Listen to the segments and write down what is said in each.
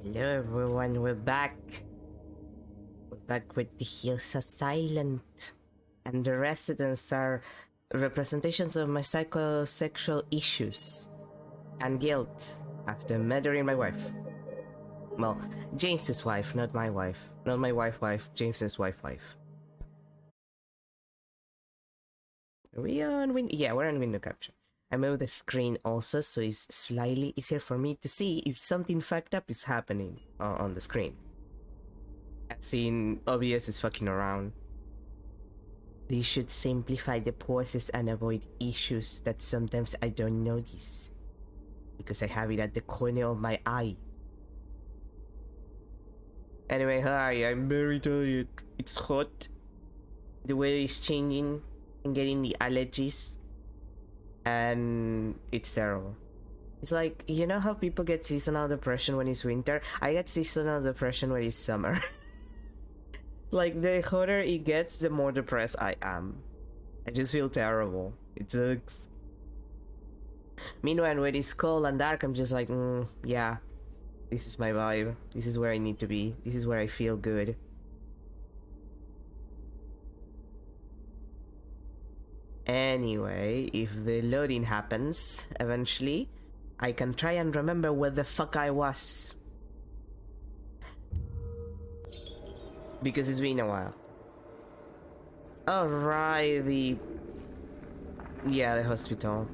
Hello everyone, we're back. We're back with the hills are silent. And the residents are representations of my psychosexual issues and guilt after murdering my wife. Well, James's wife, not my wife. Not my wife, James's wife. Are we on yeah, we're on window capture. I moved the screen also so it's slightly easier for me to see if something fucked up is happening on the screen. As in, OBS is fucking around. This should simplify the process and avoid issues that sometimes I don't notice because I have it at the corner of my eye. Anyway, hi, I'm very tired. It's hot. The weather is changing. I'm getting the allergies. And it's terrible. It's like, you know how people get seasonal depression when it's winter? I get seasonal depression when it's summer. Like, the hotter it gets, the more depressed I am. I just feel terrible. It sucks. Meanwhile, when it's cold and dark, I'm just like, yeah, this is my vibe. This is where I need to be. This is where I feel good. Anyway, if the loading happens eventually, I can try and remember where the fuck I was. Because it's been a while. Alright, the hospital.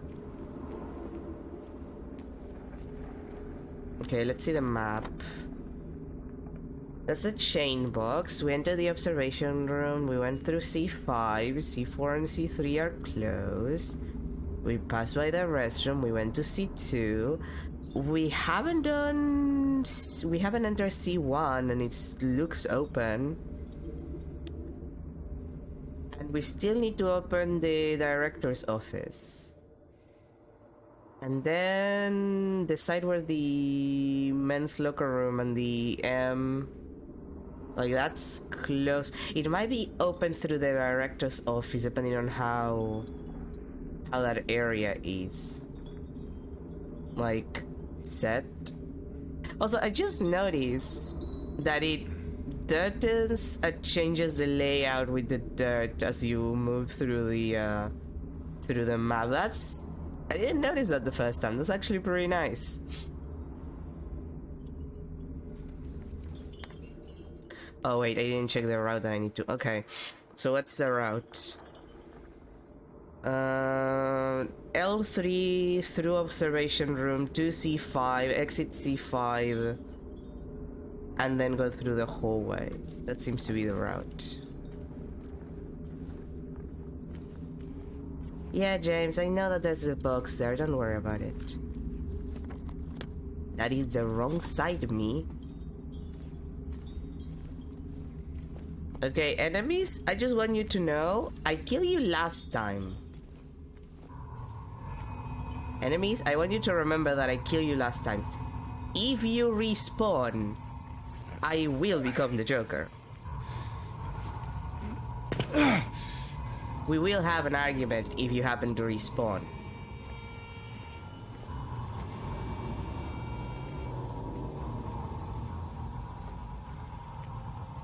Okay, let's see the map. That's a chain box. We entered the observation room. We went through C5. C4 and C3 are closed. We passed by the restroom. We went to C2. We haven't entered C1 and it looks open. And we still need to open the director's office. And then the side where the men's locker room and the like that's close. It might be open through the director's office depending on how that area is like set. Also, I just noticed that it changes the layout with the dirt as you move through the map. I didn't notice that the first time. That's actually pretty nice. Oh wait, I didn't check the route that I need to. Okay, so what's the route? L3 through observation room, 2C5, exit C5, and then go through the hallway. That seems to be the route. Yeah, James, I know that there's a box there. Don't worry about it. That is the wrong side of me. Okay, enemies, I just want you to know, I killed you last time. Enemies, I want you to remember that I killed you last time. If you respawn, I will become the Joker. We will have an argument if you happen to respawn.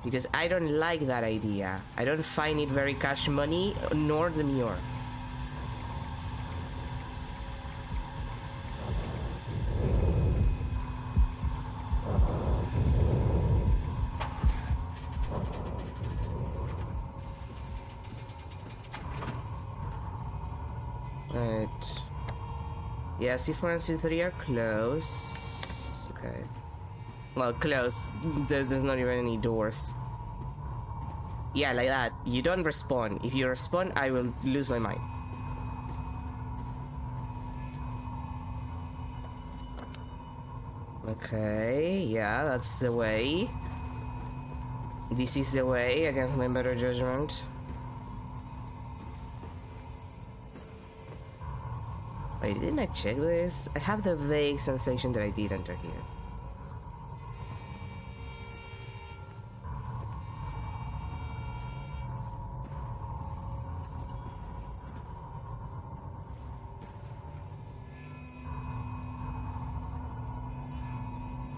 Because I don't like that idea. I don't find it very cash money, nor demure. Right. Yeah, C4 and C3 are close. Okay. Well, close. There's not even any doors. Yeah, like that. You don't respawn. If you respawn, I will lose my mind. Okay, yeah, that's the way. This is the way, against my better judgment. Wait, didn't I check this? I have the vague sensation that I did enter here.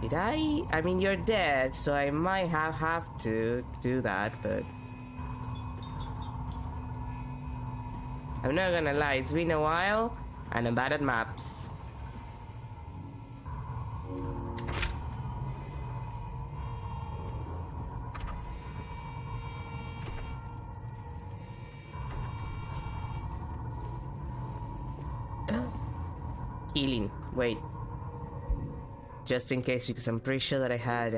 Did I? I mean, you're dead, so I might have to do that, but I'm not gonna lie, it's been a while, and I'm bad at maps. Healing. Wait. Just in case, because I'm pretty sure that I had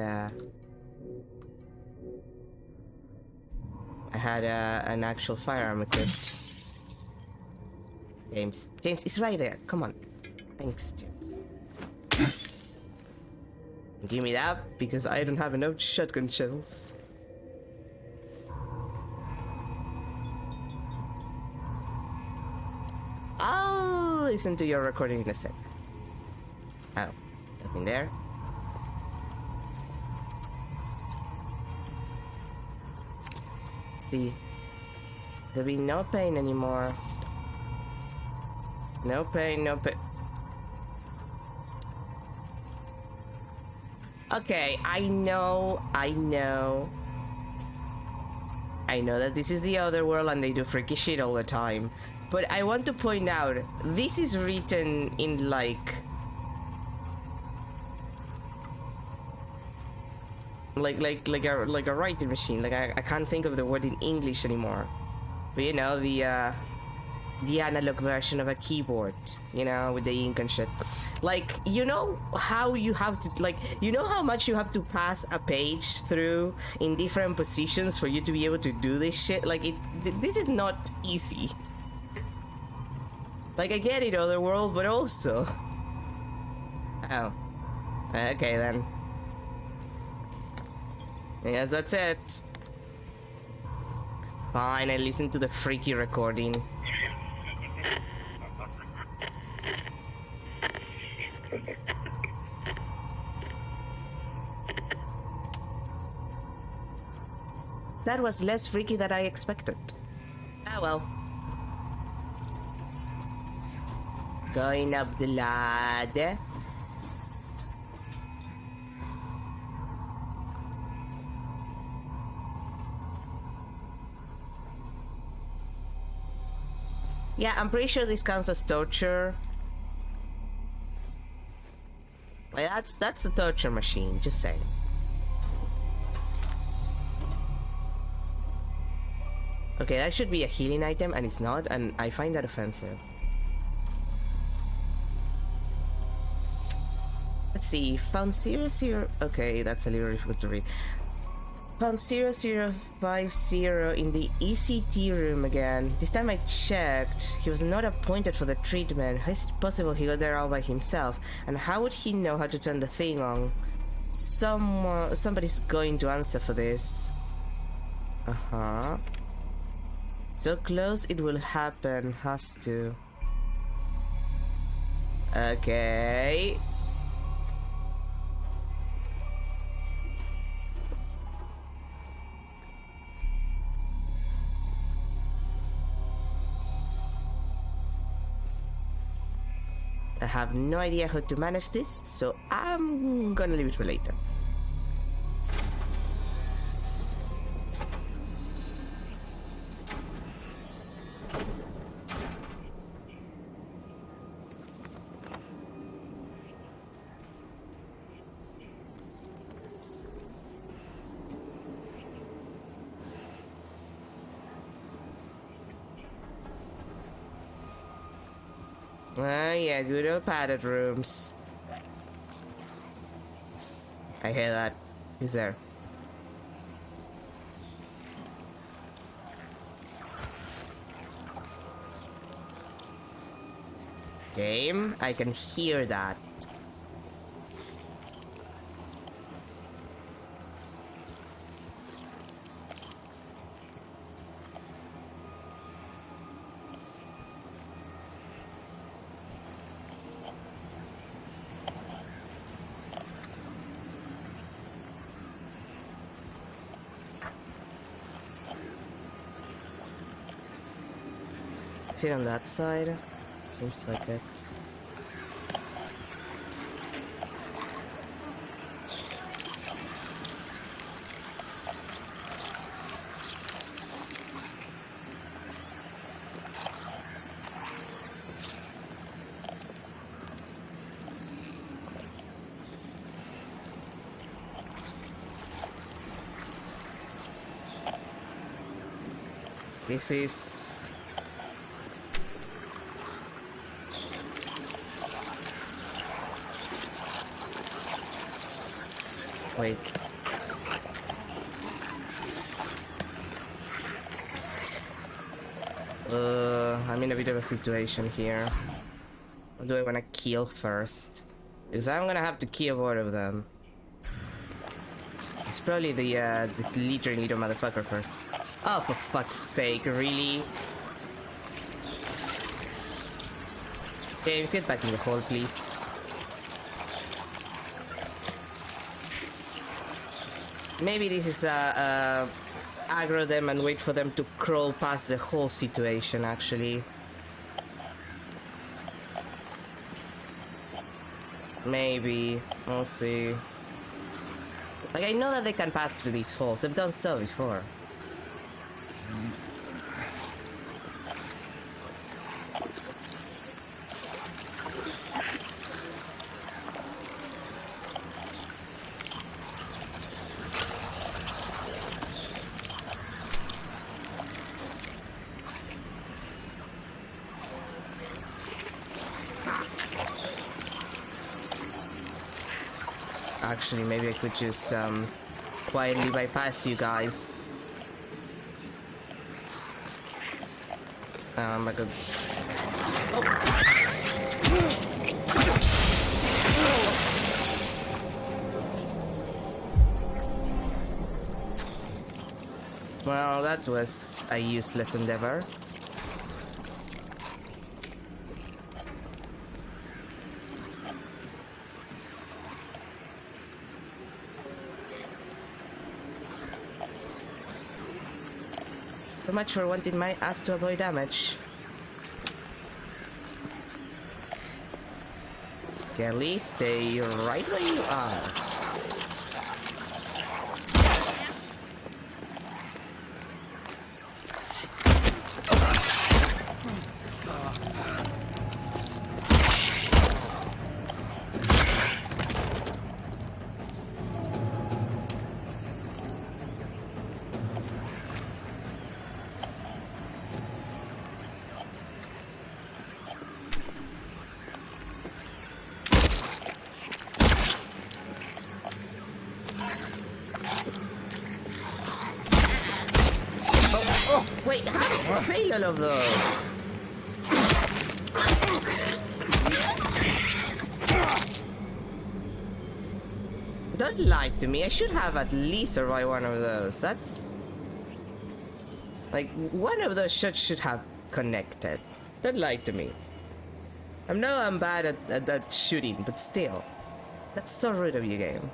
an actual firearm equipped. James, it's right there. Come on. Thanks, James. Give me that, because I don't have enough shotgun shells. I'll listen to your recording in a sec. Oh, nothing there. See, there'll be no pain anymore. No pain, no pain. Okay, I know that this is the other world and they do freaky shit all the time. But I want to point out, this is written in like a writing machine. Like I can't think of the word in English anymore. But you know, the analog version of a keyboard, you know, with the ink and shit. Like, you know how you have to, like, you know how much you have to pass a page through in different positions for you to be able to do this shit? Like, this is not easy. Like, I get it, Otherworld, but also... Oh. Okay, then. Yes, that's it. Fine, I listened to the freaky recording. That was less freaky than I expected. Ah well. Going up the ladder. Yeah, I'm pretty sure this counts as torture. Well, that's the torture machine, just saying. Okay, that should be a healing item, and it's not, and I find that offensive. Let's see, found 00... Okay, that's a little difficult to read. Found 0050 in the ECT room again. This time I checked. He was not appointed for the treatment. How is it possible he got there all by himself? And how would he know how to turn the thing on? Somebody's going to answer for this. Uh-huh. So close it will happen. Has to. Okay. I have no idea how to manage this, so I'm gonna leave it for later. Ah, yeah, good old padded rooms. I hear that. Who's there? Game? I can hear that. Is it on that side? Seems like it. This is... Wait. I'm in a bit of a situation here. What do I want to kill first? Because I'm gonna have to kill one of them. It's probably the, this littering little motherfucker first. Oh, for fuck's sake, really? James, get back in the hole, please. Maybe this is aggro them and wait for them to crawl past the whole situation, actually. Maybe. We'll see. Like, I know that they can pass through these holes. They've done so before. Actually, maybe I could just quietly bypass you guys. I could... Oh. Well, that was a useless endeavor. So much for wanting my ass to avoid damage. Kelly, stay right where you are. Wait, how did I fail all of those? Don't lie to me. I should have at least survived one of those. That's... like, one of those shots should have connected. Don't lie to me. I know I'm bad at shooting, but still. That's so rude of you, game.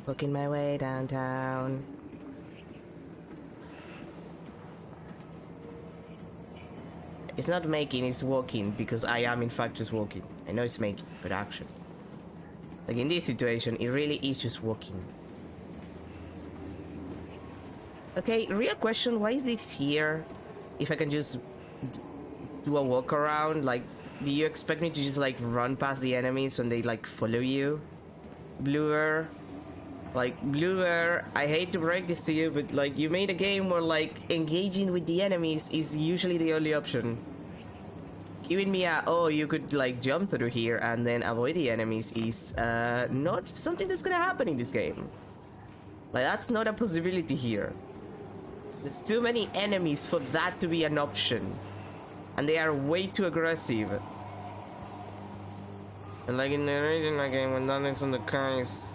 Booking my way downtown. It's not making, it's walking, because I am in fact just walking. I know it's making, but action. Like in this situation, it really is just walking. Okay, real question, why is this here? If I can just do a walk around, like, do you expect me to just like run past the enemies when they like follow you? Bluer? Like, Bluer, I hate to break this to you, but like, you made a game where like, engaging with the enemies is usually the only option. Giving me a, oh, you could like jump through here and then avoid the enemies is not something that's gonna happen in this game. Like, that's not a possibility here. There's too many enemies for that to be an option. And they are way too aggressive. And like in the original game, when nothing's on the case.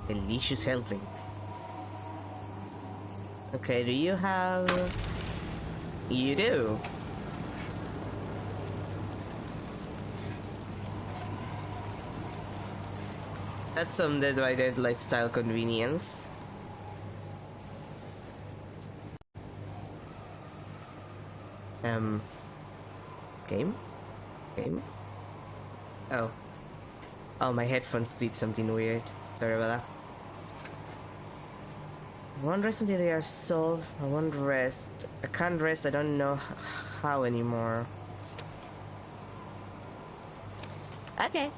Delicious helping. Okay, do you have... You do. That's some Dead by Daylight style convenience. Um, game? Game? Oh. Oh, my headphones did something weird. Sorry about that. I won't rest until they are solved. I won't rest. I can't rest. I don't know how anymore. Okay.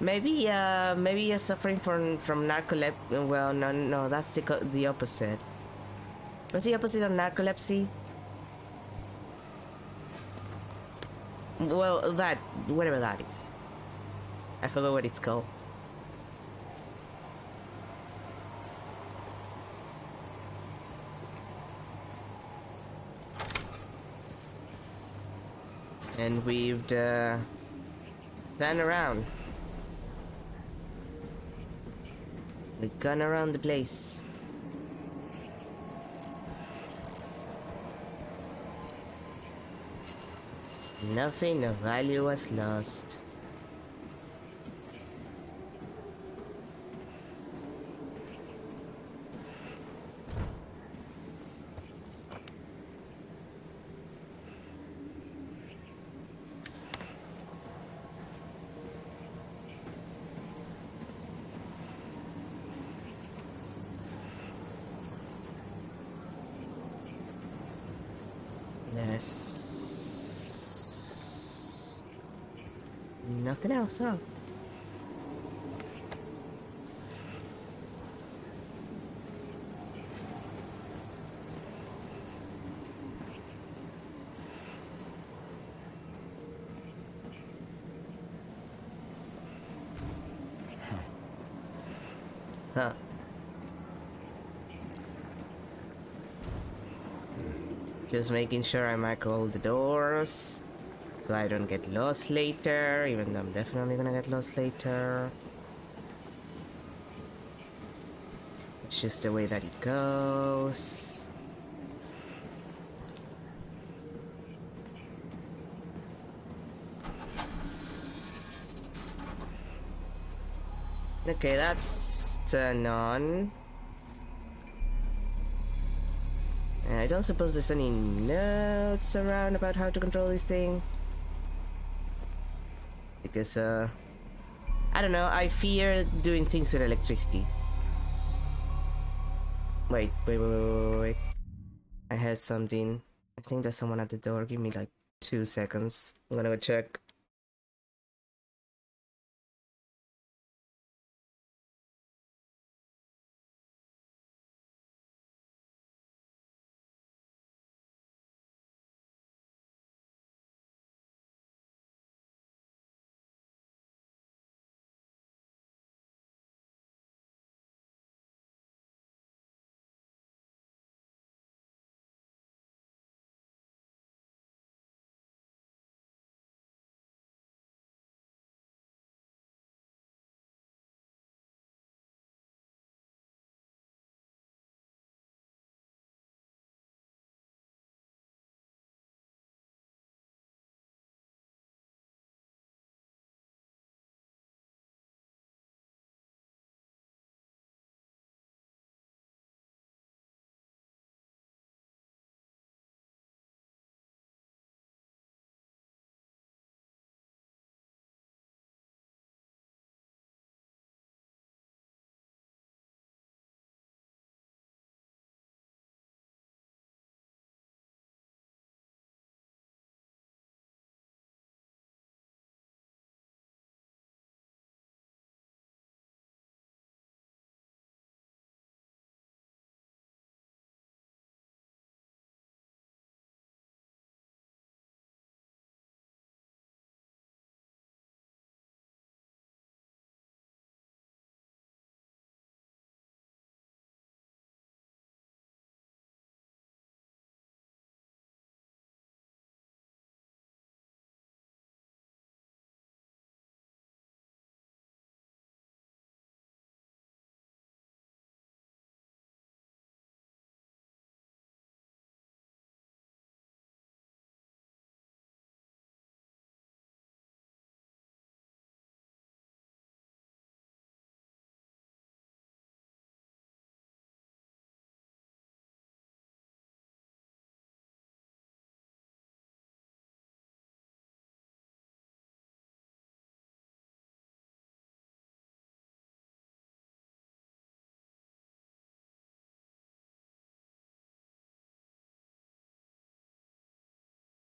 Maybe you're suffering from narcolepsy. Well, no, that's the opposite. What's the opposite of narcolepsy? Well, whatever that is. I forgot what it's called. And we've spun around. We've gone around the place. Nothing of value was lost. Yes. Nothing else, huh? Huh. Just making sure I mark all the doors so I don't get lost later, even though I'm definitely gonna get lost later. It's just the way that it goes. Okay, that's turned on. I don't suppose there's any notes around about how to control this thing. Because, I don't know, I fear doing things with electricity. Wait. I heard something. I think there's someone at the door. Give me like 2 seconds. I'm gonna go check.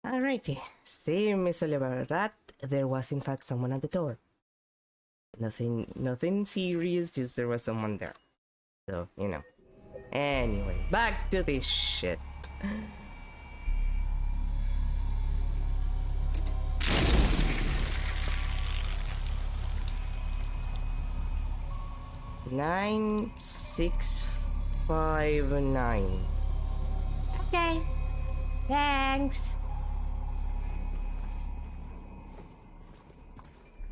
Alrighty. See, Miss Oliver, that there was in fact someone at the door. Nothing serious, just there was someone there. So, you know. Anyway, back to this shit. Nine 659. Okay. Thanks.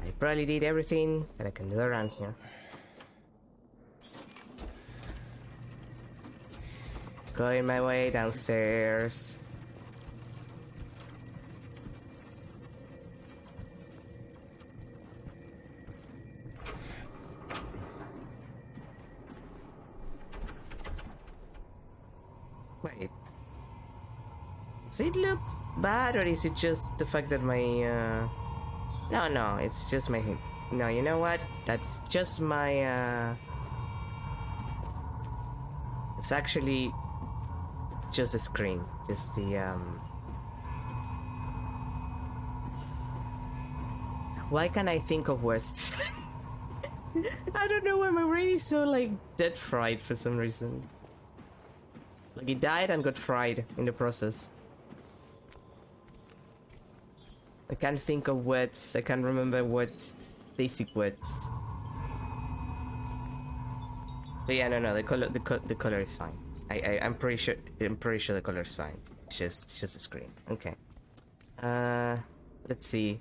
I probably did everything that I can do around here. Going my way downstairs. Wait. Does it look bad, or is it just the fact that my No, it's just my... No, you know what? That's just my It's actually just the screen. Just the Why can't I think of words? I don't know why my brain is so like dead fried for some reason. Like he died and got fried in the process. I can't think of words. I can't remember words, basic words. But yeah, no, the color is fine. I'm pretty sure the color is fine. It's just a screen. Okay. Let's see.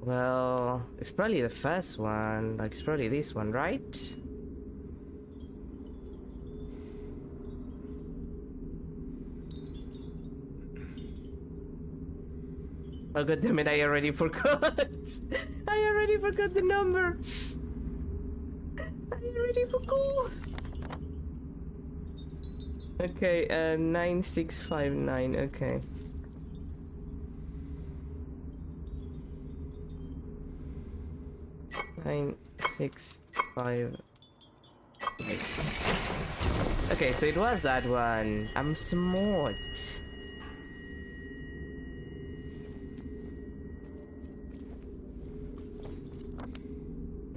Well, it's probably the first one. Like it's probably this one, right? Oh god damn it, I already forgot. I already forgot the number. I already forgot. Okay, 9659, okay. Nine, 6, 5. Okay, so it was that one. I'm smart.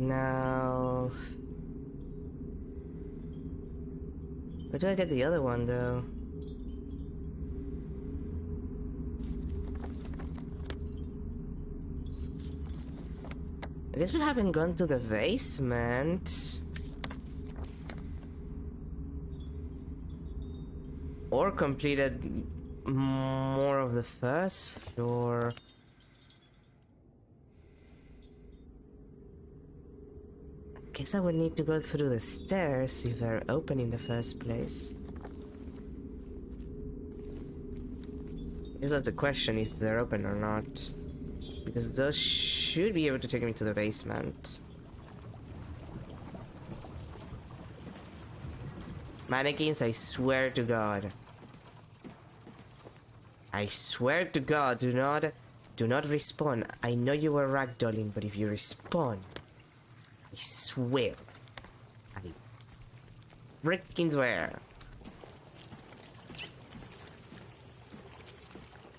Now, where do I get the other one though? I guess we haven't gone to the basement. Or completed more of the first floor. Guess I would need to go through the stairs if they're open in the first place. Guess that's the question, if they're open or not. Because those should be able to take me to the basement. Mannequins, I swear to God. I swear to God, do not respawn. I know you were ragdolling, but if you respawn, I swear. I freaking swear.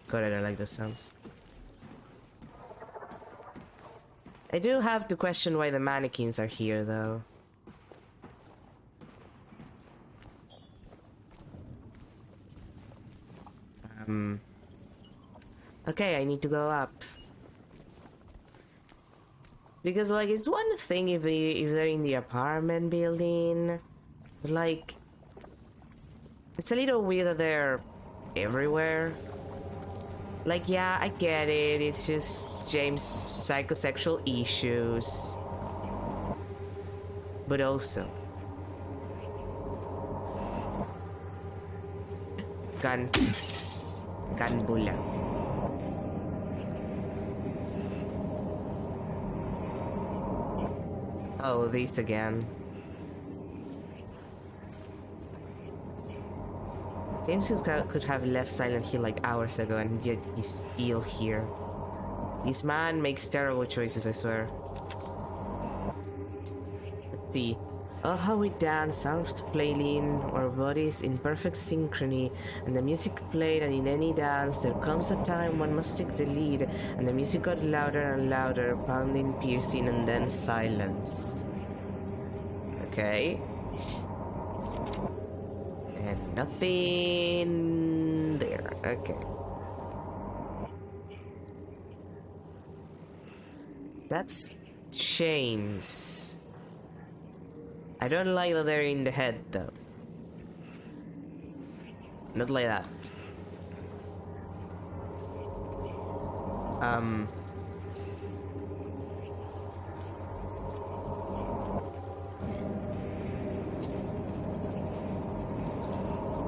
God, I don't like those sounds. I do have to question why the mannequins are here, though. Okay, I need to go up. Because, like, it's one thing if they're in the apartment building, but, like, it's a little weird that they're everywhere. Like, yeah, I get it, it's just James' psychosexual issues. But also... Gan bula. Oh, this again. James could have left Silent Hill like hours ago, and yet he's still here. This man makes terrible choices, I swear. Let's see. Oh, how we dance, sounds playing, our bodies in perfect synchrony, and the music played, and in any dance there comes a time one must take the lead, and the music got louder and louder, pounding, piercing, and then silence. Okay. And nothing there. Okay. That's chains. I don't like that they're in the head though. Not like that.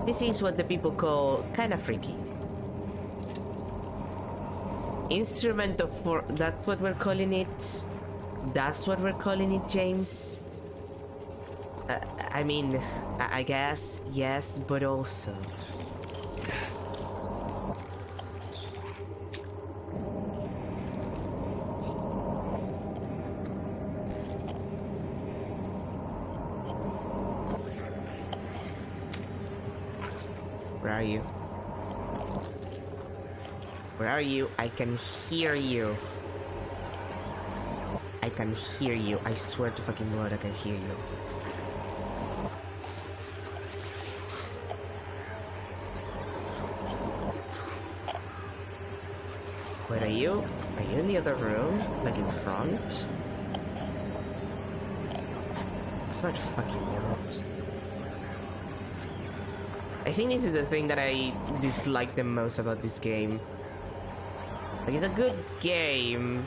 This is what the people call kinda freaky. Instrument of four. That's what we're calling it. That's what we're calling it, James. I mean, I guess yes, but also. Where are you? Where are you? I can hear you. I can hear you. I swear to fucking God, I can hear you. Where are you? Are you in the other room? Like in front? God fucking damn it. I think this is the thing that I dislike the most about this game. Like, it's a good game,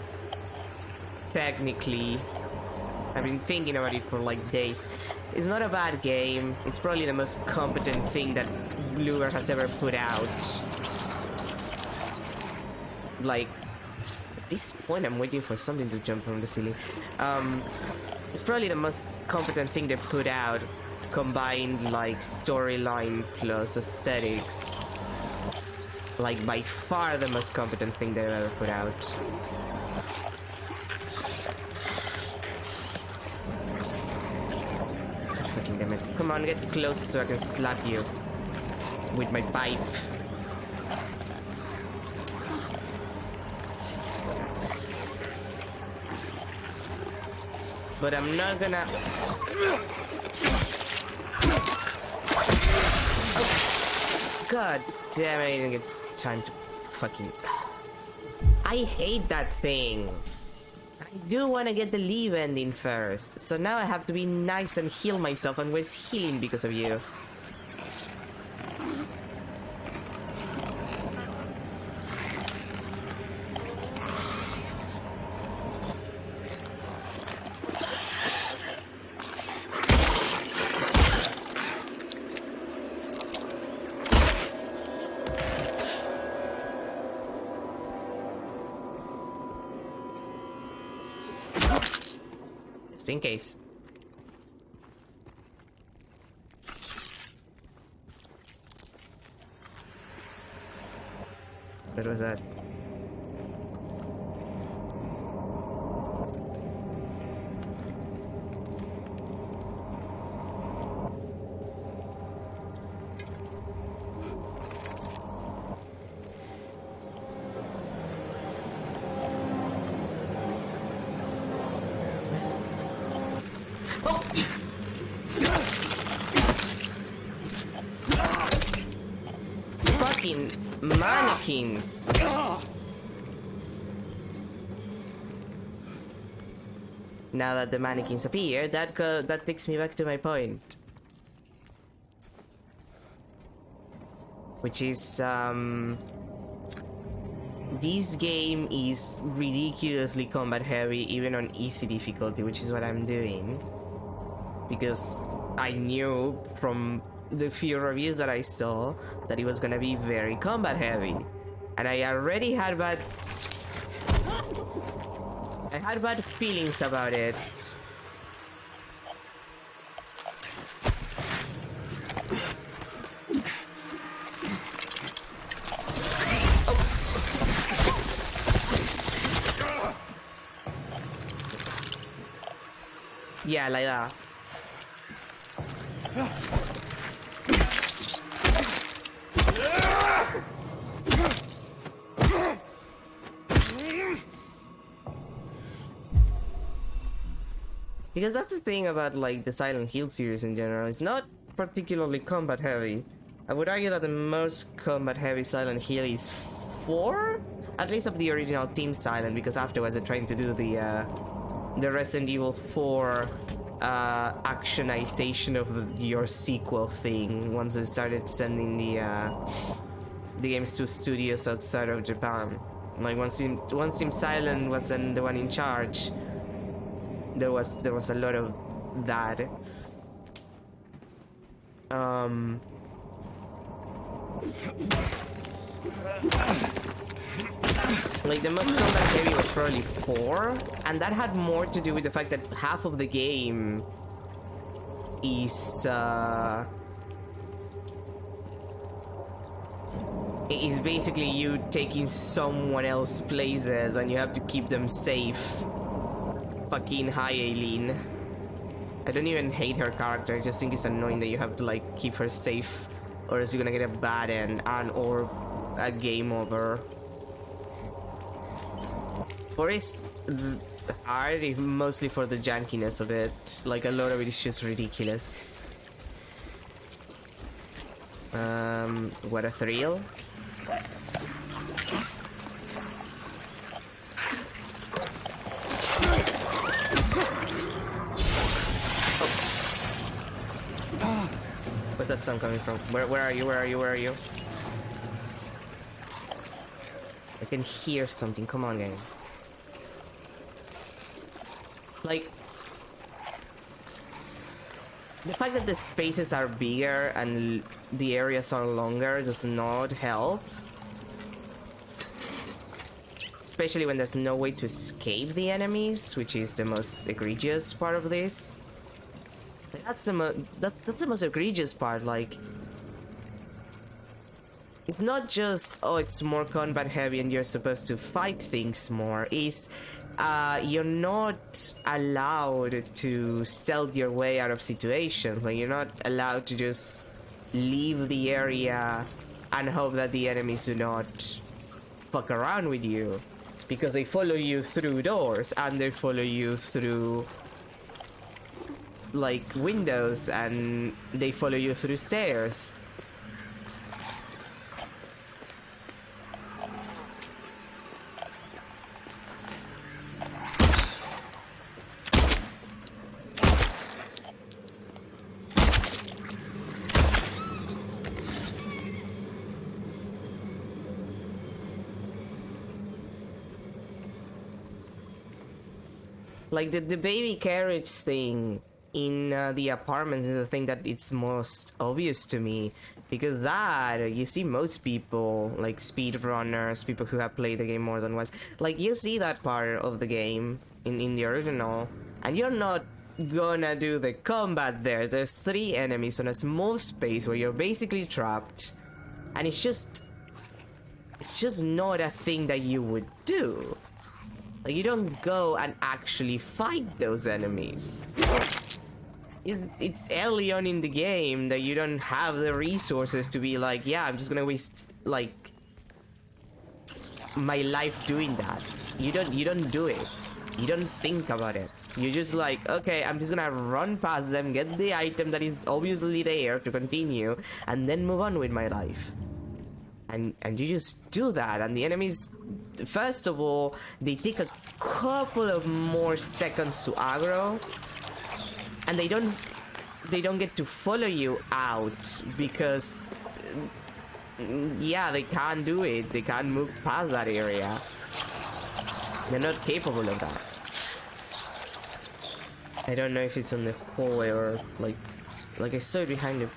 technically. I've been thinking about it for like days. It's not a bad game. It's probably the most competent thing that Bluebird has ever put out. Like, at this point I'm waiting for something to jump from the ceiling. It's probably the most competent thing they put out, combined like storyline plus aesthetics. Like, by far the most competent thing they've ever put out. Fucking damn it. Come on, get closer so I can slap you with my pipe. But I'm not gonna... Oh. God damn it, I didn't get time to fucking... I hate that thing. I do want to get the leave ending first, so now I have to be nice and heal myself and waste healing because of you. Just in case. What was that? What's... Oh! Fucking mannequins! Now that the mannequins appear, that takes me back to my point. Which is, this game is ridiculously combat heavy, even on easy difficulty, which is what I'm doing. Because I knew from the few reviews that I saw that it was gonna be very combat heavy. And I already had bad... I had bad feelings about it. Yeah, like that. Because that's the thing about like the Silent Hill series in general. It's not particularly combat heavy. I would argue that the most combat heavy Silent Hill is 4, at least of the original Team Silent, because afterwards they're trying to do the Resident Evil 4 actionization of your sequel thing once they started sending the games to studios outside of Japan. Like once Team Silent was the one in charge, there was a lot of that. Like the most combat heavy was probably 4, and that had more to do with the fact that half of the game is basically you taking someone else's places and you have to keep them safe. Fucking hi, Aileen. I don't even hate her character, I just think it's annoying that you have to like keep her safe, or else you're gonna get a bad end or a game over. 4 is hard, mostly for the jankiness of it. Like a lot of it is just ridiculous. What a thrill. Where's that sound coming from? Where are you? Where are you? Where are you? I can hear something. Come on, game. Like, the fact that the spaces are bigger and the areas are longer does not help. Especially when there's no way to escape the enemies, which is the most egregious part of this. That's the most egregious part. Like, it's not just, oh, it's more combat heavy and you're supposed to fight things more. It's you're not allowed to stealth your way out of situations. Like, you're not allowed to just leave the area and hope that the enemies do not fuck around with you, because they follow you through doors and they follow you through like windows and they follow you through stairs. Like the baby carriage thing in the apartments is the thing that it's most obvious to me, because that you see most people, like speedrunners, people who have played the game more than once, like you see that part of the game in the original, and you're not gonna do the combat there. There's 3 enemies on a small space where you're basically trapped, and it's just not a thing that you would do. Like, you don't go and actually fight those enemies. It's early on in the game that you don't have the resources to be like, yeah, I'm just gonna waste like my life doing that. You don't do it. You don't think about it. You're just like, okay, I'm just gonna run past them, get the item that is obviously there to continue, and then move on with my life. And you just do that, and the enemies, first of all, they take a couple of more seconds to aggro, and they don't get to follow you out because, yeah, they can't do it. They can't move past that area. They're not capable of that. I don't know if it's on the hallway or like I saw it behind the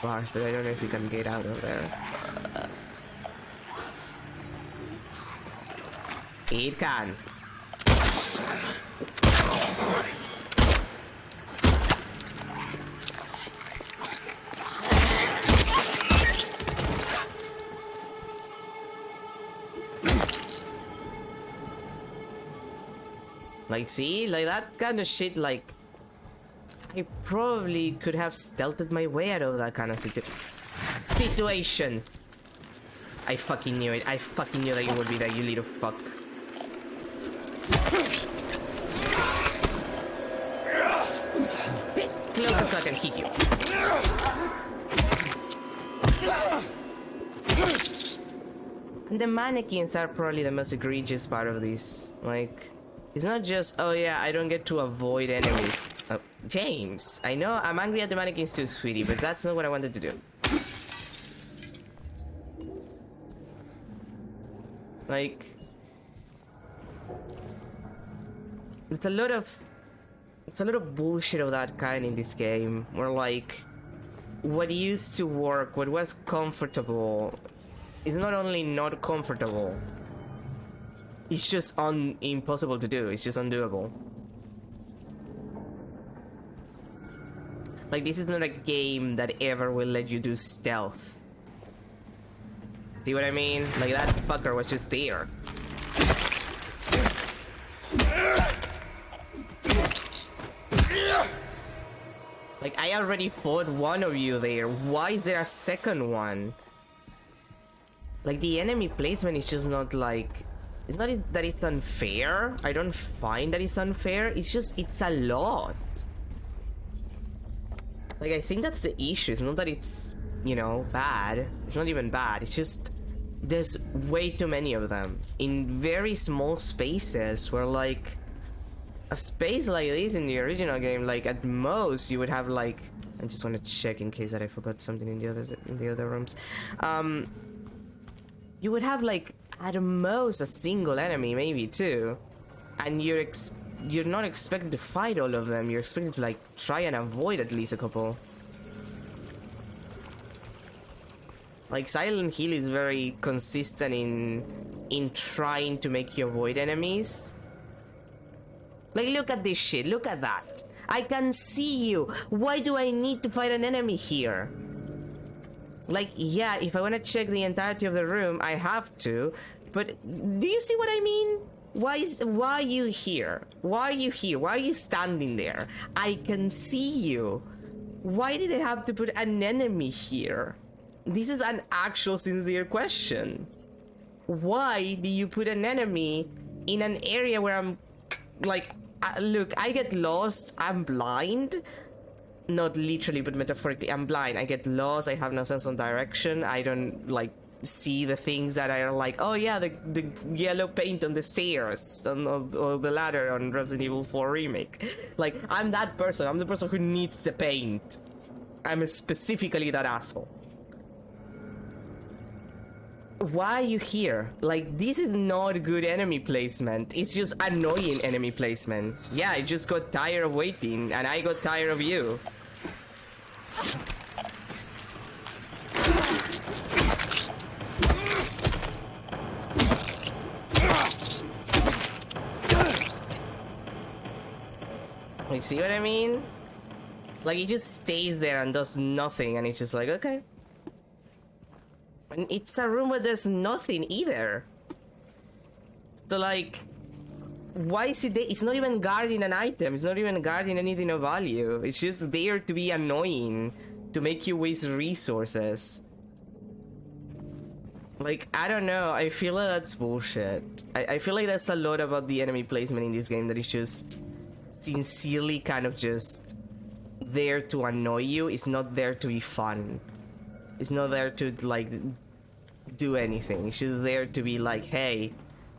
bars, but I don't know if you can get out of there. It can. Like, see? Like, that kind of shit, like, I probably could have stealthed my way out of that kind of situation. I fucking knew it. I fucking knew that you would be there, you little fuck. Bit closer so I can hit you. And the mannequins are probably the most egregious part of this. Like, it's not just, oh yeah, I don't get to avoid enemies. James, I know I'm angry at the mannequins too, sweetie, but that's not what I wanted to do. Like, it's a lot of bullshit of that kind in this game, where like, what used to work, what was comfortable, is not only not comfortable, it's just impossible to do, it's just undoable. Like, this is not a game that ever will let you do stealth. See what I mean? Like, that fucker was just there. Like, I already fought one of you there. Why is there a second one? Like, the enemy placement is just not like... It's not that it's unfair. I don't find that it's unfair. It's just, it's a lot. Like, I think that's the issue. It's not that it's, you know, bad. It's not even bad. It's just, there's way too many of them. In very small spaces where, like, a space like this in the original game, like, at most, you would have, like... I just want to check in case that I forgot something in the other rooms. You would have, like, at most, a single enemy, maybe two. And you're not expected to fight all of them. You're expected to, like, try and avoid at least a couple. Like, Silent Hill is very consistent in trying to make you avoid enemies. Like, look at this shit. Look at that. I can see you. Why do I need to fight an enemy here? Like, yeah, if I want to check the entirety of the room, I have to. But do you see what I mean? Why are you here? Why are you here? Why are you standing there? I can see you. Why did I have to put an enemy here? This is an actual sincere question. Why do you put an enemy in an area where I'm... Like, look, I get lost. I'm blind. Not literally, but metaphorically. I'm blind. I get lost. I have no sense of direction. I don't, like... see the things that are like, oh yeah, the yellow paint on the stairs or the ladder on Resident Evil 4 Remake. Like, I'm that person. I'm the person who needs the paint. I'm specifically that asshole. Why are you here? Like, this is not good enemy placement. It's just annoying enemy placement. Yeah, I just got tired of waiting, and I got tired of you. Like, see what I mean? Like, he just stays there and does nothing, and it's just like, okay. And it's a room where there's nothing either. So, like, why is it there? It's not even guarding an item. It's not even guarding anything of value. It's just there to be annoying, to make you waste resources. Like, I don't know. I feel like that's bullshit. I feel like that's a lot about the enemy placement in this game that is just... sincerely kind of just there to annoy you. It's not there to be fun. It's not there to, like, do anything. It's just there to be like, hey,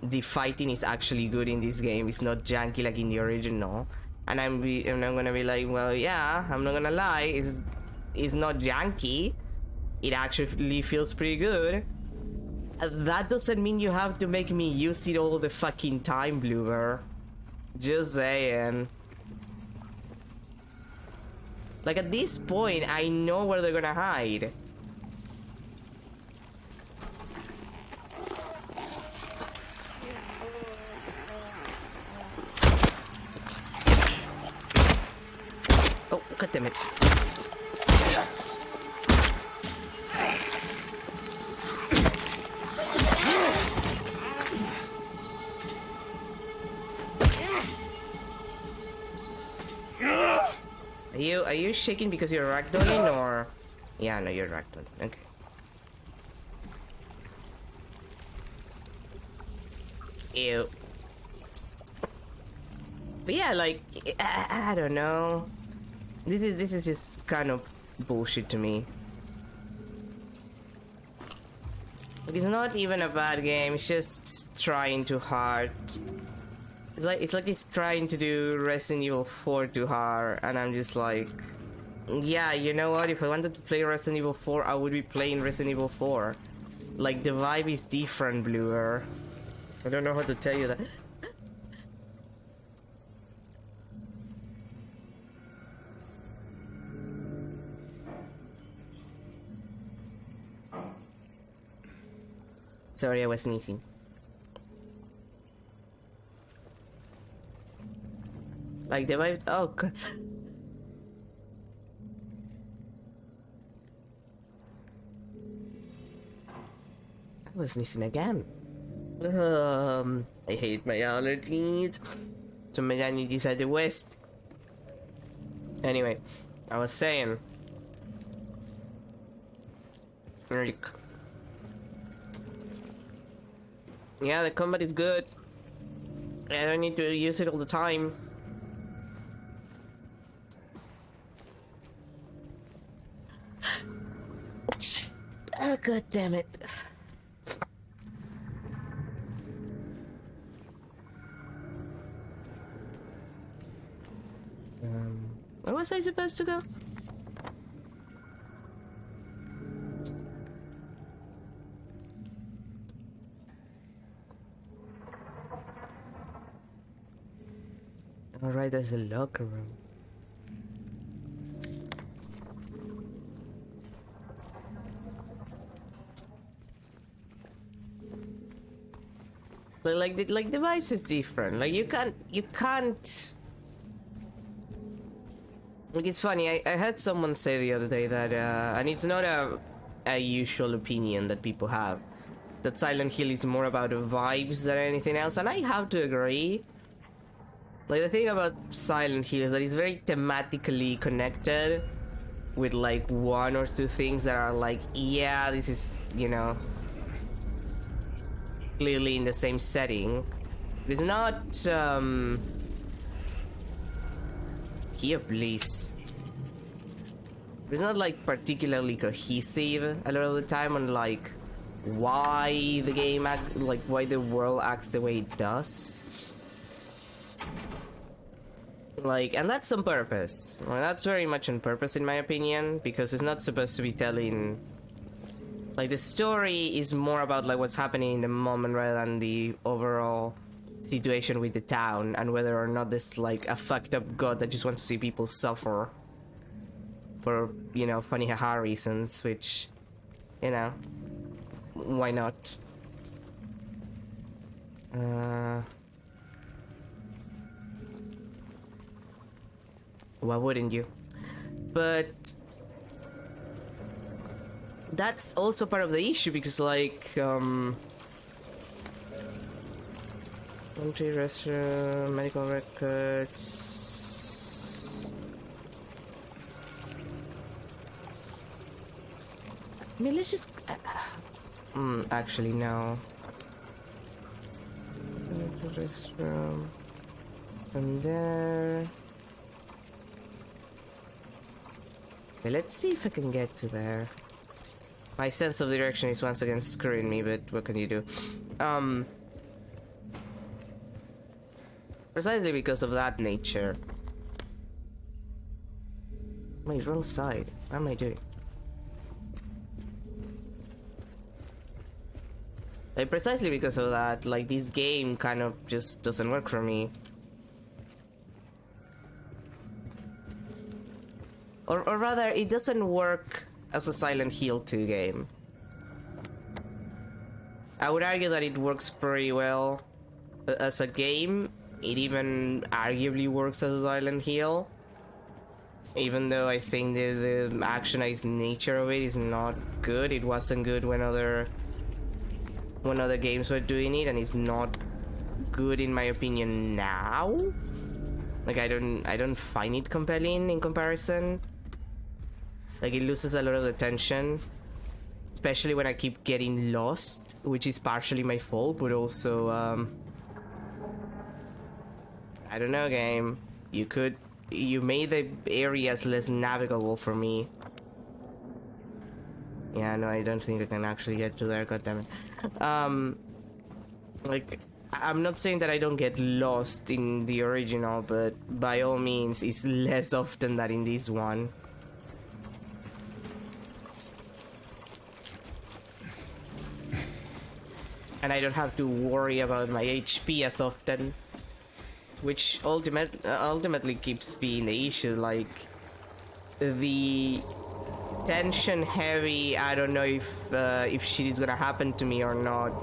the fighting is actually good in this game. It's not janky like in the original. And I'm gonna be like, well, yeah, I'm not gonna lie. It's not janky. It actually feels pretty good. That doesn't mean you have to make me use it all the fucking time, Bloober. Just saying. Like, at this point, I know where they're gonna hide. Oh, god damn it. Are you are you shaking because you're ragdolling or? Yeah, no, you're ragdolling. Okay. Ew. But yeah, like I don't know. This is just kind of bullshit to me. Like, it's not even a bad game. It's just trying too hard. It's like it's trying to do Resident Evil 4 too hard, and I'm just like, yeah, you know what? If I wanted to play Resident Evil 4, I would be playing Resident Evil 4. Like the vibe is different, Bluer. I don't know how to tell you that. Sorry, I was sneezing. Like the vibe. Oh god. I was sneezing again. I hate my allergies. So my allergies are the worst. Anyway, I was saying. Like, yeah, the combat is good. I don't need to use it all the time. Oh, god damn it. Where was I supposed to go? Alright, there's a locker room. But like the vibes is different. Like you can't. Like it's funny. I heard someone say the other day that, and it's not a usual opinion that people have, that Silent Hill is more about the vibes than anything else, and I have to agree. Like the thing about Silent Hill is that it's very thematically connected with like one or two things that are like, yeah, this is, you know, clearly in the same setting. It's not here please. It's not like particularly cohesive a lot of the time on like why the game why the world acts the way it does. Like, and that's on purpose. Well, that's very much on purpose in my opinion, because it's not supposed to be telling, like, the story is more about like what's happening in the moment rather than the overall situation with the town, and whether or not there's like a fucked up god that just wants to see people suffer for, you know, funny haha reasons, which, you know, why not? Why wouldn't you? But that's also part of the issue, because like entry, restroom, medical records. I mean, let's just actually no. Restroom from there. Okay, let's see if I can get to there. My sense of direction is once again screwing me, but what can you do? Precisely because of that nature. Wait, wrong side. What am I doing? Like, precisely because of that, like, this game kind of just doesn't work for me. Or rather, it doesn't work as a Silent Hill 2 game. I would argue that it works pretty well as a game. It even arguably works as a Silent Hill. Even though I think the actionized nature of it is not good. It wasn't good when other games were doing it, and it's not good in my opinion now. Like, I don't find it compelling in comparison. Like, it loses a lot of the tension, especially when I keep getting lost, which is partially my fault, but also, I don't know, game. You made the areas less navigable for me. Yeah, no, I don't think I can actually get to there, goddammit. Like, I'm not saying that I don't get lost in the original, but by all means, it's less often than in this one. And I don't have to worry about my HP as often, which ultimately keeps being the issue. Like, the tension heavy, I don't know if shit is gonna happen to me or not,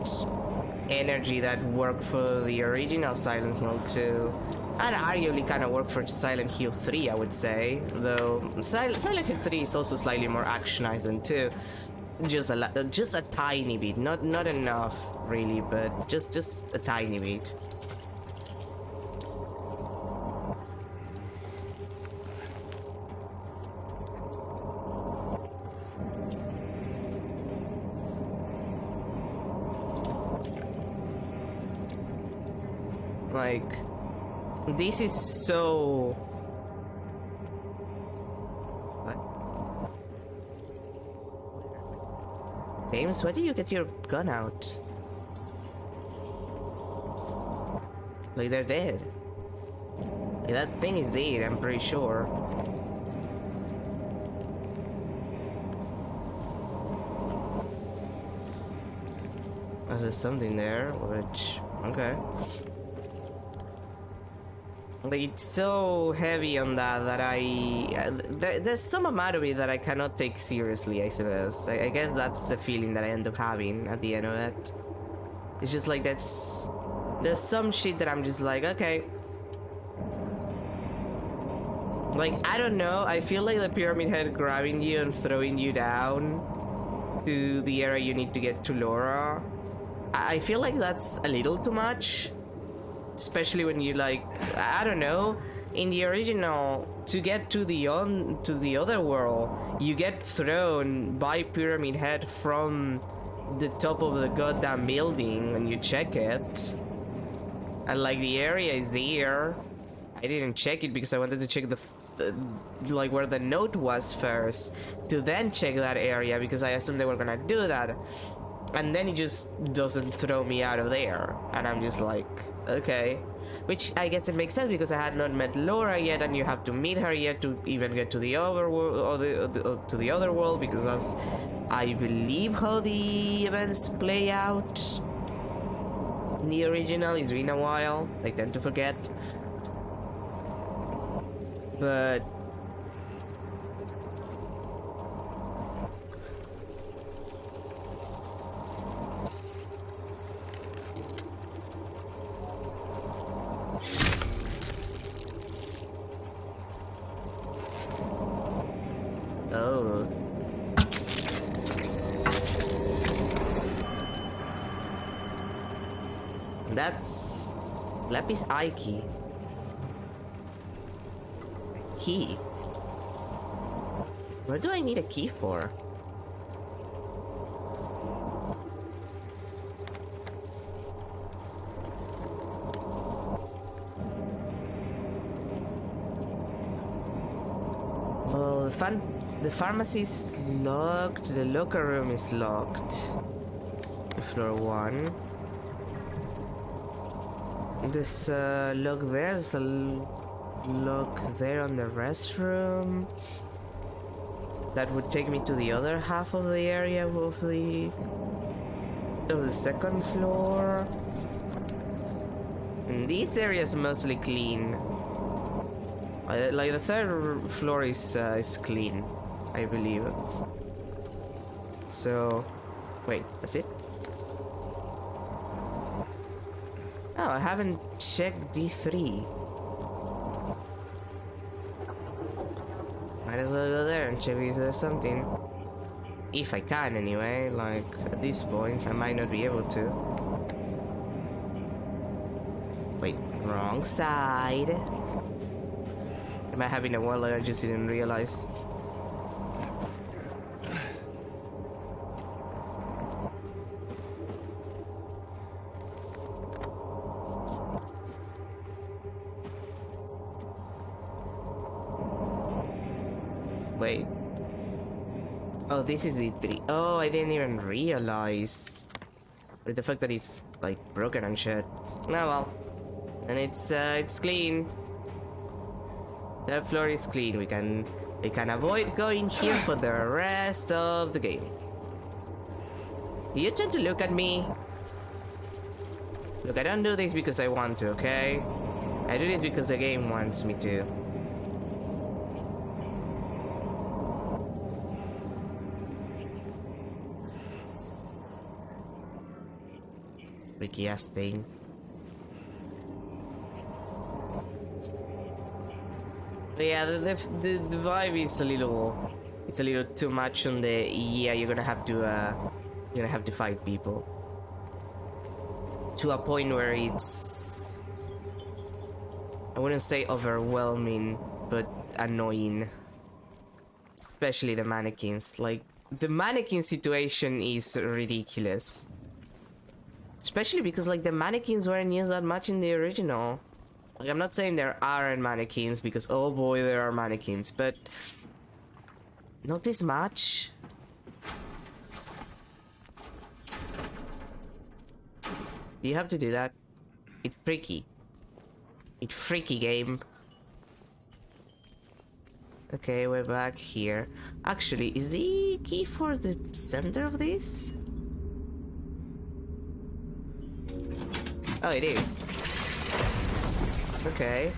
energy that worked for the original Silent Hill 2 and arguably kind of worked for Silent Hill 3, I would say, though Silent Hill 3 is also slightly more actionized than 2. Just a tiny bit, not enough really, but just a tiny bit. Like, this is so... What? James, why did you get your gun out? Like, they're dead. Like, that thing is dead, I'm pretty sure. Oh, there's something there, which... okay. Like, it's so heavy on that there's some amount of it that I cannot take seriously, I suppose. I guess that's the feeling that I end up having at the end of it. It's just like, there's some shit that I'm just like, okay. Like, I don't know, I feel like the Pyramid Head grabbing you and throwing you down to the area you need to get to Laura. I feel like that's a little too much. Especially when you, like, I don't know, in the original, to get to the other world, you get thrown by Pyramid Head from the top of the goddamn building and you check it. And, like, the area is there. I didn't check it because I wanted to check like, where the note was first, to then check that area because I assumed they were gonna do that. And then it just doesn't throw me out of there. And I'm just like, okay. Which I guess it makes sense because I had not met Laura yet, and you have to meet her yet to even get to the other world, or to the other world, because that's, I believe, how the events play out in the original. It's been a while, I tend to forget. But oh. That's Lapis Aiki. Key. What do I need a key for? Well, the pharmacy is locked, the locker room is locked. Floor 1. This lock there's a lock there on the restroom. That would take me to the other half of the area of the second floor. And this area is mostly clean. Like the third floor is clean, I believe. So, wait, that's it? Oh, I haven't checked D3. Might as well go there and check if there's something. If I can, anyway. Like, at this point, I might not be able to. Wait, wrong side. Am I having a world that I just didn't realize? Wait. Oh, this is the 3. Oh, I didn't even realize. With the fact that it's like broken and shit. Oh well. And it's clean. The floor is clean. We can avoid going here for the rest of the game. You tend to look at me. Look, I don't do this because I want to, okay? I do this because the game wants me to. Freaky ass thing. But yeah, the vibe is a little too much on the yeah. You're gonna have to fight people to a point where it's, I wouldn't say overwhelming, but annoying. Especially the mannequins. Like the mannequin situation is ridiculous. Especially because like the mannequins weren't used that much in the original. Like I'm not saying there aren't mannequins because oh boy there are mannequins, but not this much. You have to do that. It's freaky. It's freaky game. Okay, we're back here. Actually, is the key for the center of this? Oh, it is. Okay.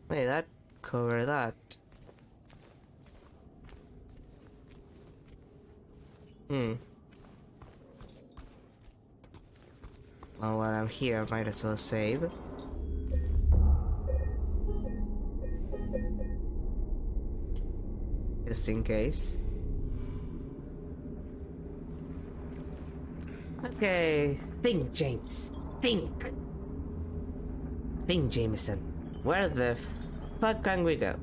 Wait, that cover that. Well, while I'm here, I might as well save. Just in case. Okay, think, James. Think. Think, Jameson. Where the fuck can we go?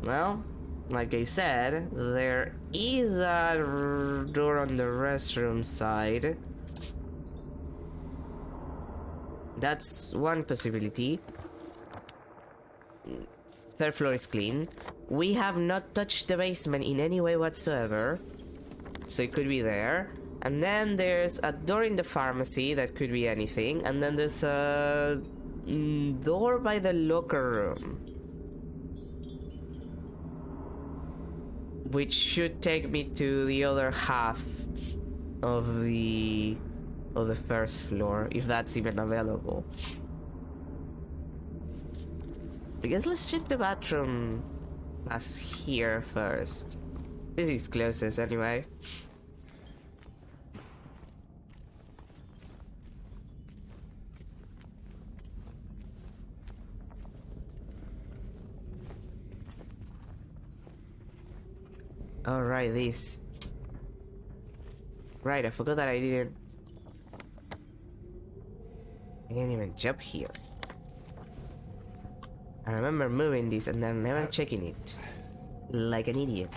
Well, like I said, there is a door on the restroom side. That's one possibility. Third floor is clean. We have not touched the basement in any way whatsoever, so it could be there. And then there's a door in the pharmacy that could be anything. And then there's a door by the locker room, which should take me to the other half of the first floor, if that's even available. I guess let's check the bathroom as here first. This is closest anyway. Alright, this. Right, I forgot that I didn't even jump here. I remember moving this and then never checking it. Like an idiot.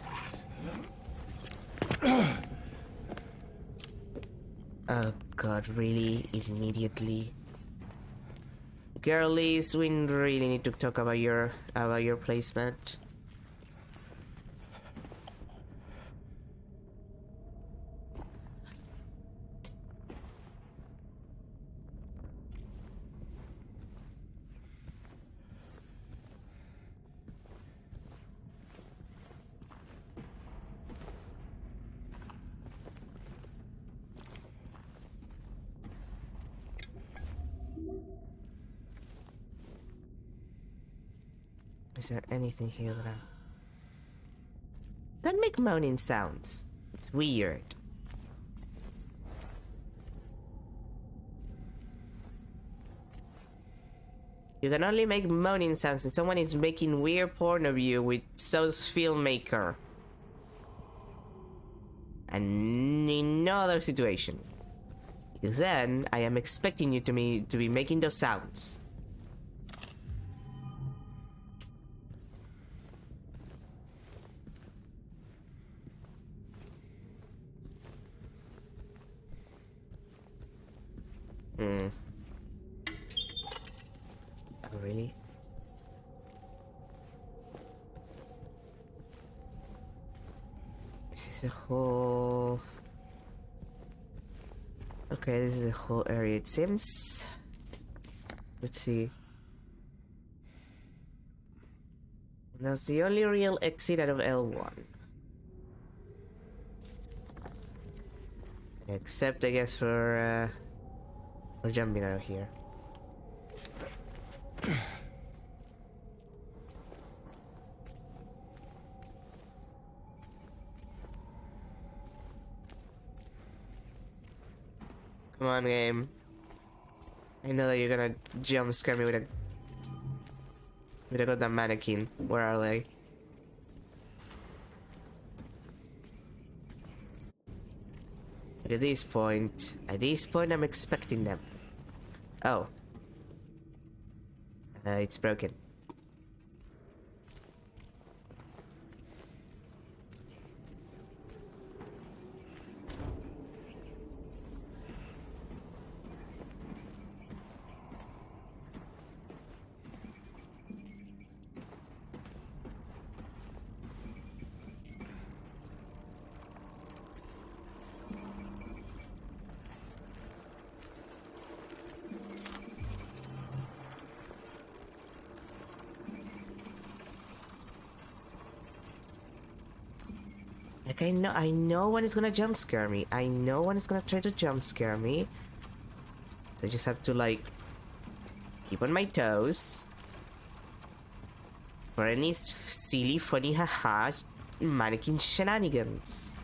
Oh god, really? Immediately? Girlies, we really need to talk about your placement. Is there anything here that I'm... Don't make moaning sounds. It's weird. You can only make moaning sounds if someone is making weird porn of you with So's filmmaker. And in no other situation. Because then I am expecting you to be making those sounds. Oh, really? This is the whole... Okay, this is the whole area, it seems. Let's see. That's the only real exit out of L1. Except, I guess, for jumping out of here. Come on, game. I know that you're gonna jump scare me with a goddamn mannequin. Where are they? At this point, I'm expecting them. Oh. It's broken. Like, I know when it's gonna jump scare me. I know when it's gonna try to jump scare me. So I just have to, like, keep on my toes. For any silly, funny, haha, mannequin shenanigans.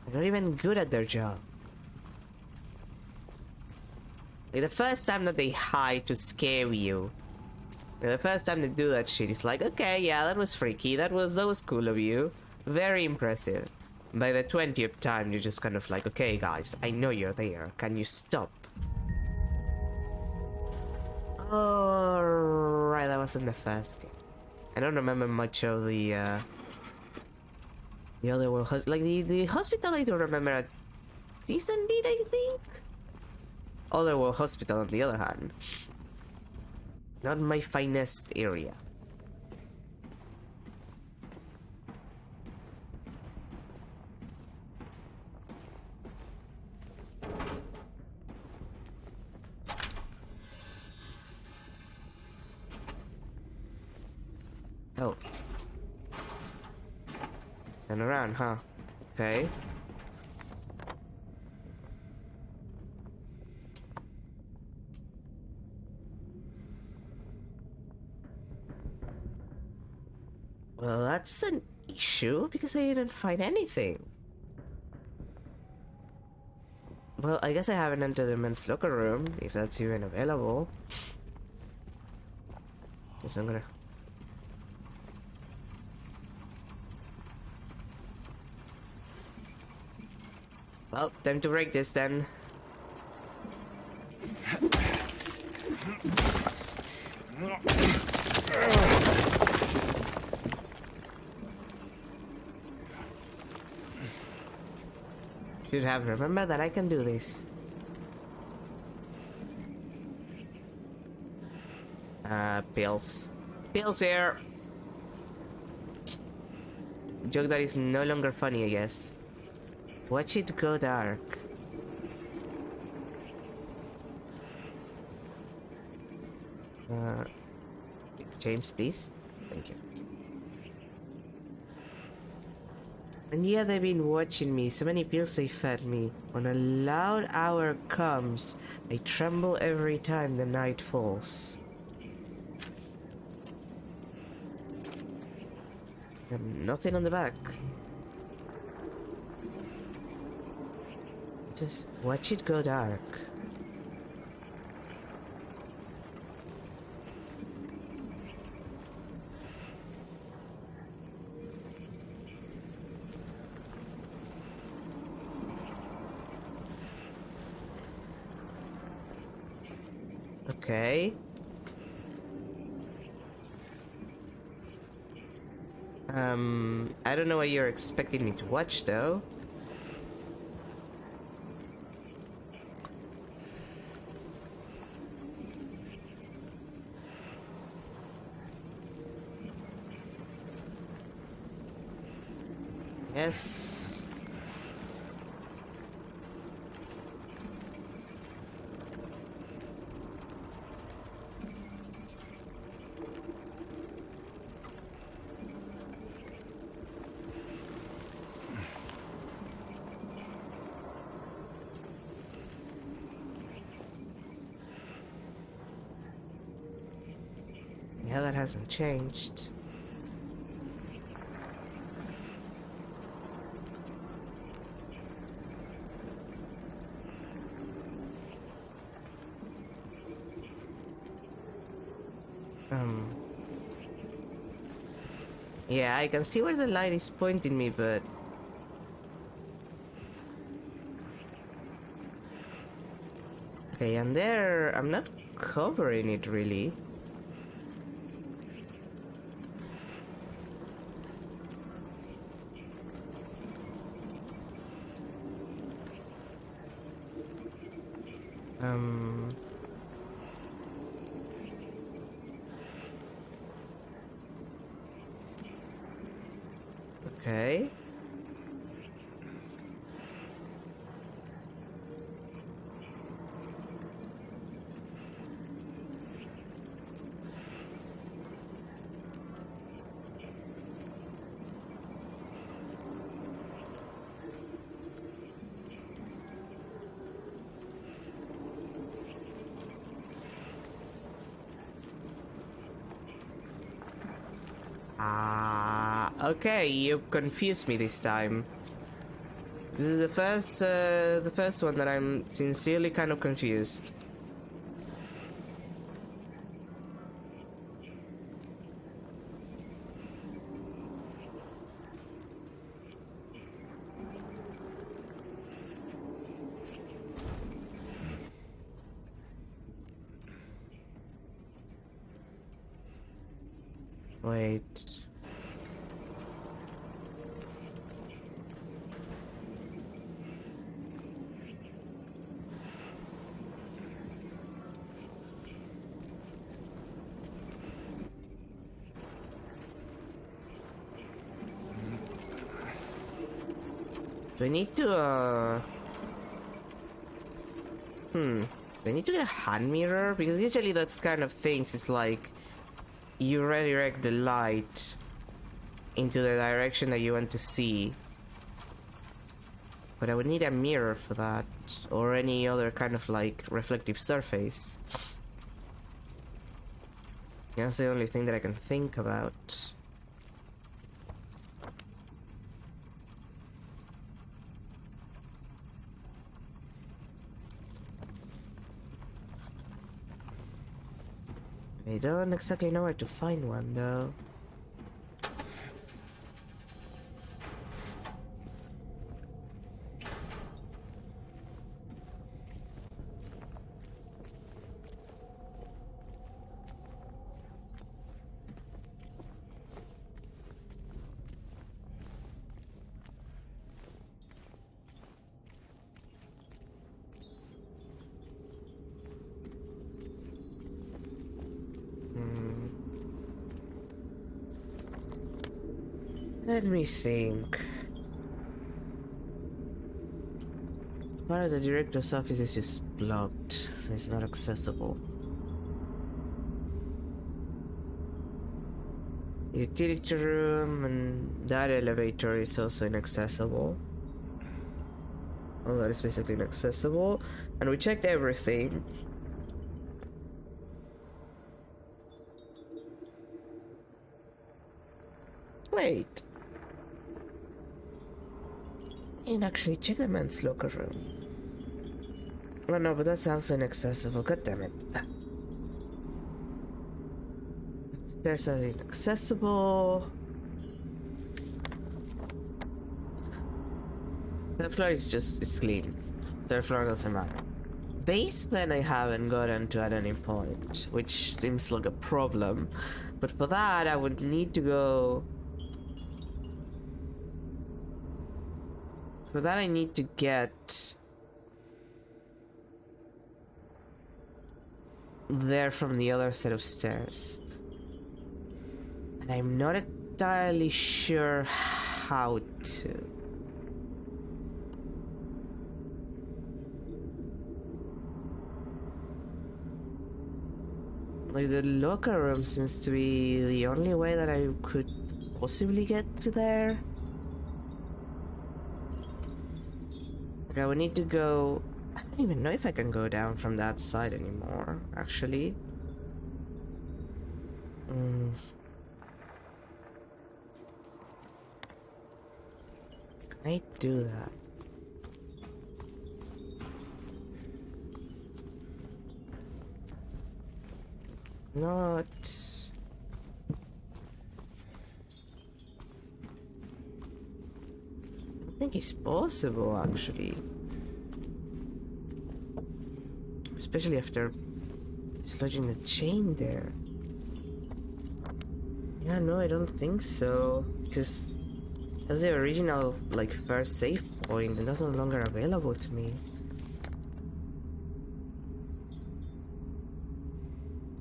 They're not even good at their job. Like, the first time that they hide to scare you. The first time they do that shit, it's like, okay, yeah, that was freaky, that was cool of you. Very impressive. By the 20th time, you're just kind of like, okay, guys, I know you're there. Can you stop? Alright, that was in the first game. I don't remember much of the other world. Like, the hospital, I do remember a decent bit, I think? Otherworld Hospital, on the other hand. Not my finest area. Oh. Turn around, huh? Okay. Well, that's an issue because I didn't find anything. Well, I guess I haven't entered the men's locker room, if that's even available. Guess I'm gonna... Well, time to break this then. Should have remembered that I can do this. Pills. Pills here! Joke that is no longer funny, I guess. Watch it go dark. James, please? Thank you. And yeah, they've been watching me. So many pills they fed me. When a loud hour comes, I tremble every time the night falls. And nothing on the back. Just watch it go dark. Okay. I don't know what you're expecting me to watch though. Yes. Yeah, that hasn't changed. Yeah, I can see where the light is pointing me, but... Okay, and there... I'm not covering it, really. Okay. Okay, you confused me this time. This is the first one that I'm sincerely kind of confused. Wait. Do I need to, do I need to get a hand mirror? Because usually that's kind of things is like... You redirect the light into the direction that you want to see. But I would need a mirror for that, or any other kind of like reflective surface. That's the only thing that I can think about. I don't exactly know where to find one though. Let me think. Part of the director's office is just blocked, so it's not accessible. The utility room and that elevator is also inaccessible. Oh, that is basically inaccessible. And we checked everything. Wait. I didn't actually check the men's locker room. Oh no, but that's also inaccessible. God damn it. Stairs are inaccessible. The floor is just, it's clean. Third floor doesn't matter. basement I haven't gotten to at any point, which seems like a problem. But for that, I would need to go... For that, I need to get... there from the other set of stairs. And I'm not entirely sure how to. Like, the locker room seems to be the only way that I could possibly get to there. Like, I would need to go... I don't even know if I can go down from that side anymore, actually. Can I do that? Not... I think it's possible, actually. Especially after dislodging the chain there. Yeah, no, I don't think so. Because that's the original, like, first save point, and that's no longer available to me.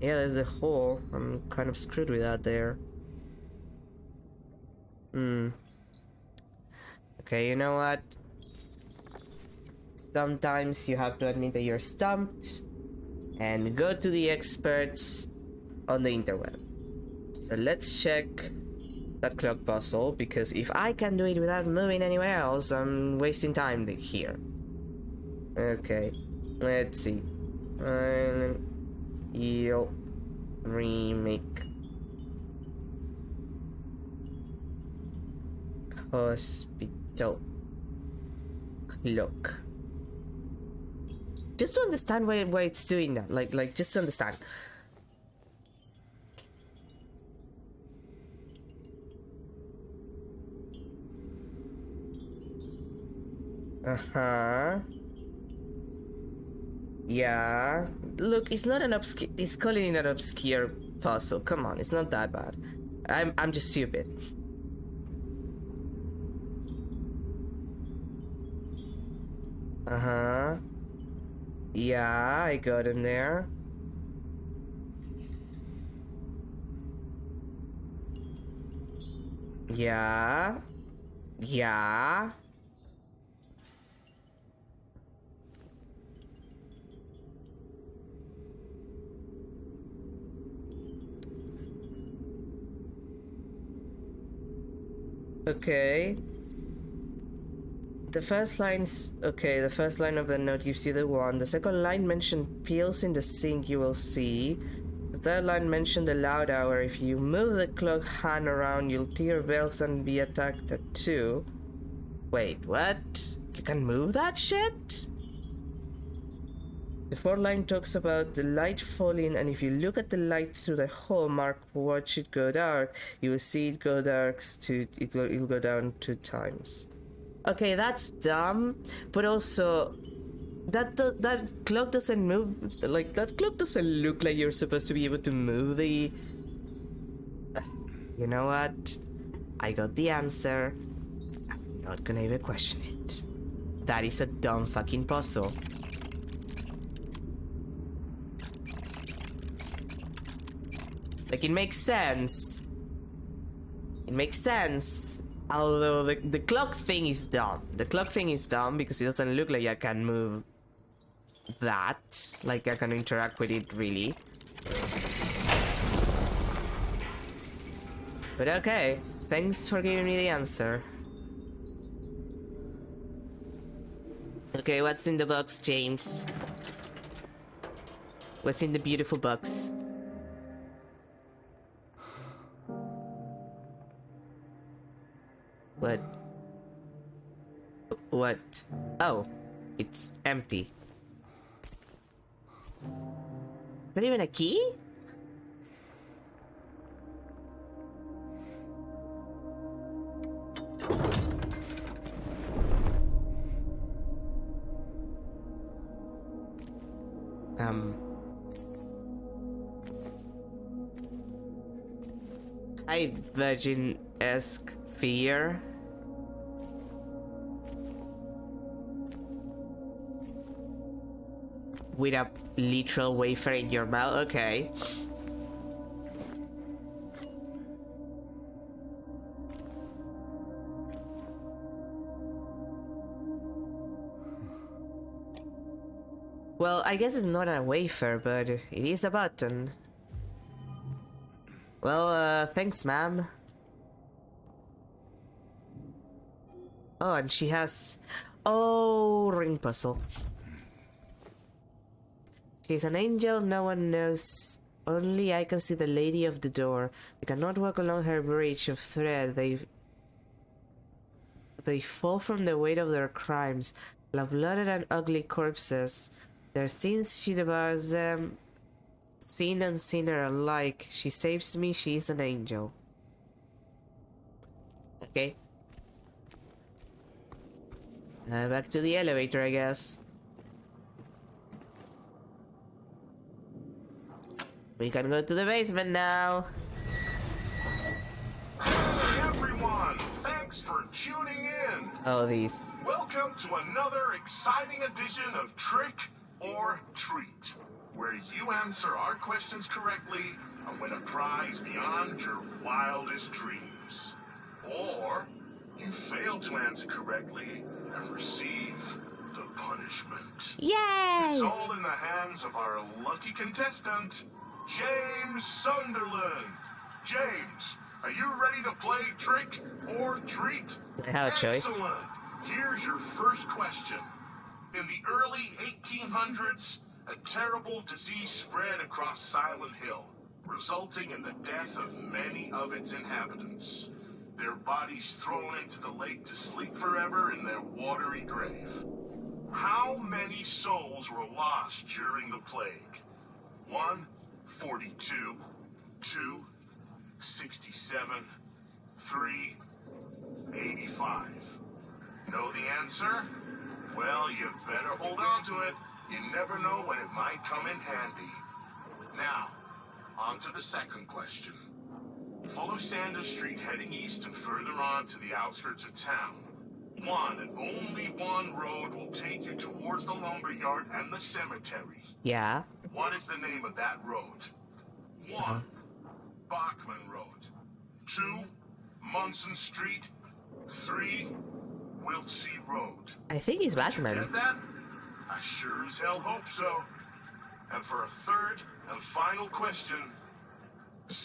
Yeah, there's a hole. I'm kind of screwed with that there. Okay, you know what? Sometimes you have to admit that you're stumped and go to the experts on the interweb. So let's check that clock puzzle, because if I can do it without moving anywhere else, I'm wasting time here. Okay, let's see. Remake. Hospital clock. Just to understand why it's doing that. Like just to understand. Yeah. Look, it's not an obscure. It's calling it an obscure puzzle. Come on, it's not that bad. I'm just stupid. Yeah, I got in there. Yeah. Yeah. Okay. The first line's okay. The first line of the note gives you the one. The second line mentioned pills in the sink you will see. The third line mentioned the loud hour. If you move the clock hand around, you'll hear bells and be attacked at 2. Wait, what? You can move that shit? The fourth line talks about the light falling, and if you look at the light through the hole marked watch it go dark, you will see it go dark it'll go down 2 times. Okay, that's dumb, but also that clock doesn't move. Like, that clock doesn't look like you're supposed to be able to move the... You know what? I got the answer. I'm not gonna even question it. That is a dumb fucking puzzle. Like, it makes sense. It makes sense. Although the clock thing is dumb. The clock thing is dumb because it doesn't look like I can move that. Like I can interact with it really. But okay. Thanks for giving me the answer. Okay, what's in the box, James? What's in the beautiful box? What? What? Oh, it's empty. Not even a key? high virgin-esque fear. With a literal wafer in your mouth. Okay. Well, I guess it's not a wafer, but it is a button. Well, thanks, ma'am. Oh, and she has... Oh, ring puzzle. She's an angel, no one knows. Only I can see the lady of the door. They cannot walk along her bridge of thread. They fall from the weight of their crimes. Like blooded and ugly corpses. Their sins she devours them. Sin and sinner alike. She saves me, she is an angel. Okay. Back to the elevator, I guess. We can go to the basement now. Hey everyone! Thanks for tuning in! Oh, these. Welcome to another exciting edition of Trick or Treat, where you answer our questions correctly and win a prize beyond your wildest dreams. Or you fail to answer correctly and receive the punishment. Yay! It's all in the hands of our lucky contestant, James Sunderland. James, are you ready to play Trick or Treat? I have a choice. Excellent. Here's your first question. In the early 1800s, a terrible disease spread across Silent Hill, resulting in the death of many of its inhabitants. Their bodies thrown into the lake to sleep forever in their watery grave. How many souls were lost during the plague? 1, 42, 2, 67, 3, 85. Know the answer? Well, you better hold on to it. You never know when it might come in handy. Now, on to the second question. Follow Sanders Street heading east and further on to the outskirts of town. One and only one road will take you towards the lumberyard and the cemetery. Yeah. What is the name of that road? 1, Bachman Road. 2, Munson Street. 3, Wiltsey Road. I think he's Did you Batman. get that? I sure as hell hope so. And for a third and final question,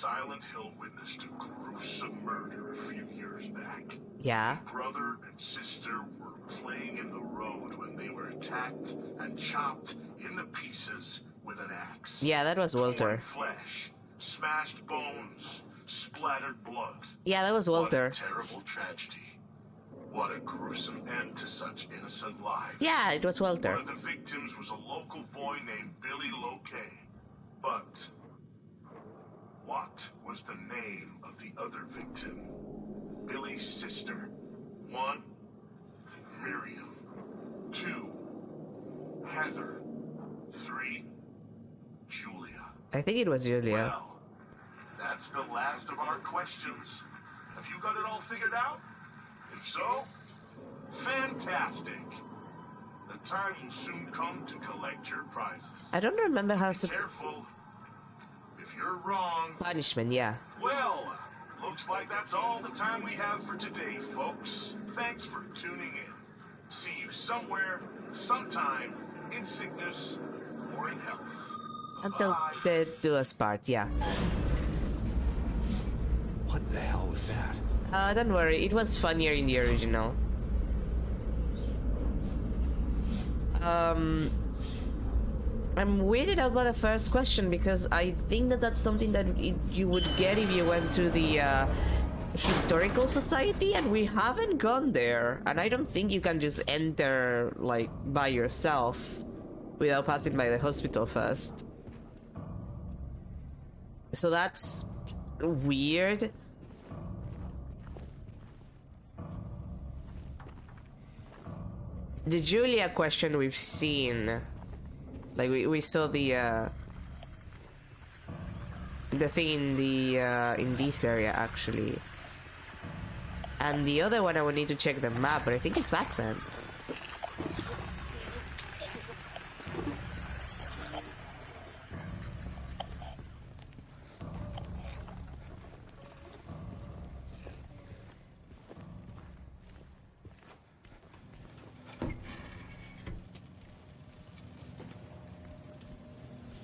Silent Hill witnessed a gruesome murder a few years back. Yeah. Brother and sister were playing in the road when they were attacked and chopped into pieces with an axe. Yeah, that was Walter. Torn flesh, smashed bones, splattered blood. Yeah, that was Walter. What a terrible tragedy. What a gruesome end to such innocent lives. Yeah, it was Walter. One of the victims was a local boy named Billy Loquet. But what was the name of the other victim? Billy's sister. 1, Miriam. 2, Heather. 3, Julia. I think it was Julia. Well, that's the last of our questions. Have you got it all figured out? If so, fantastic. The time will soon come to collect your prizes. I don't remember how Be careful. If you're wrong, punishment, yeah. well, looks like that's all the time we have for today, folks. Thanks for tuning in. See you somewhere, sometime, in sickness or in health. Until Bye. they do us part, yeah. What the hell was that? Don't worry, it was funnier in the original. I'm weirded out by the first question because I think that that's something that you would get if you went to the historical society, and we haven't gone there. And I don't think you can just enter like by yourself without passing by the hospital first. So that's weird. The Julia question we've seen, like we saw the the thing in this area actually. And the other one I would need to check the map, but I think it's Batman.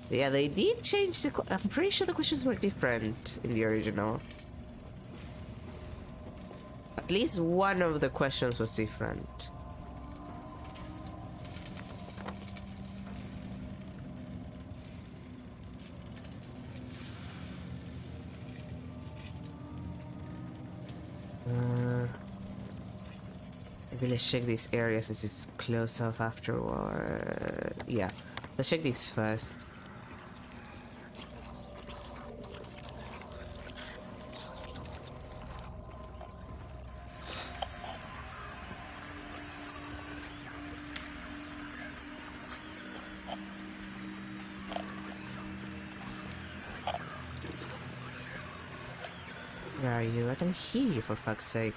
Yeah, they did change the... I'm pretty sure the questions were different in the original. At least one of the questions was different. Maybe let's check this area since it's close off afterward. Yeah, let's check this first. Where are you? I can hear you, for fuck's sake.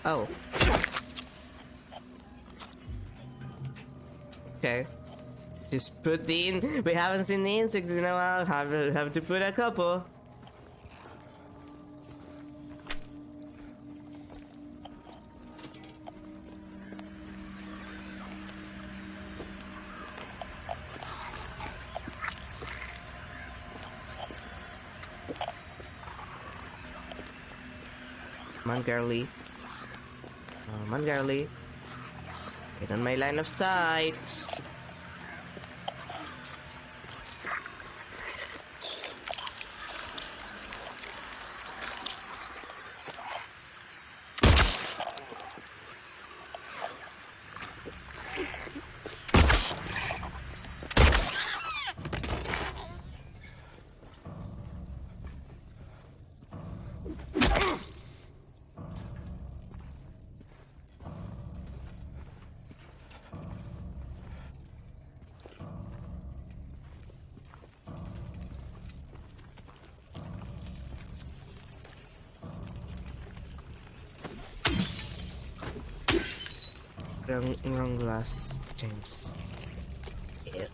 Oh. Okay. Just put the in. We haven't seen the insects in a while. Have to put a couple. Come on, girly. Come on, girly. Get on my line of sight. Wrong glass, James. Yeah.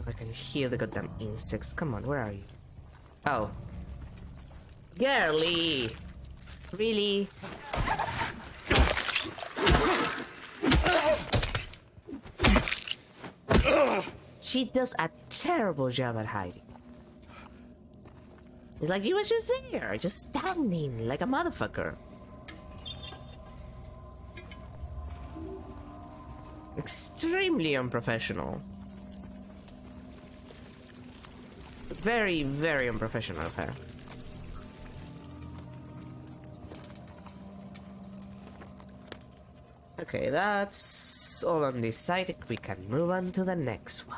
I can hear the goddamn insects. Come on, where are you? Oh. Girly! Really? She does a terrible job at hiding. It's like you were just there, just standing like a motherfucker. Extremely unprofessional. Very, very unprofessional of her. Okay, that's all on this side. We can move on to the next one.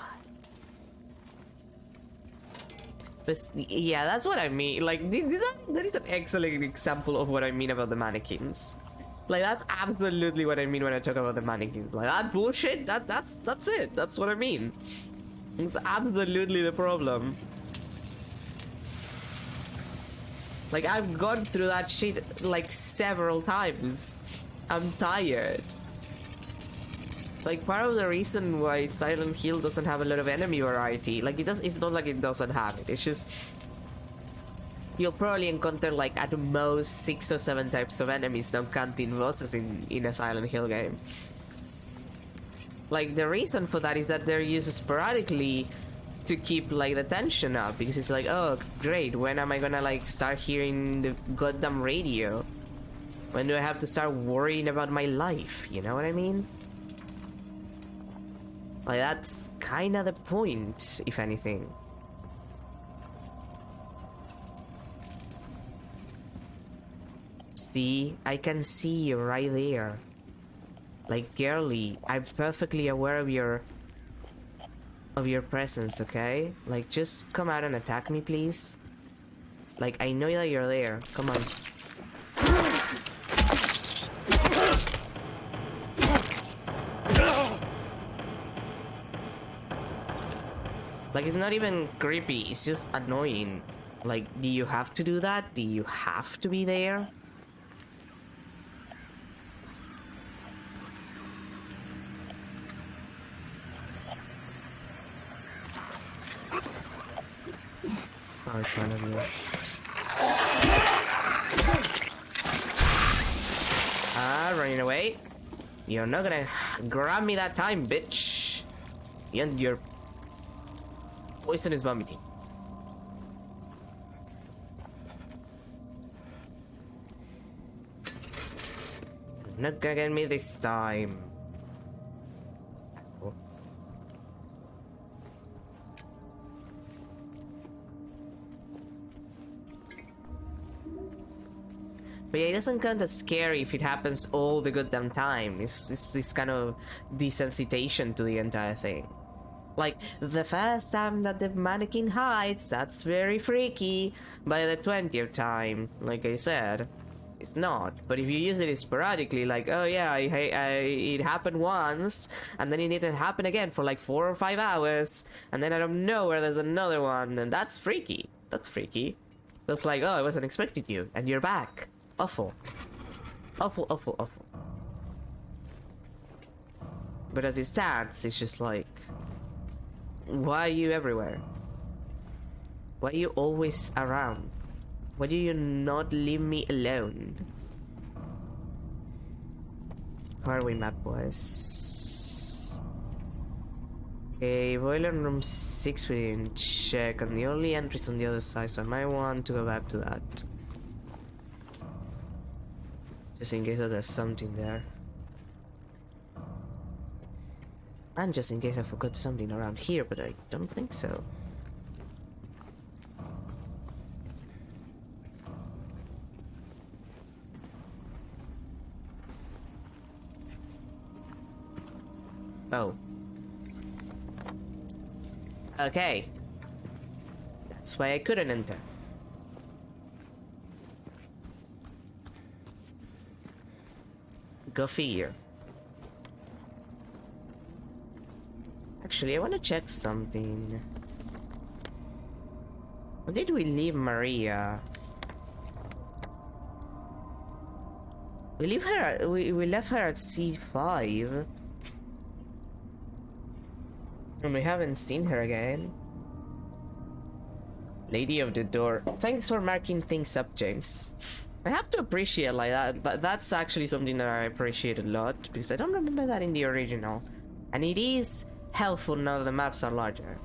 But yeah, that's what I mean. Like, that is an excellent example of what I mean about the mannequins. Like, that's absolutely what I mean when I talk about the mannequins. Like, that bullshit, that's it. That's what I mean. It's absolutely the problem. Like, I've gone through that shit, like, several times. I'm tired. Like, part of the reason why Silent Hill doesn't have a lot of enemy variety, like, it's not like it doesn't have it, it's just... You'll probably encounter, like, at most 6 or 7 types of enemies, not counting bosses in a Silent Hill game. Like, the reason for that is that they're used sporadically to keep, like, the tension up, because it's like, oh, great, when am I gonna, like, start hearing the goddamn radio? When do I have to start worrying about my life, you know what I mean? Like, that's kinda the point, if anything. See, I can see you right there. Like, girly, I'm perfectly aware of your presence, okay? Like, just come out and attack me, please. Like, I know that you're there. Come on. Like, it's not even creepy, it's just annoying. Like, do you have to do that? Do you have to be there? Oh, it's one of you. Running away. You're not gonna grab me that time, bitch. And your poison is vomiting. Not gonna get me this time. Asshole. But yeah, it doesn't count as scary if it happens all the goddamn time. It's this kind of desensitization to the entire thing. Like, the first time that the mannequin hides, that's very freaky. By the 20th time, like I said, it's not. But if you use it sporadically, like, oh yeah, it happened once, and then it didn't happen again for like 4 or 5 hours, and then out of nowhere there's another one, and that's freaky. That's freaky. That's like, oh, I wasn't expecting you, and you're back. Awful. Awful, awful, awful. But as it stands, it's just like, why are you everywhere? Why are you always around? Why do you not leave me alone? Where are we map-wise? Okay, boiler room 6 we didn't check, and the only entry's on the other side, so I might want to go back to that. Just in case that there's something there. And just in case I forgot something around here, but I don't think so. Oh. Okay. That's why I couldn't enter. Go figure. Actually, I want to check something. When did we leave Maria? We leave her. We left her at C5. And we haven't seen her again. Lady of the Door. Thanks for marking things up, James. I have to appreciate like that. That's actually something that I appreciate a lot, because I don't remember that in the original. And it is helpful now that the maps are larger.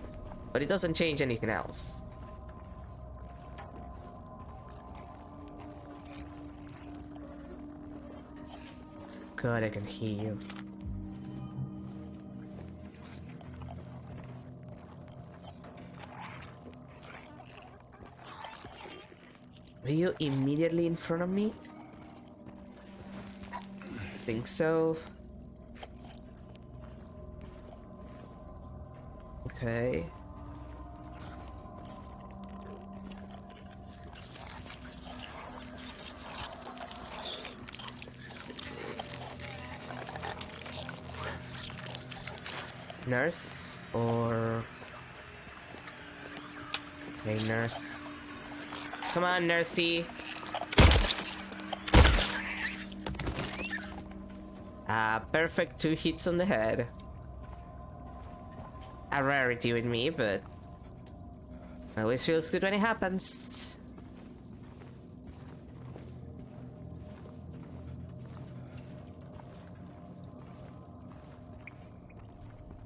But it doesn't change anything else. God, I can hear you. Are you immediately in front of me? I think so. Okay. Nurse or... Okay, nurse. Come on, nursey. Perfect 2 hits on the head. A rarity with me, but always feels good when it happens.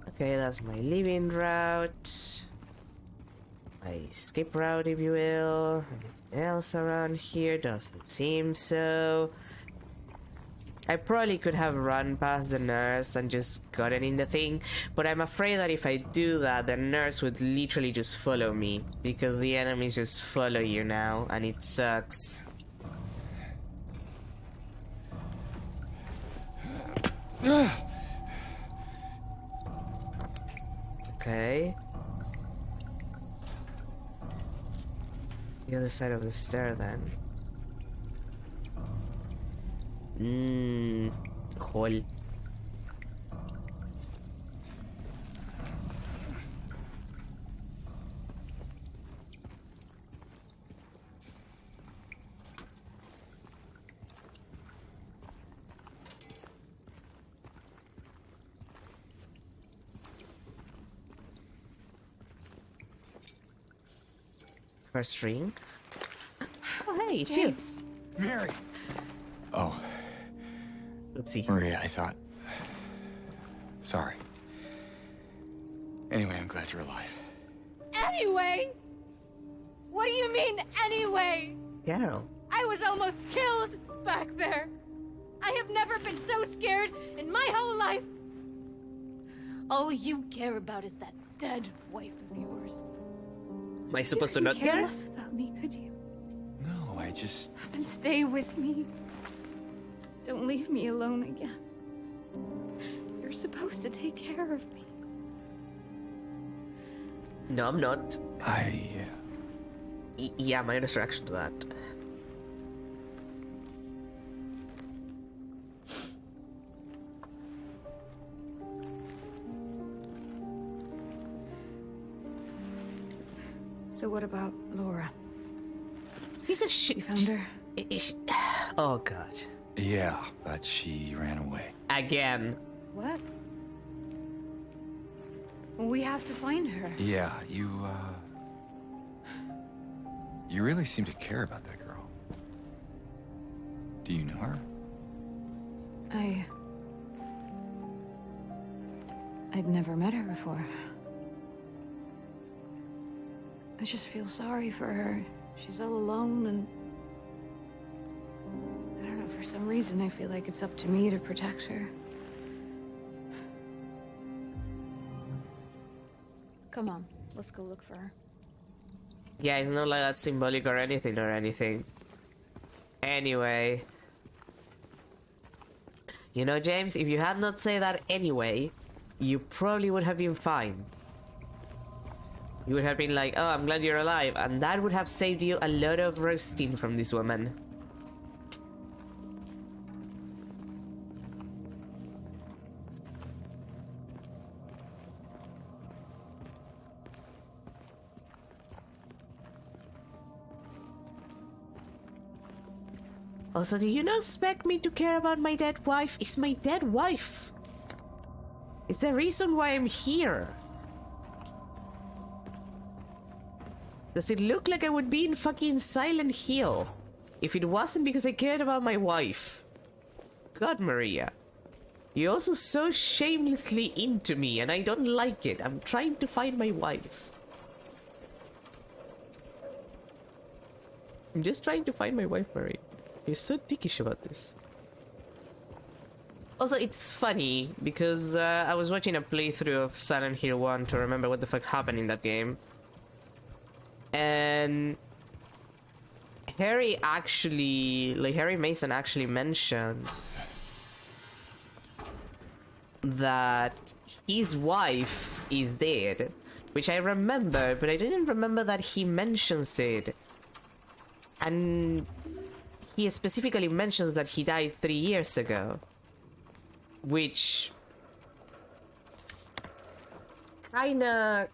Okay, that's my leaving route. My escape route, if you will. Anything else around here? Doesn't seem so. I probably could have run past the nurse and just gotten in the thing, but I'm afraid that if I do that, the nurse would literally just follow me, because the enemies just follow you now, and it sucks. Okay. The other side of the stair then. Hole. First ring. Oh, hey, it's James. you. Mary! Oh, Oopsie. Maria, I thought... Sorry. Anyway, I'm glad you're alive. Anyway? What do you mean, anyway? Carol. I was almost killed back there. I have never been so scared in my whole life. All you care about is that dead wife of yours. Am I supposed to not care care? less about me, could you? No, I just... Then stay with me. Don't leave me alone again. You're supposed to take care of me. No, I'm not. Yeah, my honest reaction to that. So what about Laura? Piece of shit. You found her? Oh god. Yeah, but she ran away. Again. What? Well, we have to find her. Yeah, you really seem to care about that girl. Do you know her? I'd never met her before. I just feel sorry for her. She's all alone and... I don't know, for some reason I feel like it's up to me to protect her. Come on, let's go look for her. Yeah, it's not like that's symbolic or anything. Anyway. You know, James, if you had not said that anyway, you probably would have been fine. You would have been like, oh, I'm glad you're alive, and that would have saved you a lot of roasting from this woman. Also, do you not expect me to care about my dead wife? It's my dead wife. It's the reason why I'm here. Does it look like I would be in fucking Silent Hill if it wasn't because I cared about my wife? God, Maria. You're also so shamelessly into me and I don't like it. I'm trying to find my wife. I'm just trying to find my wife, Maria. You're so dickish about this. Also, it's funny because I was watching a playthrough of Silent Hill 1 to remember what the fuck happened in that game. And Harry Mason actually mentions that his wife is dead, which I remember, but I didn't remember that he mentions it. And he specifically mentions that he died 3 years ago, which kinda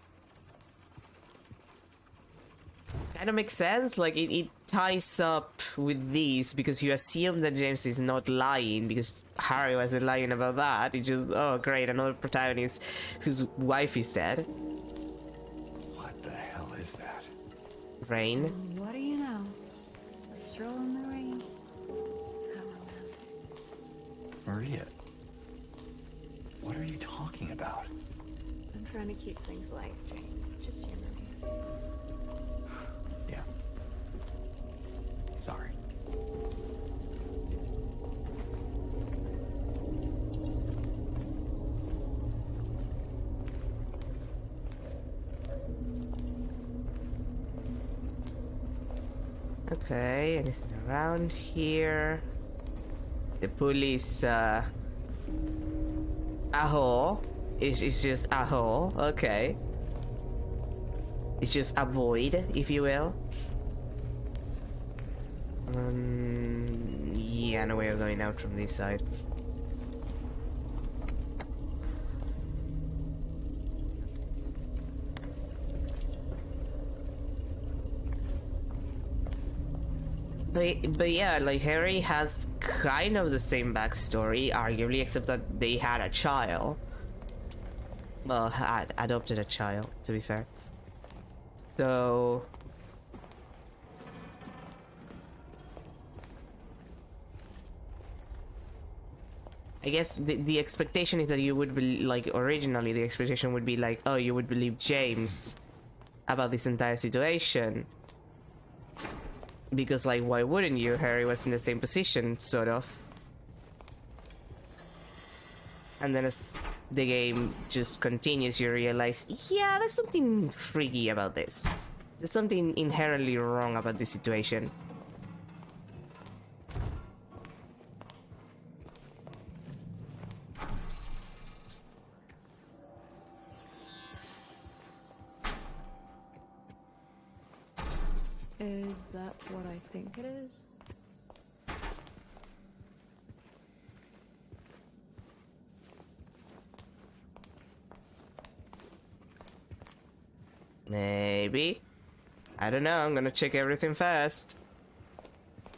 makes sense. Like it ties up with these because you assume that James is not lying because Harry wasn't lying about that. It just, oh great, another protagonist whose wife is dead. What the hell is that? Rain. What do you know? A stroll in the rain. How romantic. Maria, what are you talking about? I'm trying to keep things light, James. Just humor me. Yeah. Sorry. Okay, anything around here? The police A hole. It's just a hole. Okay. It's just a void, if you will. Yeah, no way of going out from this side. But yeah, like Harry has kind of the same backstory, arguably, except that they had a child. Well, had adopted a child, to be fair. So I guess the expectation is that you would be like, originally the expectation would be like, oh, you would believe James about this entire situation. Because, like, why wouldn't you? Harry was in the same position, sort of. And then as the game just continues, you realize, yeah, there's something freaky about this. There's something inherently wrong about this situation. Is that what I think it is? Maybe. I don't know, I'm gonna check everything first.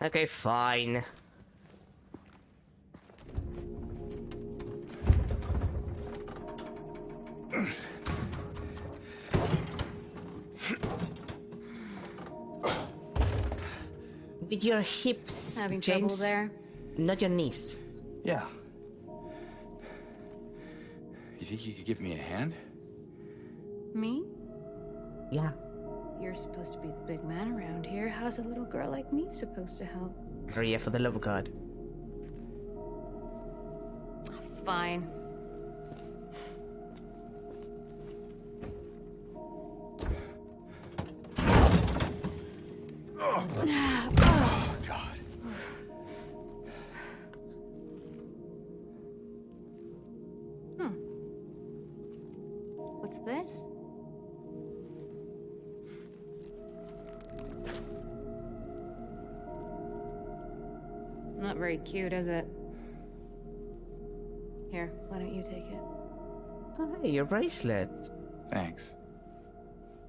Okay, fine. With your hips, Having James. trouble there? Not your knees. Yeah. You think you could give me a hand? Me? Yeah. You're supposed to be the big man around here. How's a little girl like me supposed to help? Maria, for the love of God. Fine. Oh, God. What's this? Not very cute, is it? Here, why don't you take it? Oh, hey, your bracelet. Thanks.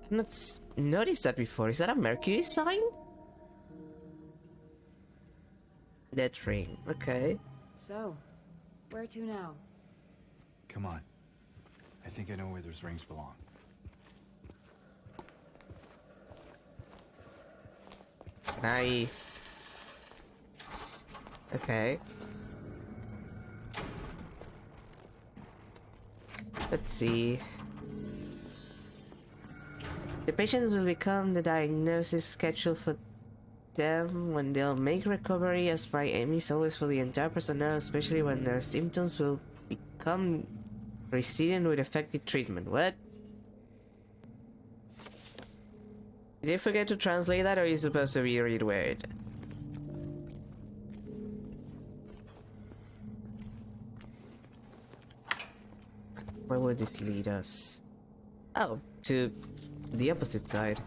I've not noticed that before. Is that a Mercury sign? That ring. Okay. So, where to now? Come on. I think I know where those rings belong. Can I... Okay. Let's see. The patient will become the diagnosis scheduled for them when they'll make recovery, as my aim is always for the entire personnel, especially when their symptoms will become receding with effective treatment. What? Did you forget to translate that, or are you supposed to read weird? Where would this lead us? Oh, to the opposite side.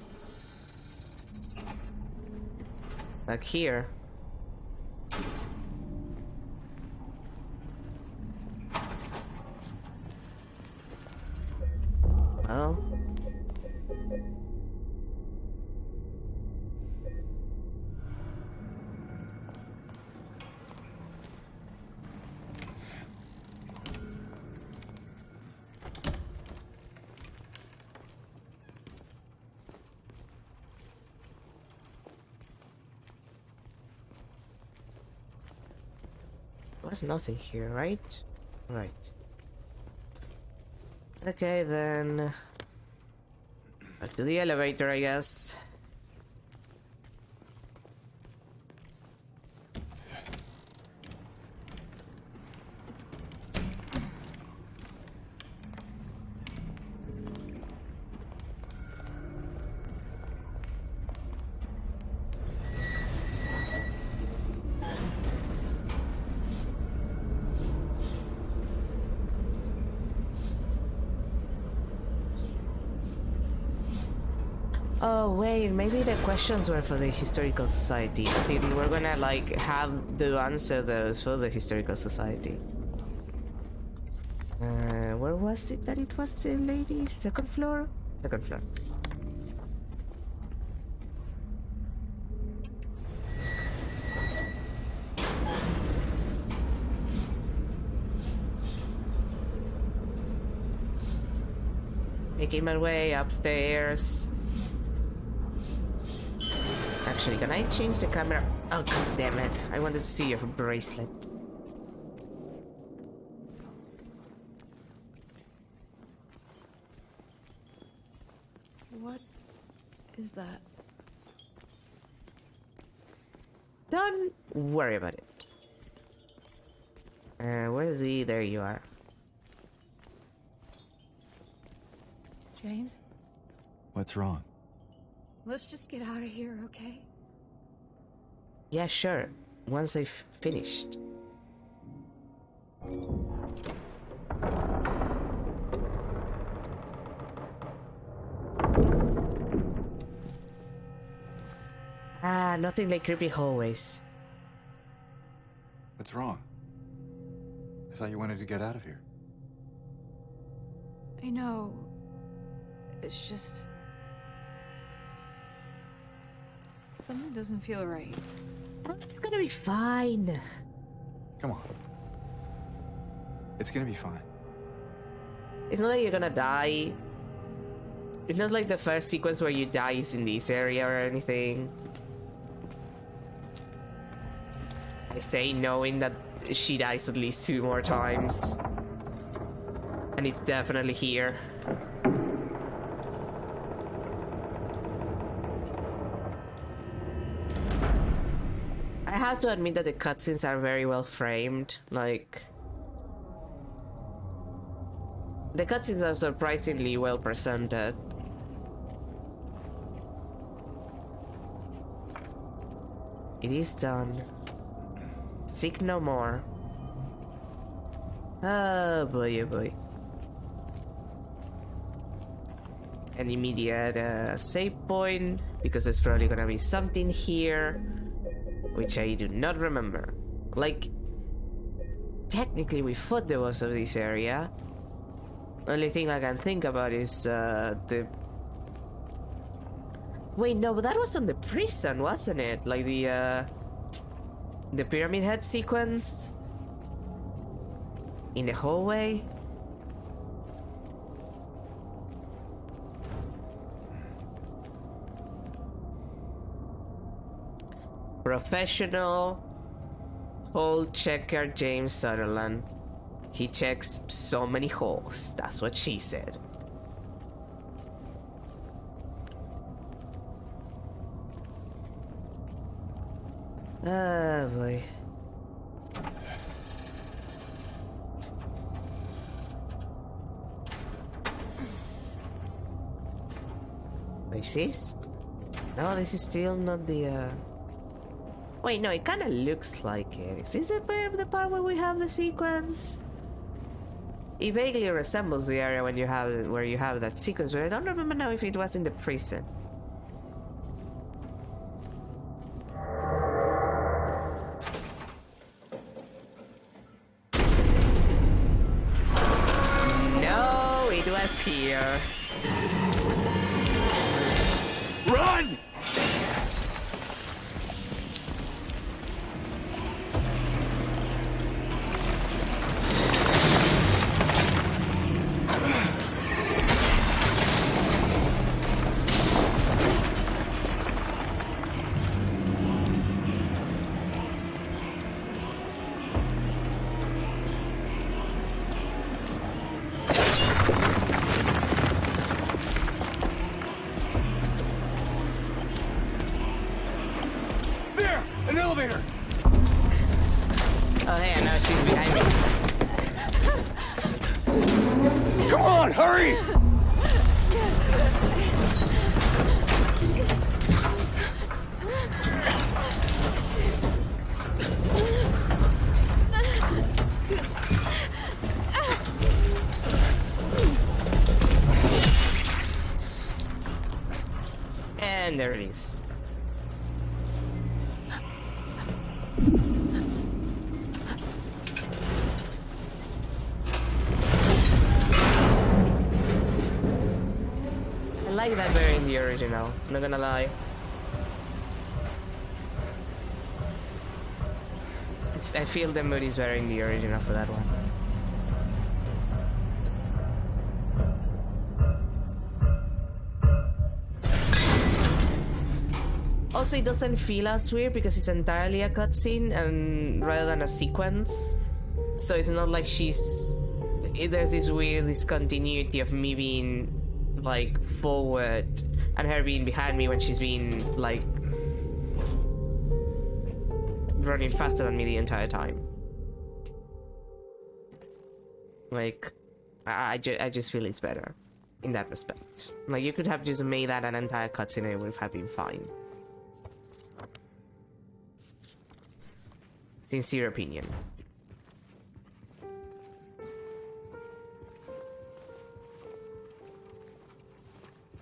Like here. Well. There's nothing here, right? Right. Okay, then... back to the elevator, I guess. Oh wait, maybe the questions were for the Historical Society. See, we're gonna like have to answer those for the Historical Society. Where was it that it was the lady? Second floor? Second floor. Making my way upstairs. Actually, can I change the camera? Oh, god damn it. I wanted to see your bracelet. What is that? Don't worry about it. Where is he? There you are. James? What's wrong? Let's just get out of here, okay? Yeah, sure. Once I've finished. Ah, nothing like creepy hallways. What's wrong? I thought you wanted to get out of here. I know. It's just... something doesn't feel right. It's gonna be fine. Come on. It's gonna be fine. It's not like you're gonna die. It's not like the first sequence where you die is in this area or anything. I say knowing that she dies at least 2 more times. And it's definitely here. I have to admit that the cutscenes are very well framed. Like, the cutscenes are surprisingly well presented. It is done. Seek no more. Oh boy, oh boy. An immediate save point, because there's probably gonna be something here, which I do not remember. Like, technically we fought the boss of this area. Only thing I can think about is the... Wait, no, but that was on the prison, wasn't it? Like the Pyramid Head sequence? In the hallway? Professional hole checker James Sutherland. He checks so many holes. That's what she said. Oh boy. Is this? No, this is still not the Wait, no, it kinda looks like it. Is this the part where we have the sequence? It vaguely resembles the area when you have where you have that sequence, but I don't remember now if it was in the prison. No, it was here. Run! An elevator! Oh hey, now she's behind me. Come on, hurry! And there it is. I like that better in the original, not gonna lie. I feel the mood is better in the original for that one. Also, it doesn't feel as weird because it's entirely a cutscene and rather than a sequence. So it's not like there's this weird discontinuity of me being like forward and her being behind me when she's been like running faster than me the entire time. Like, I just feel it's better in that respect. Like, you could have just made that an entire cutscene and it would have been fine. Sincere opinion.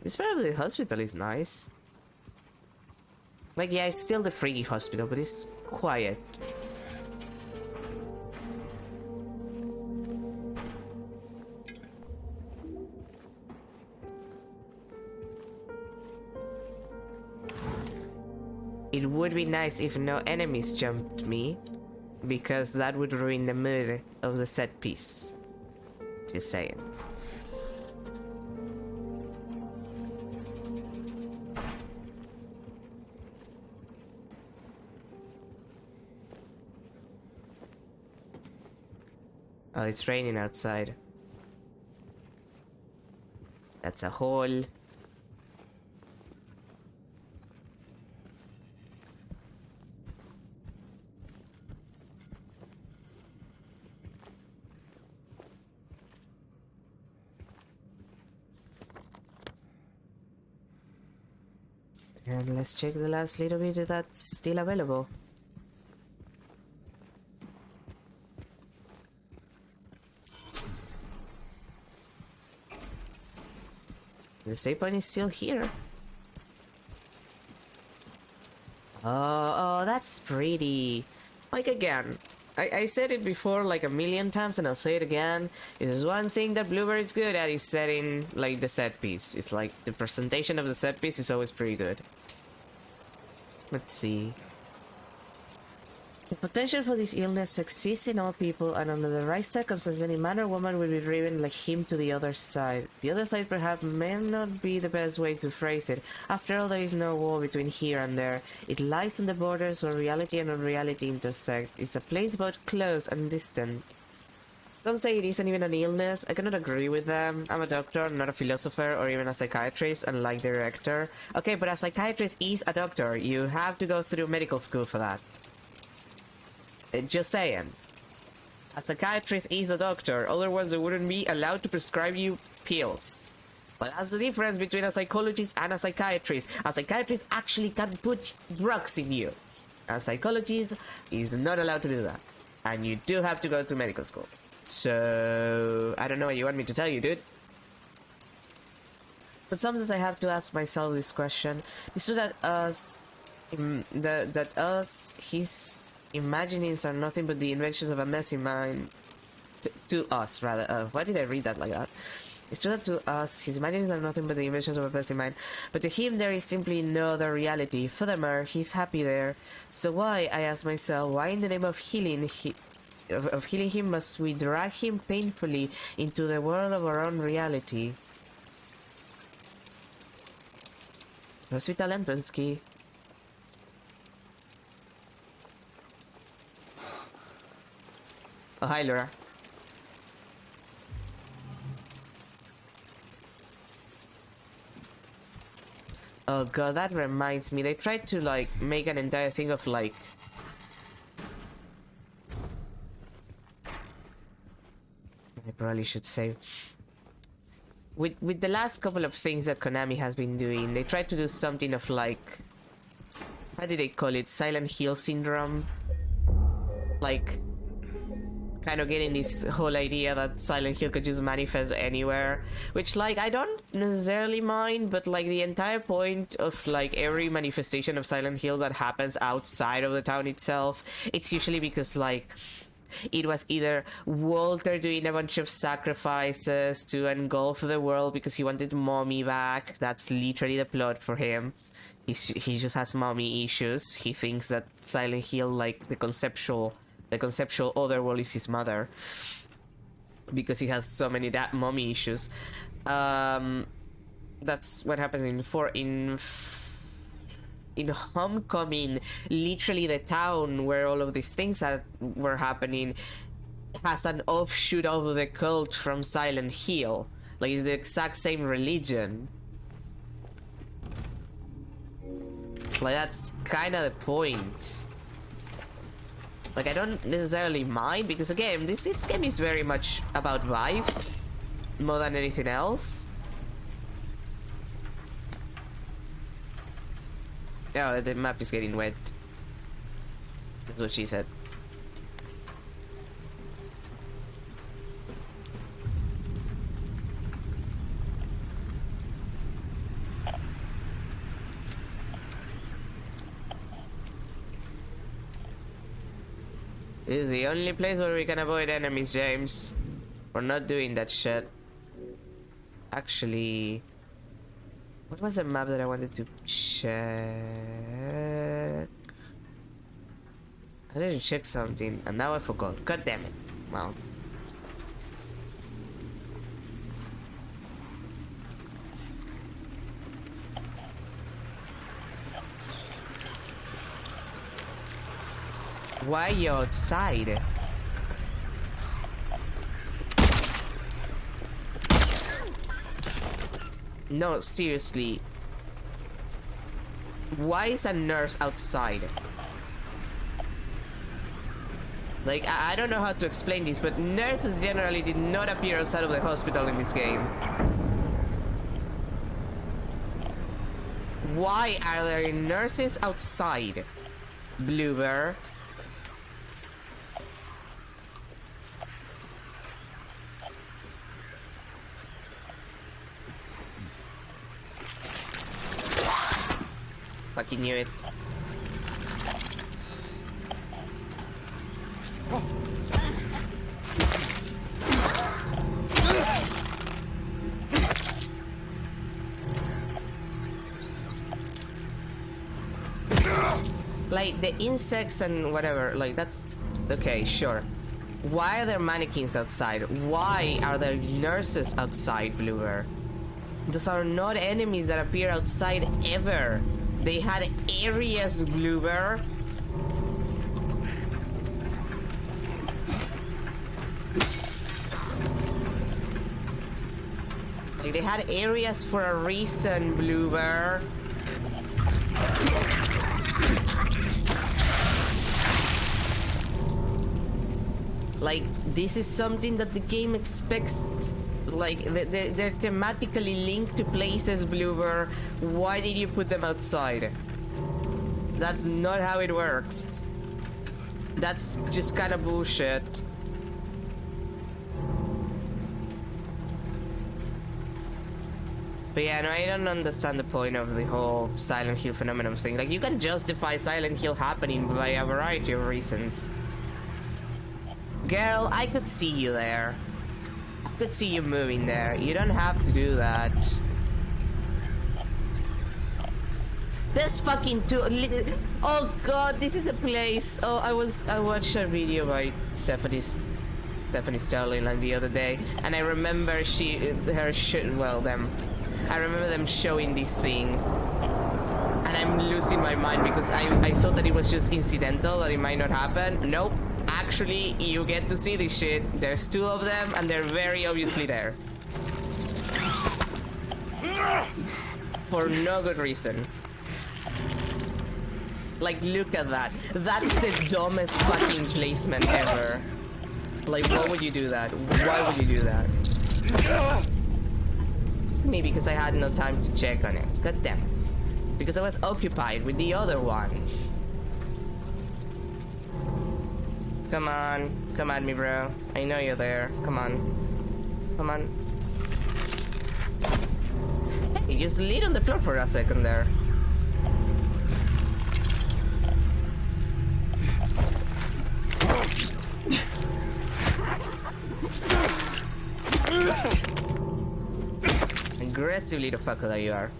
This private hospital is nice. Like, yeah, it's still the freaky hospital, but it's quiet. It would be nice if no enemies jumped me, because that would ruin the mood of the set piece. Just saying. Oh, it's raining outside. That's a hole. And let's check the last little bit that's still available. The save point is still here. Oh, that's pretty. Like, again, I said it before like a million times and I'll say it again. If there's one thing that Bluebird's good at is setting like the set piece. It's like the presentation of the set piece is always pretty good. Let's see. The potential for this illness exists in all people, and under the right circumstances, any man or woman will be driven like him to the other side. The other side perhaps may not be the best way to phrase it. After all, there is no wall between here and there. It lies on the borders where reality and unreality intersect. It's a place both close and distant. Some say it isn't even an illness. I cannot agree with them. I'm a doctor, not a philosopher or even a psychiatrist, unlike the director. Okay, but a psychiatrist is a doctor. You have to go through medical school for that. Just saying. A psychiatrist is a doctor, otherwise they wouldn't be allowed to prescribe you pills. But that's the difference between a psychologist and a psychiatrist. A psychiatrist actually can put drugs in you. A psychologist is not allowed to do that. And you do have to go to medical school. So, I don't know what you want me to tell you, dude. But sometimes I have to ask myself this question. It's true that his imaginings are nothing but the inventions of a messy mind. To us, rather. Why did I read that like that? It's true that to us, his imaginings are nothing but the inventions of a messy mind. But to him, there is simply no other reality. Furthermore, he's happy there. So why, I ask myself, why in the name of healing him must we drag him painfully into the world of our own reality? Hospital entrance key. Oh, hi, Laura. Oh god, that reminds me. They tried to, like, make an entire thing of, like... I probably should say... With the last couple of things that Konami has been doing, they tried to do something of, like... How did they call it? Silent Hill Syndrome? Like... kind of getting this whole idea that Silent Hill could just manifest anywhere, which, like, I don't necessarily mind, but, like, the entire point of, like, every manifestation of Silent Hill that happens outside of the town itself, it's usually because, like, it was either Walter doing a bunch of sacrifices to engulf the world because he wanted Mommy back. That's literally the plot for him. He just has mommy issues. He thinks that Silent Hill, like, the conceptual otherworld is his mother because he has so many mommy issues. That's what happens in Homecoming. Literally, the town where all of these things that were happening has an offshoot of the cult from Silent Hill. Like, it's the exact same religion. Like, that's kind of the point. Like, I don't necessarily mind, because again, this game is very much about vibes more than anything else. Oh, the map is getting wet. That's what she said. This is the only place where we can avoid enemies, James. We're not doing that shit. Actually, what was the map that I wanted to check? I didn't check something, and now I forgot. God damn it. Well. Why are you outside? No, seriously. Why is a nurse outside? Like, I don't know how to explain this, but nurses generally did not appear outside of the hospital in this game. Why are there nurses outside? Bluebird. Fucking knew it. Like, the insects and whatever, like, that's... Okay, sure. Why are there mannequins outside? Why are there nurses outside, Bluebird? Those are not enemies that appear outside ever. They had areas, Bluebird. Like, they had areas for a reason, Bluebird. Like, this is something that the game expects. Like, they're thematically linked to places, Bluebird. Why did you put them outside? That's not how it works. That's just kind of bullshit. But yeah, no, I don't understand the point of the whole Silent Hill phenomenon thing. Like, you can justify Silent Hill happening by a variety of reasons. Girl, I could see you there. I could see you moving there. You don't have to do that. This fucking oh god, this is the place. Oh, I watched a video by Stephanie Sterling like the other day, and I remember I remember them showing this thing, and I'm losing my mind because I thought that it was just incidental, that it might not happen. Nope. Actually, you get to see this shit. There's two of them, and they're very obviously there. For no good reason. Like, look at that. That's the dumbest fucking placement ever. Like, why would you do that? Why would you do that? Maybe because I had no time to check on it. God damn it. Because I was occupied with the other one. Come on. Come at me, bro. I know you're there. Come on. Come on. You just laid on the floor for a second there. Aggressive little fucker that you are.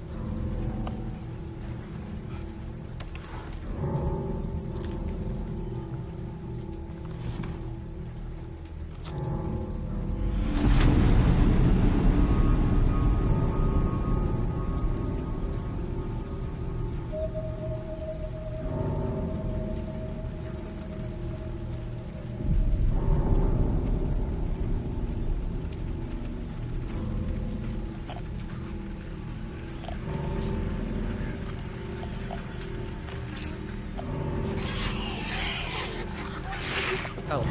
Oh.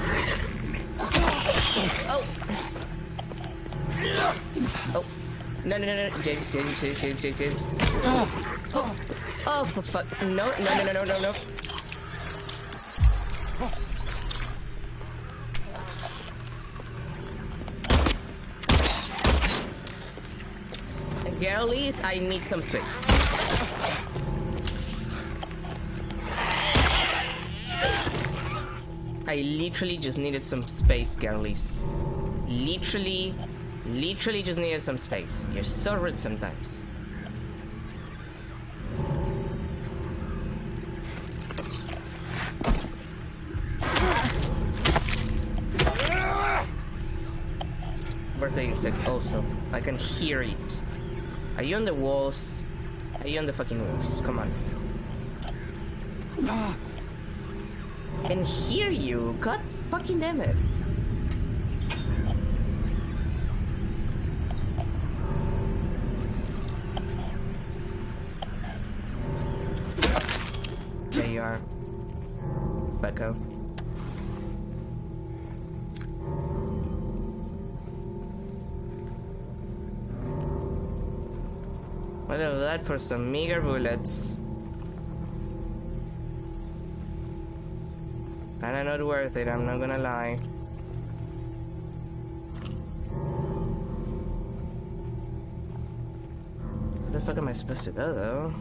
Oh. Oh. No, no, no, no. James. Oh, for fuck. No. Girlies, I need some space. I literally just needed some space, girlies. Literally just needed some space. You're so rude sometimes. Where's the insect also? I can hear it. Are you on the walls? Are you on the fucking walls? Come on. I can hear you. God fucking damn it. There you are. Back up. What of that for some meager bullets? Kinda not worth it, I'm not gonna lie. Where the fuck am I supposed to go, though?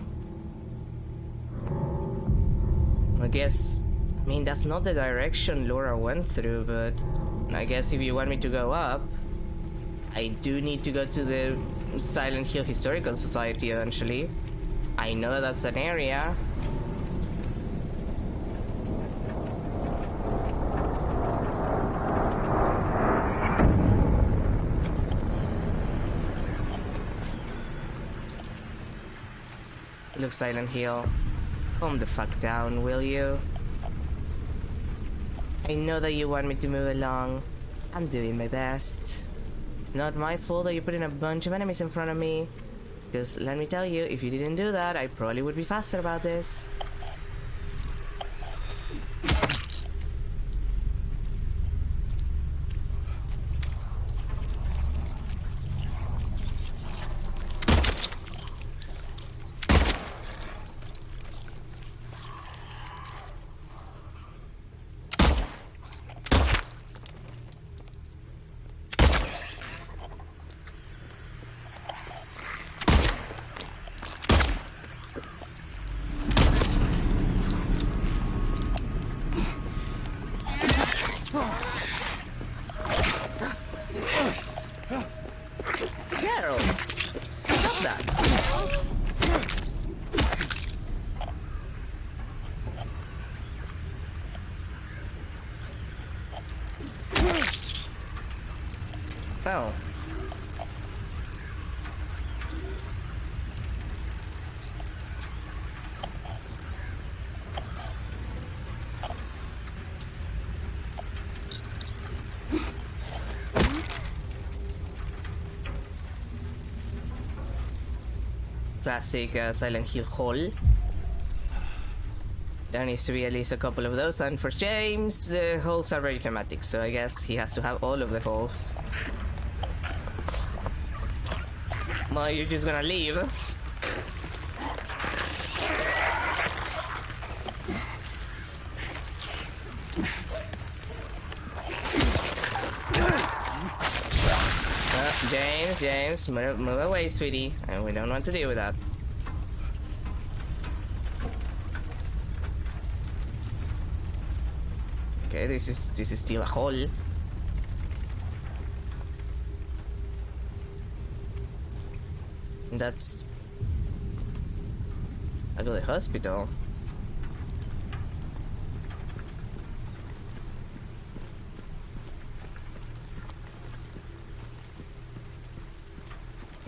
I guess... I mean, that's not the direction Laura went through, but... I guess if you want me to go up... I do need to go to the Silent Hill Historical Society eventually. I know that that's an area. Look, Silent Hill, calm the fuck down, will you? I know that you want me to move along. I'm doing my best. It's not my fault that you're putting a bunch of enemies in front of me. Because let me tell you, if you didn't do that, I probably would be faster about this. Stop that! Oh. Classic Silent Hill hole. There needs to be at least a couple of those, and for James, the holes are very thematic, so I guess he has to have all of the holes. Well, you're just gonna leave. James, move away, sweetie. And we don't want to deal with that. Okay, this is still a hole. That's... I go to the hospital.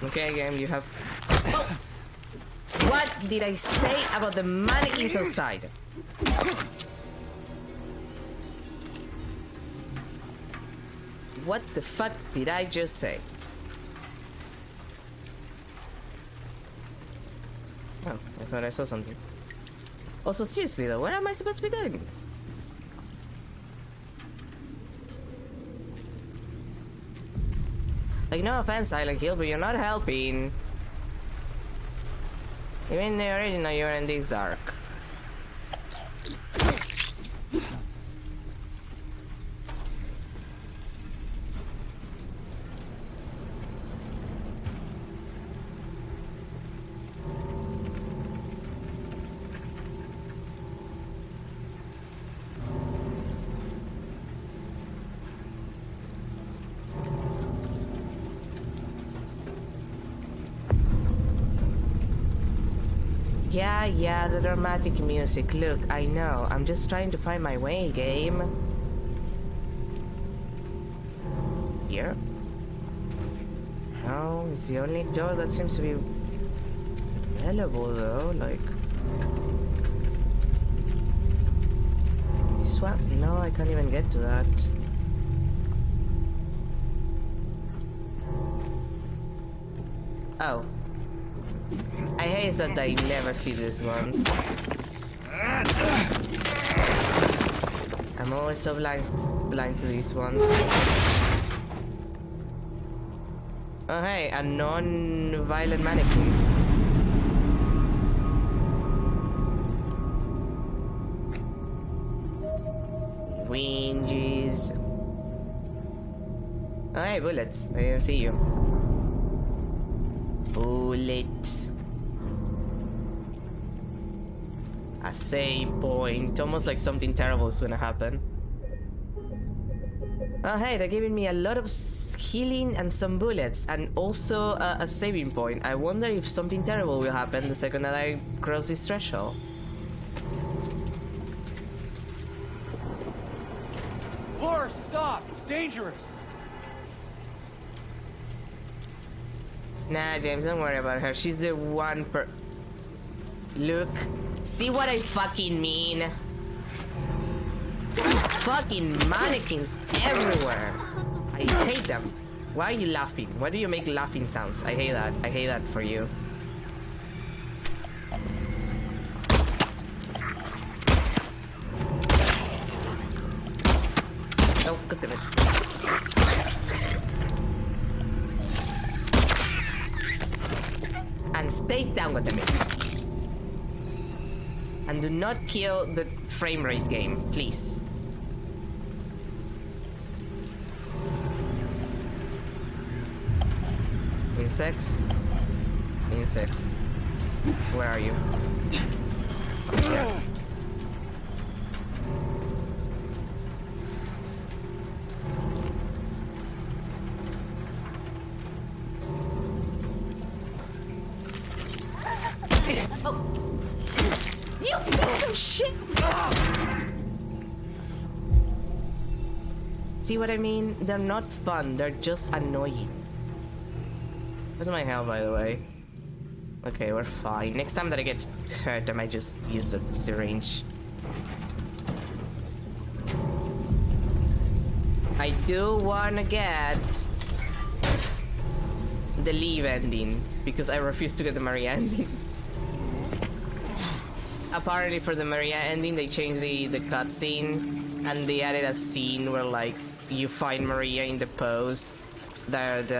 Okay, game, you have... Oh! What did I say about the mannequins outside? What the fuck did I just say? Oh, I thought I saw something. Also, seriously though, where am I supposed to be going? Like, no offense, Silent Hill, but you're not helping. Even though you already know you're in this dark. Yeah, the dramatic music. Look, I know. I'm just trying to find my way, game. Here? No, it's the only door that seems to be available, though. Like... This one? No, I can't even get to that. Oh. I hate that I never see these ones. I'm always so blind to these ones. Oh hey, a non-violent mannequin. Winges. Oh hey, bullets. I didn't see you. Bullets. A save point. Almost like something terrible is gonna happen. Oh hey, they're giving me a lot of healing and some bullets, and also a saving point. I wonder if something terrible will happen the second that I cross this threshold. Laura, stop! It's dangerous! Nah, James, don't worry about her. She's the one Look. See what I fucking mean? Fucking mannequins everywhere. I hate them. Why are you laughing? Why do you make laughing sounds? I hate that. I hate that for you. Oh, god damn it. And stay down, god damn it. And do not kill the frame rate game, please. Insects? Insects. Where are you? Okay. Shit! See what I mean? They're not fun, they're just annoying. Where's my health, by the way? Okay, we're fine. Next time that I get hurt, I might just use the syringe. I do wanna get the leave ending, because I refuse to get the Maria ending. Apparently for the Maria ending, they changed the cutscene, and they added a scene where, like, you find Maria in the pose that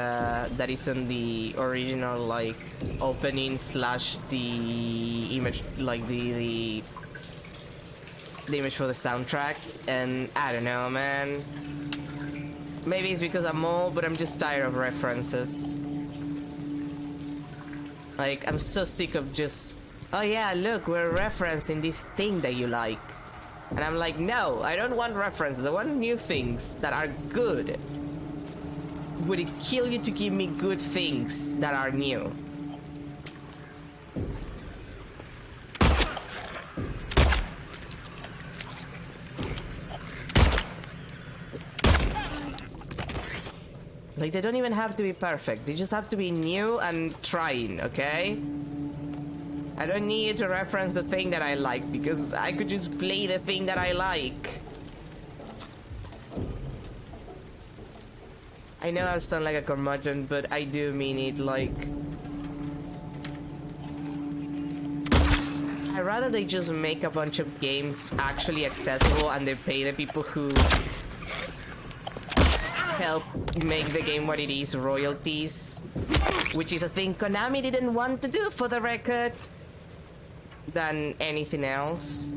is on the original, like, opening slash the image, like the image for the soundtrack. And I don't know, man. Maybe it's because I'm old, but I'm just tired of references. Like, I'm so sick of just, oh yeah, look, we're referencing this thing that you like. And I'm like, no, I don't want references. I want new things that are good. Would it kill you to give me good things that are new? Like, they don't even have to be perfect. They just have to be new and trying, okay? I don't need you to reference the thing that I like, because I could just play the thing that I like. I know I sound like a curmudgeon, but I do mean it, like... I'd rather they just make a bunch of games actually accessible and they pay the people who help make the game what it is royalties, which is a thing Konami didn't want to do, for the record, than anything else.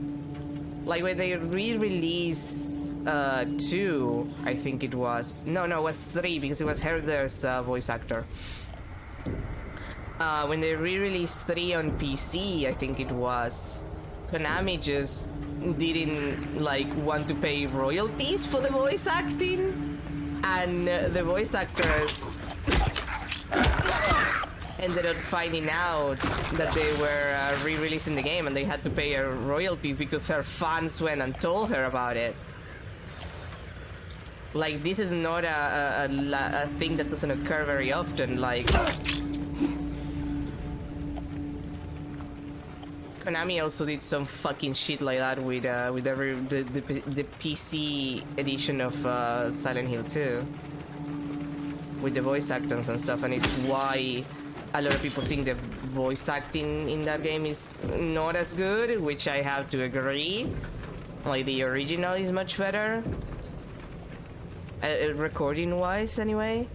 Like when they re-release 2, I think it was, no, it was 3, because it was Herder's voice actor. When they re-released 3 on PC, I think it was, Konami just didn't like want to pay royalties for the voice acting. And the voice actors ended up finding out that they were re-releasing the game, and they had to pay her royalties because her fans went and told her about it. Like, this is not a thing that doesn't occur very often. Like, Konami also did some fucking shit like that with the PC edition of Silent Hill 2, with the voice actors and stuff, and it's why a lot of people think the voice acting in that game is not as good, which I have to agree. Like, the original is much better, recording wise anyway.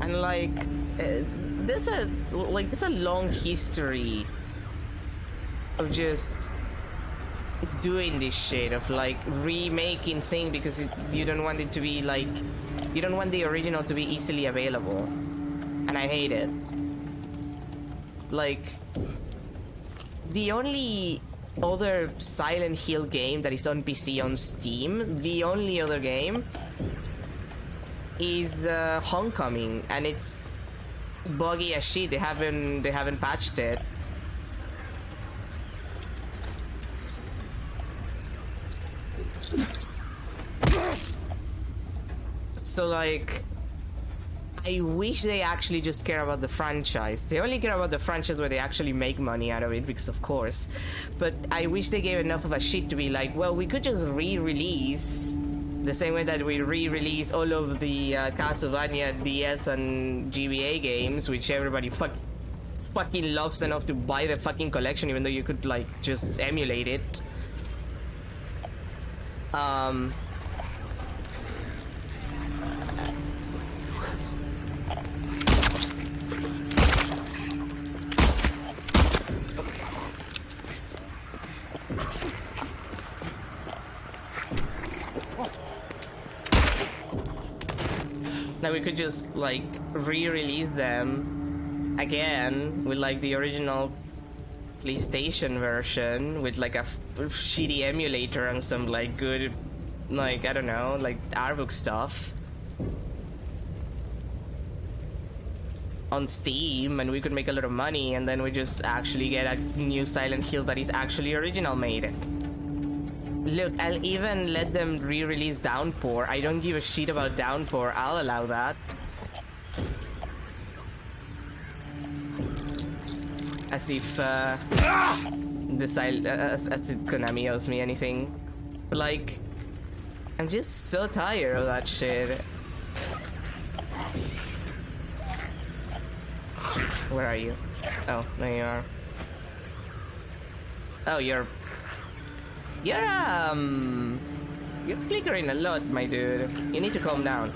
And like, there's a long history of just doing this shit, of like remaking things because you don't want it to be like, you don't want the original to be easily available, and I hate it. Like, the only other Silent Hill game that is on PC on Steam, the only other game is Homecoming, and it's buggy as shit. They haven't patched it. So like, I wish they actually just care about the franchise. They only care about the franchise where they actually make money out of it, because of course. But I wish they gave enough of a shit to be like, well, we could just re-release the same way that we re-release all of the Castlevania DS and GBA games, which everybody fucking loves enough to buy the fucking collection, even though you could like just emulate it. Now we could just like re-release them again with like the original PlayStation version with like a shitty emulator and some like good, like, I don't know, like artbook stuff on Steam, and we could make a lot of money, and then we just actually get a new Silent Hill that is actually original made. Look, I'll even let them re-release Downpour. I don't give a shit about Downpour. I'll allow that. As if as if Konami owes me anything. But like, I'm just so tired of that shit. Where are you? Oh, there you are. Oh, you're flickering a lot, my dude. You need to calm down.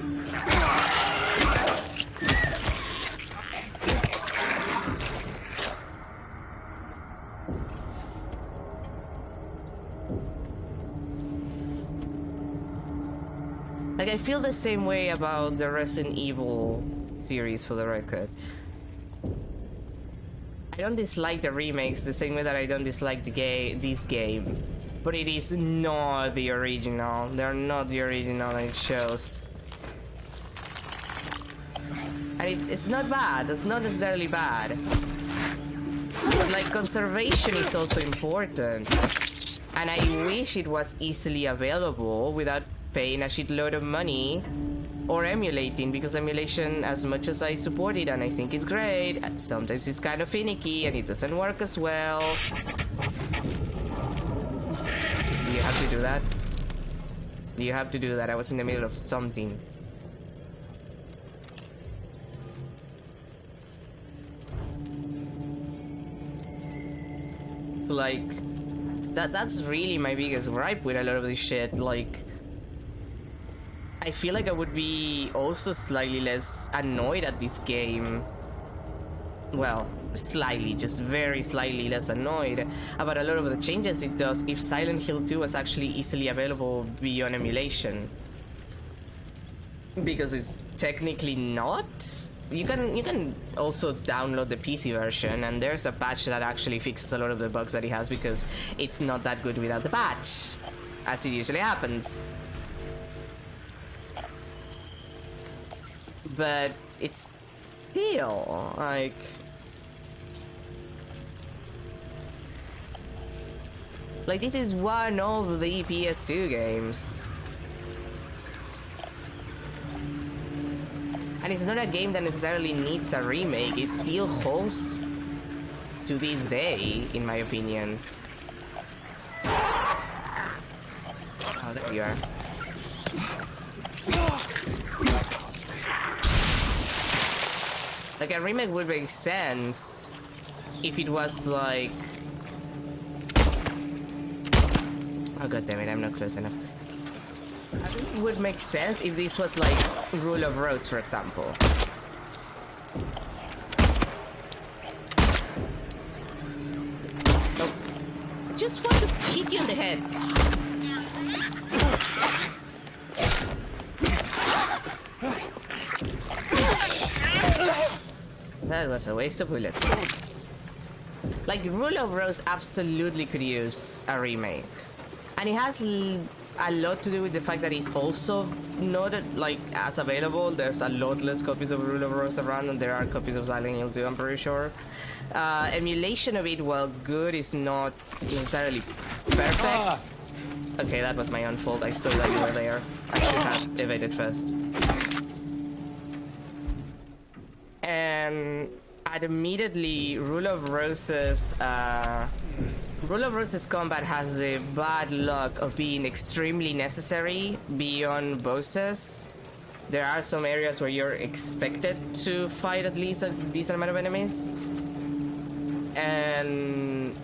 Like, I feel the same way about the Resident Evil series, for the record. I don't dislike the remakes the same way that I don't dislike this game. But it is not the original. They're not the original, it shows. And it's not bad. It's not necessarily bad. But like, conservation is also important. And I wish it was easily available without paying a shitload of money or emulating, because emulation, as much as I support it and I think it's great, sometimes it's kind of finicky and it doesn't work as well. Do you have to do that? Do you have to do that? I was in the middle of something. So like, that's really my biggest gripe with a lot of this shit. Like, I feel like I would be also slightly less annoyed at this game. Well, slightly, just very slightly less annoyed about a lot of the changes it does if Silent Hill 2 was actually easily available beyond emulation. Because it's technically not. You can also download the PC version, and there's a patch that actually fixes a lot of the bugs that it has, because it's not that good without the patch, as it usually happens. But it's still like, this is one of the PS2 games. And it's not a game that necessarily needs a remake. It still holds to this day, in my opinion. Oh, there you are. Like, a remake would make sense if it was like... Oh, god damn it, I'm not close enough. I think it would make sense if this was like Rule of Rose, for example. Oh, I just want to kick you in the head. That was a waste of bullets. Like, Rule of Rose absolutely could use a remake. And it has a lot to do with the fact that it's also not like as available. There's a lot less copies of Rule of Rose around than there are copies of Silent Hill 2, I'm pretty sure. Emulation of it, while good, is not necessarily perfect. Okay, that was my own fault. I saw that you were there. I should have evaded first. And admittedly, Rule of Rose's combat has the bad luck of being extremely necessary beyond bosses. There are some areas where you're expected to fight at least a decent amount of enemies. And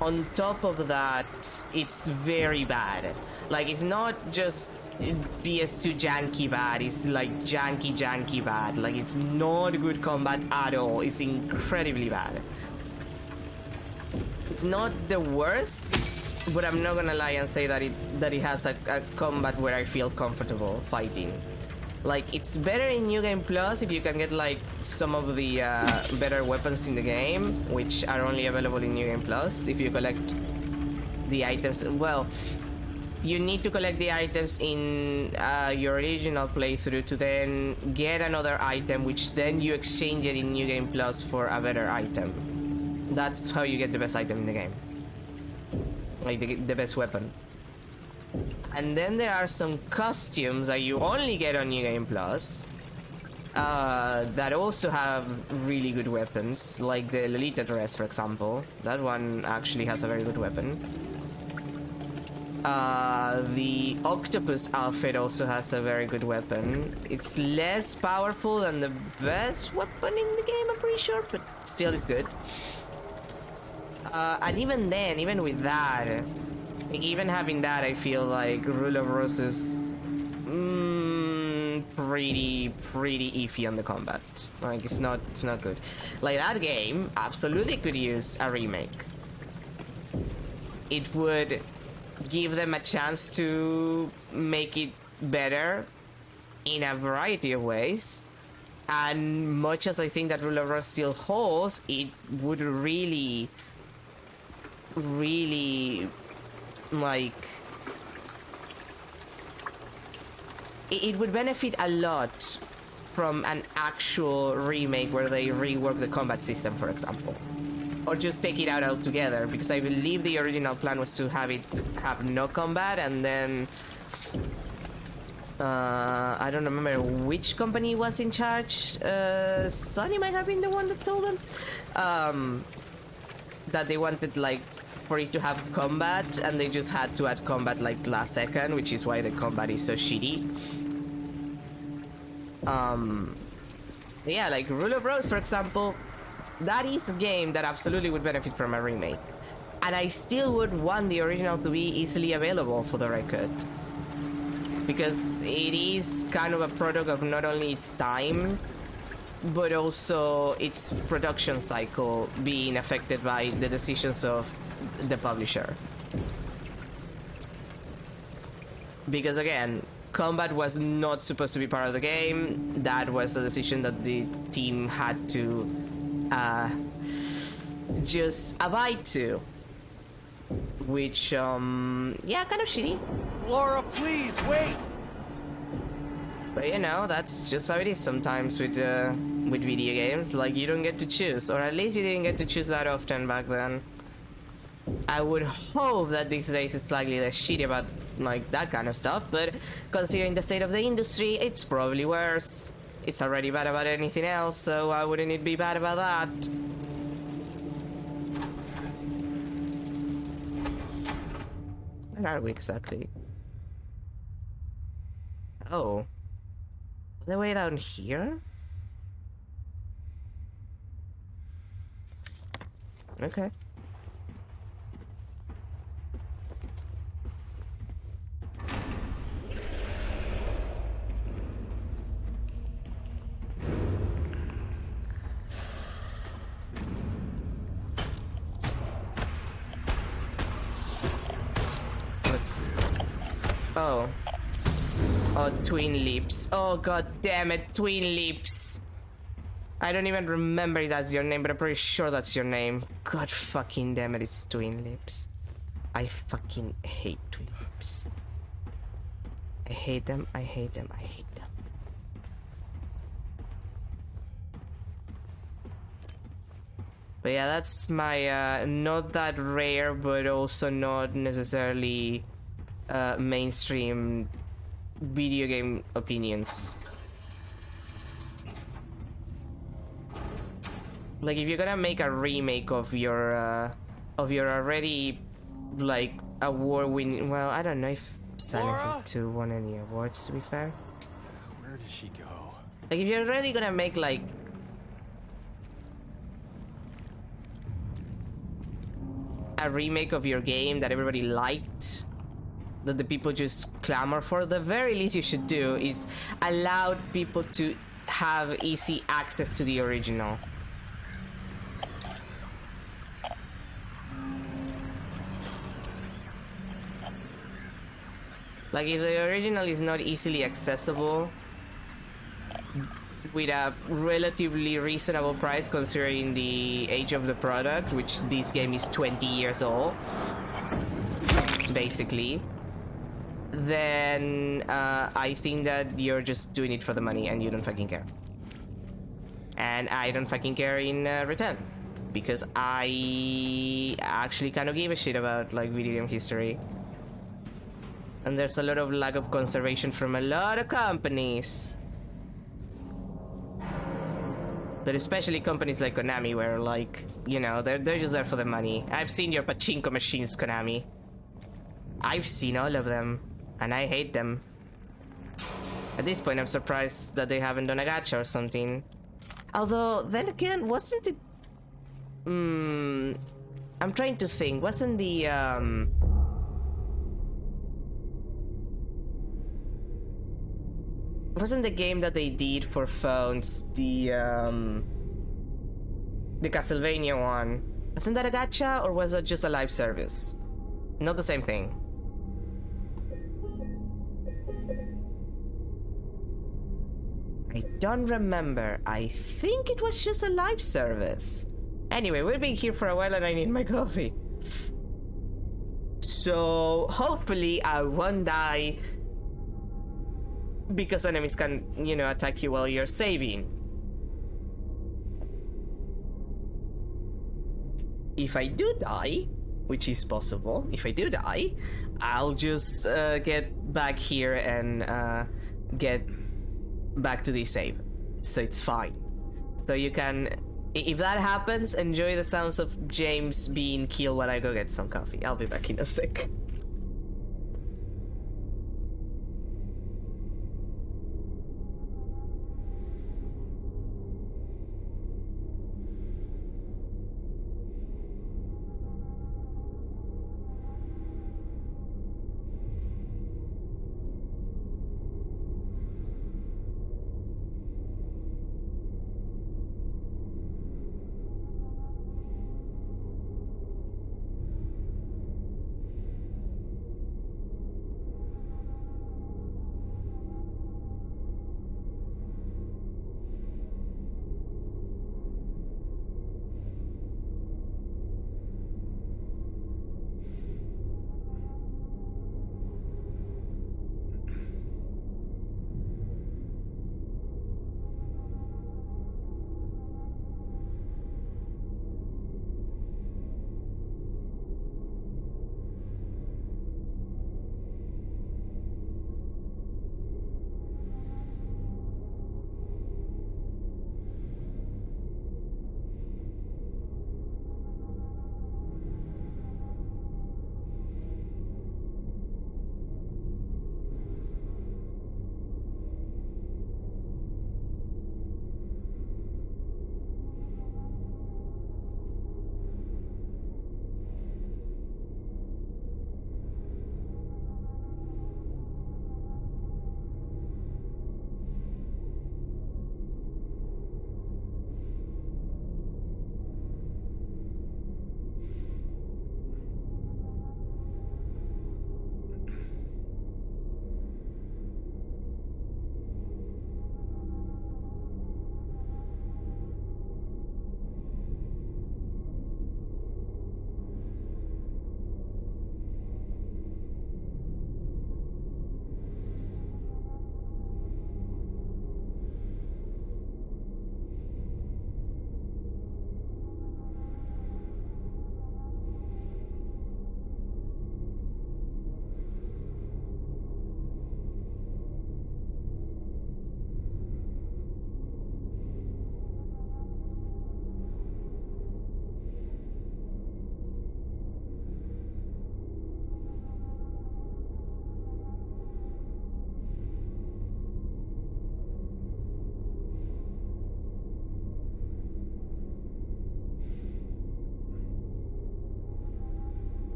on top of that, it's very bad. Like, it's not just PS2 janky bad, it's like janky bad. Like, it's not good combat at all. It's incredibly bad. It's not the worst, but I'm not gonna lie and say that it has a combat where I feel comfortable fighting. Like, it's better in New Game Plus if you can get like some of the better weapons in the game, which are only available in New Game Plus. If you collect the items, well, you need to collect the items in your original playthrough to then get another item, which then you exchange it in New Game Plus for a better item. That's how you get the best item in the game. Like, the best weapon. And then there are some costumes that you only get on New Game Plus that also have really good weapons, like the Lolita dress, for example. That one actually has a very good weapon. The octopus outfit also has a very good weapon. It's less powerful than the best weapon in the game, I'm pretty sure, but still it's good. And even then, even with that, like, even having that, I feel like Rule of Rose's pretty iffy on the combat. Like it's not good. Like that game absolutely could use a remake. It would give them a chance to make it better in a variety of ways. And much as I think that Rule of Rose still holds, it would really like it would benefit a lot from an actual remake where they rework the combat system, for example, or just take it out altogether, because I believe the original plan was to have no combat, and then I don't remember which company was in charge. Sony might have been the one that told them that they wanted like for it to have combat, and they just had to add combat like last second, which is why the combat is so shitty. Yeah, like Rule of Rose, for example, that is a game that absolutely would benefit from a remake, and I still would want the original to be easily available, for the record, because it is kind of a product of not only its time, but also its production cycle being affected by the decisions of the publisher. Because again, combat was not supposed to be part of the game. That was a decision that the team had to just abide to, which yeah, kind of shitty. Laura, please wait. But you know, that's just how it is sometimes with video games. Like, you don't get to choose, or at least you didn't get to choose that often back then. I would hope that these days it's slightly less shitty about like that kind of stuff, but considering the state of the industry, it's probably worse. It's already bad about anything else, so why wouldn't it be bad about that? Where are we exactly? Oh. The way down here? Okay. Oh. Oh, Twin Lips. Oh, god damn it, Twin Lips. I don't even remember if that's your name, but I'm pretty sure that's your name. God fucking damn it, it's Twin Lips. I fucking hate Twin Lips. I hate them, I hate them, I hate them. But yeah, that's my, not that rare, but also not necessarily mainstream video game opinions. Like, if you're gonna make a remake of your already like award-winning, well, I don't know if Silent Hill 2 won any awards, to be fair. Where does she go? Like, if you're really gonna make like a remake of your game that everybody liked, that the people just clamor for, the very least you should do is allow people to have easy access to the original. Like, if the original is not easily accessible with a relatively reasonable price considering the age of the product, which this game is 20 years old, basically, then I think that you're just doing it for the money and you don't fucking care. And I don't fucking care in return, because I actually kind of give a shit about like video game history. And there's a lot of lack of conservation from a lot of companies. But especially companies like Konami, where, like, you know, they're just there for the money. I've seen your pachinko machines, Konami. I've seen all of them, and I hate them. At this point, I'm surprised that they haven't done a gacha or something. Although, then again, wasn't it... I'm trying to think. Wasn't the, wasn't the game that they did for phones, the Castlevania one. Wasn't that a gacha, or was it just a live service? Not the same thing. I don't remember. I think it was just a live service. Anyway, we've been here for a while and I need my coffee. So hopefully I won't die because enemies can, you know, attack you while you're saving. If I do die, which is possible, if I do die, I'll just get back here and get back to the save. So it's fine. So you can, if that happens, enjoy the sounds of James being killed while I go get some coffee. I'll be back in a sec.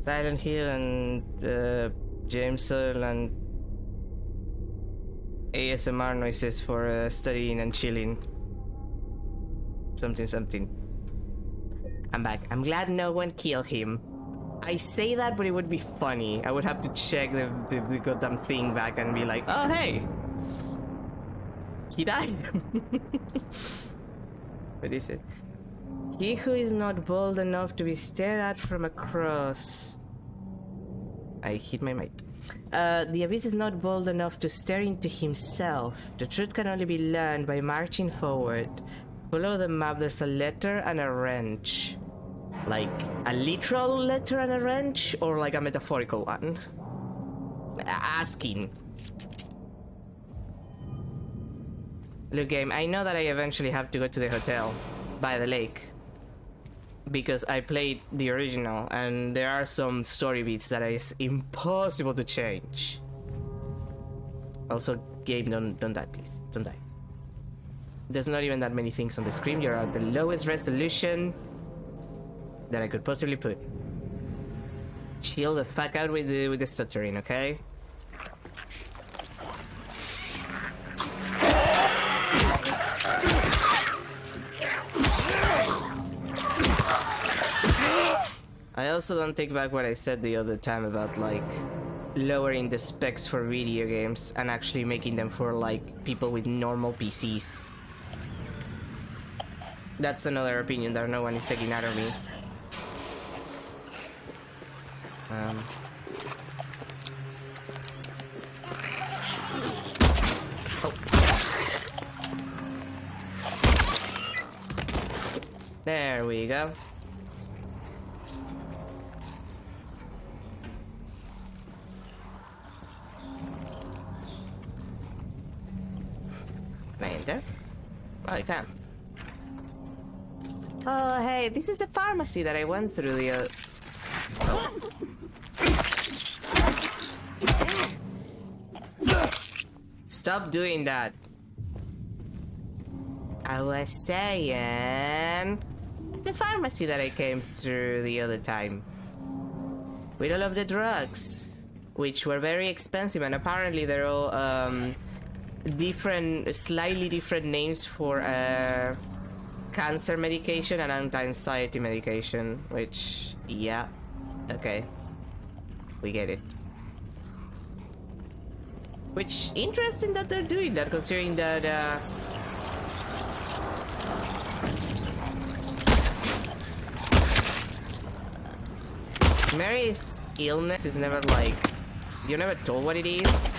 Silent Hill and James Earl and ASMR noises for studying and chilling. Something. I'm back. I'm glad no one killed him. I say that, but it would be funny. I would have to check the goddamn thing back and be like, oh hey! He died! What is it? He who is not bold enough to be stared at from across. I hit my mic. The abyss is not bold enough to stare into himself. The truth can only be learned by marching forward. Below the map there's a letter and a wrench. Like a literal letter and a wrench, or like a metaphorical one? Asking. Look, game, I know that I eventually have to go to the hotel by the lake. Because I played the original, and there are some story beats that is impossible to change. Also, game, don't die, please. Don't die. There's not even that many things on the screen. You're at the lowest resolution that I could possibly put. Chill the fuck out with the stuttering, okay? I also don't take back what I said the other time about like lowering the specs for video games and actually making them for like people with normal PCs. That's another opinion that no one is taking out of me. Oh. There we go. Can I enter? Oh, I can. Oh, hey, this is the pharmacy that I went through the Oh. Stop doing that. I was saying... It's the pharmacy that I came through the other time. With all of the drugs. Which were very expensive, and apparently they're all, slightly different names for, cancer medication and anti-anxiety medication, which, yeah, okay, we get it. Which, interesting that they're doing that, considering that, Mary's illness is never like, you're never told what it is.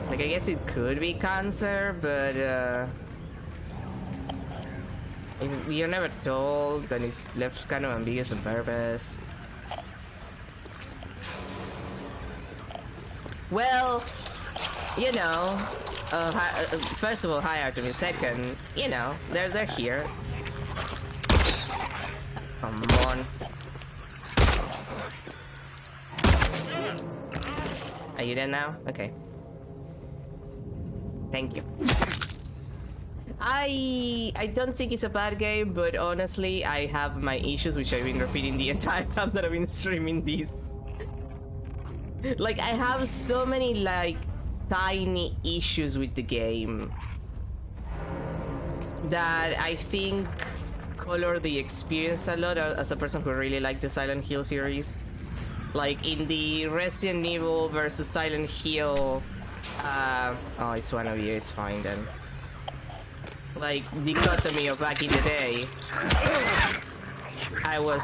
Like, I guess it could be cancer, but, you're never told, and it's left kind of ambiguous on purpose. Well, you know, first of all, hi Artemis. Second, you know, they're here. Come on. Are you there now? Okay. Thank you. I don't think it's a bad game, but honestly, I have my issues, which I've been repeating the entire time that I've been streaming this. Like, I have so many, like, tiny issues with the game that I think color the experience a lot as a person who really liked the Silent Hill series. Like, in the Resident Evil versus Silent Hill... oh, it's one of you, it's fine then. Like, dichotomy of back in the day, I was...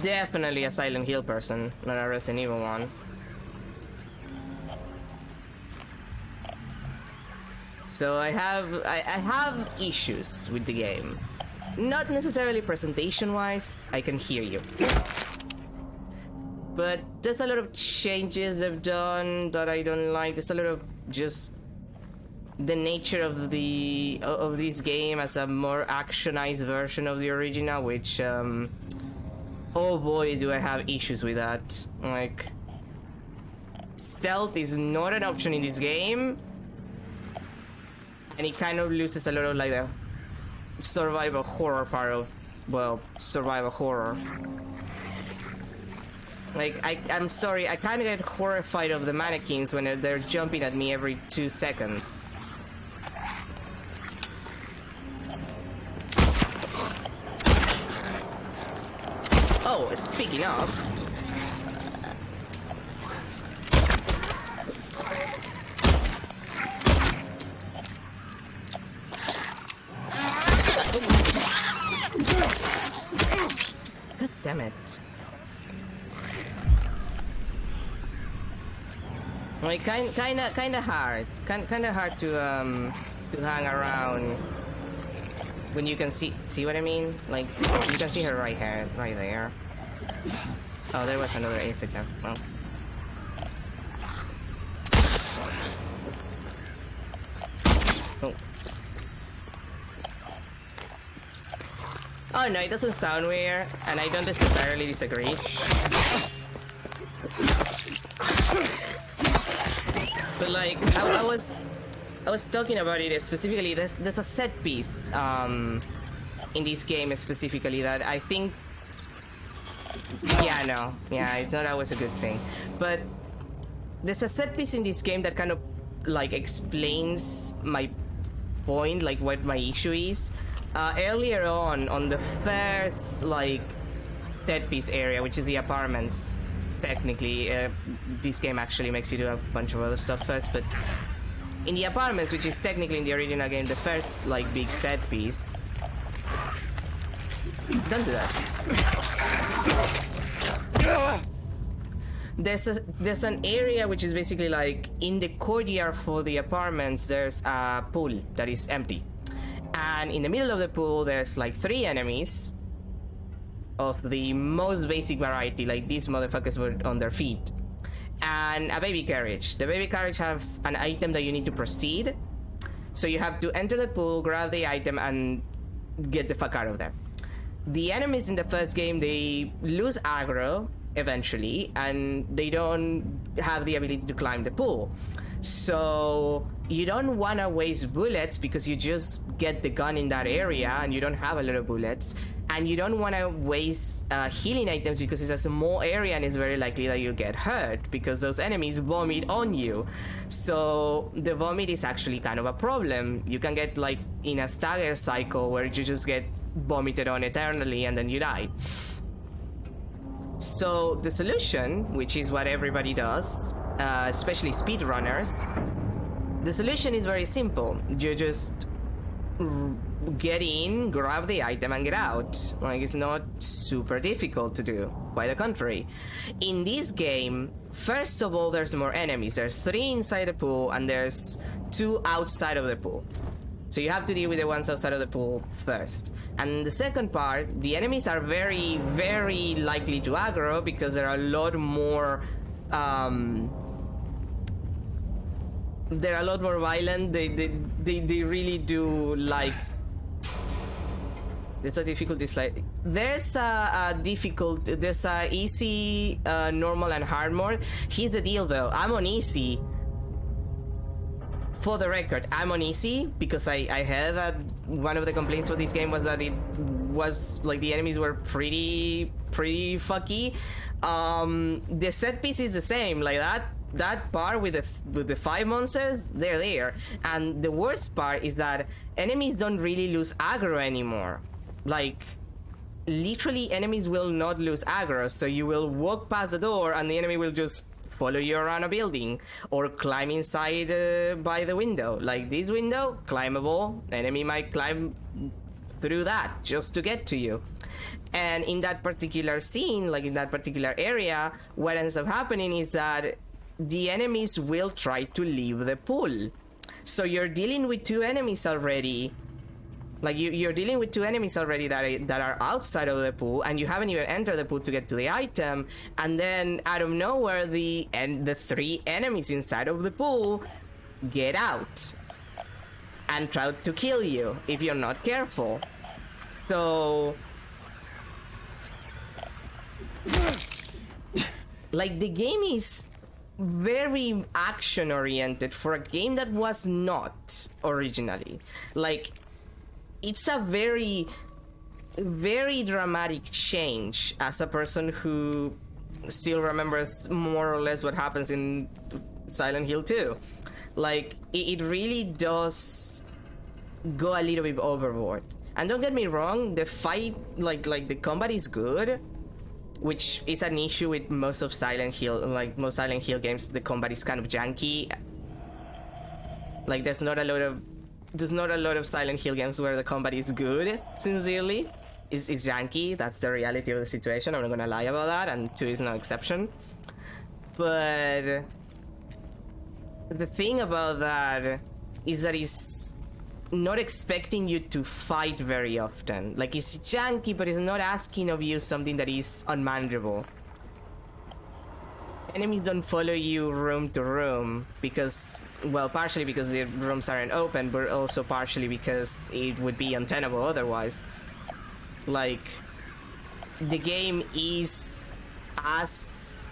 definitely a Silent Hill person, not a Resident Evil one. So I have issues with the game. Not necessarily presentation-wise, I can hear you. But there's a lot of changes they've done that I don't like. There's a lot of just the nature of this game as a more actionized version of the original, which oh boy, do I have issues with that. Like, stealth is not an option in this game, and it kind of loses a lot of like the survival horror part of, well, survival horror. Like, I'm sorry, I kind of get horrified of the mannequins when they're jumping at me every 2 seconds. Oh, speaking of... God damn it. Like, kinda hard to hang around when you can see what I mean? Like, you can see her right here, right there. Oh, there was another insect there. Well. Oh. Oh no, it doesn't sound weird, and I don't necessarily disagree. But like, I was talking about it specifically. There's a set piece in this game specifically that I think, yeah, it's not always a good thing. But there's a set piece in this game that kind of like explains my point, like what my issue is. Earlier on the first like set piece area, which is the apartments. Technically, this game actually makes you do a bunch of other stuff first, but in the apartments, which is technically in the original game the first like big set piece. Don't do that. There's an area which is basically like in the courtyard for the apartments. There's a pool that is empty, and in the middle of the pool there's like 3 enemies of the most basic variety, like these motherfuckers were on their feet, and a baby carriage. The baby carriage has an item that you need to proceed, so you have to enter the pool, grab the item, and get the fuck out of there. The enemies in the first game, they lose aggro eventually, and they don't have the ability to climb the pool. So you don't want to waste bullets because you just get the gun in that area and you don't have a lot of bullets, and you don't want to waste healing items because it's a small area and it's very likely that you'll get hurt because those enemies vomit on you. So the vomit is actually kind of a problem. You can get like in a stagger cycle where you just get vomited on eternally and then you die. So the solution, which is what everybody does, especially speedrunners, the solution is very simple. You just get in, grab the item, and get out. Like, it's not super difficult to do, quite the contrary. In this game, first of all, there's more enemies. There's 3 inside the pool, and there's 2 outside of the pool. So you have to deal with the ones outside of the pool first. And the second part, the enemies are very, very likely to aggro because there are a lot more they're a lot more violent. They really do like. There's a difficulty slide. There's a difficult. There's a easy, normal, and hard mode. Here's the deal, though. I'm on easy. For the record, I'm on easy because I heard that one of the complaints for this game was that it was like the enemies were pretty fucky. The set piece is the same, like that part with the 5 monsters, they're there. And the worst part is that enemies don't really lose aggro anymore. Like, literally enemies will not lose aggro, so you will walk past the door and the enemy will just follow you around a building or climb inside by the window. Like this window, climbable, enemy might climb through that just to get to you. And in that particular scene, like in that particular area, what ends up happening is that the enemies will try to leave the pool. So you're dealing with 2 enemies already. Like you're dealing with 2 enemies already that are outside of the pool, and you haven't even entered the pool to get to the item. And then out of nowhere, the 3 enemies inside of the pool get out and try to kill you if you're not careful. So Like, the game is very action oriented for a game that was not originally. Like, it's a very dramatic change as a person who still remembers more or less what happens in Silent Hill 2. Like, it really does go a little bit overboard. And don't get me wrong, the fight, like the combat is good, which is an issue with most of Silent Hill. Like, most Silent Hill games, the combat is kind of janky. Like, there's not a lot of Silent Hill games where the combat is good, sincerely. It's janky, that's the reality of the situation, I'm not gonna lie about that, and 2 is no exception. But the thing about that is that it's not expecting you to fight very often. Like, it's janky, but it's not asking of you something that is unmanageable. Enemies don't follow you room to room because, well, partially because the rooms aren't open, but also partially because it would be untenable otherwise. Like, the game is as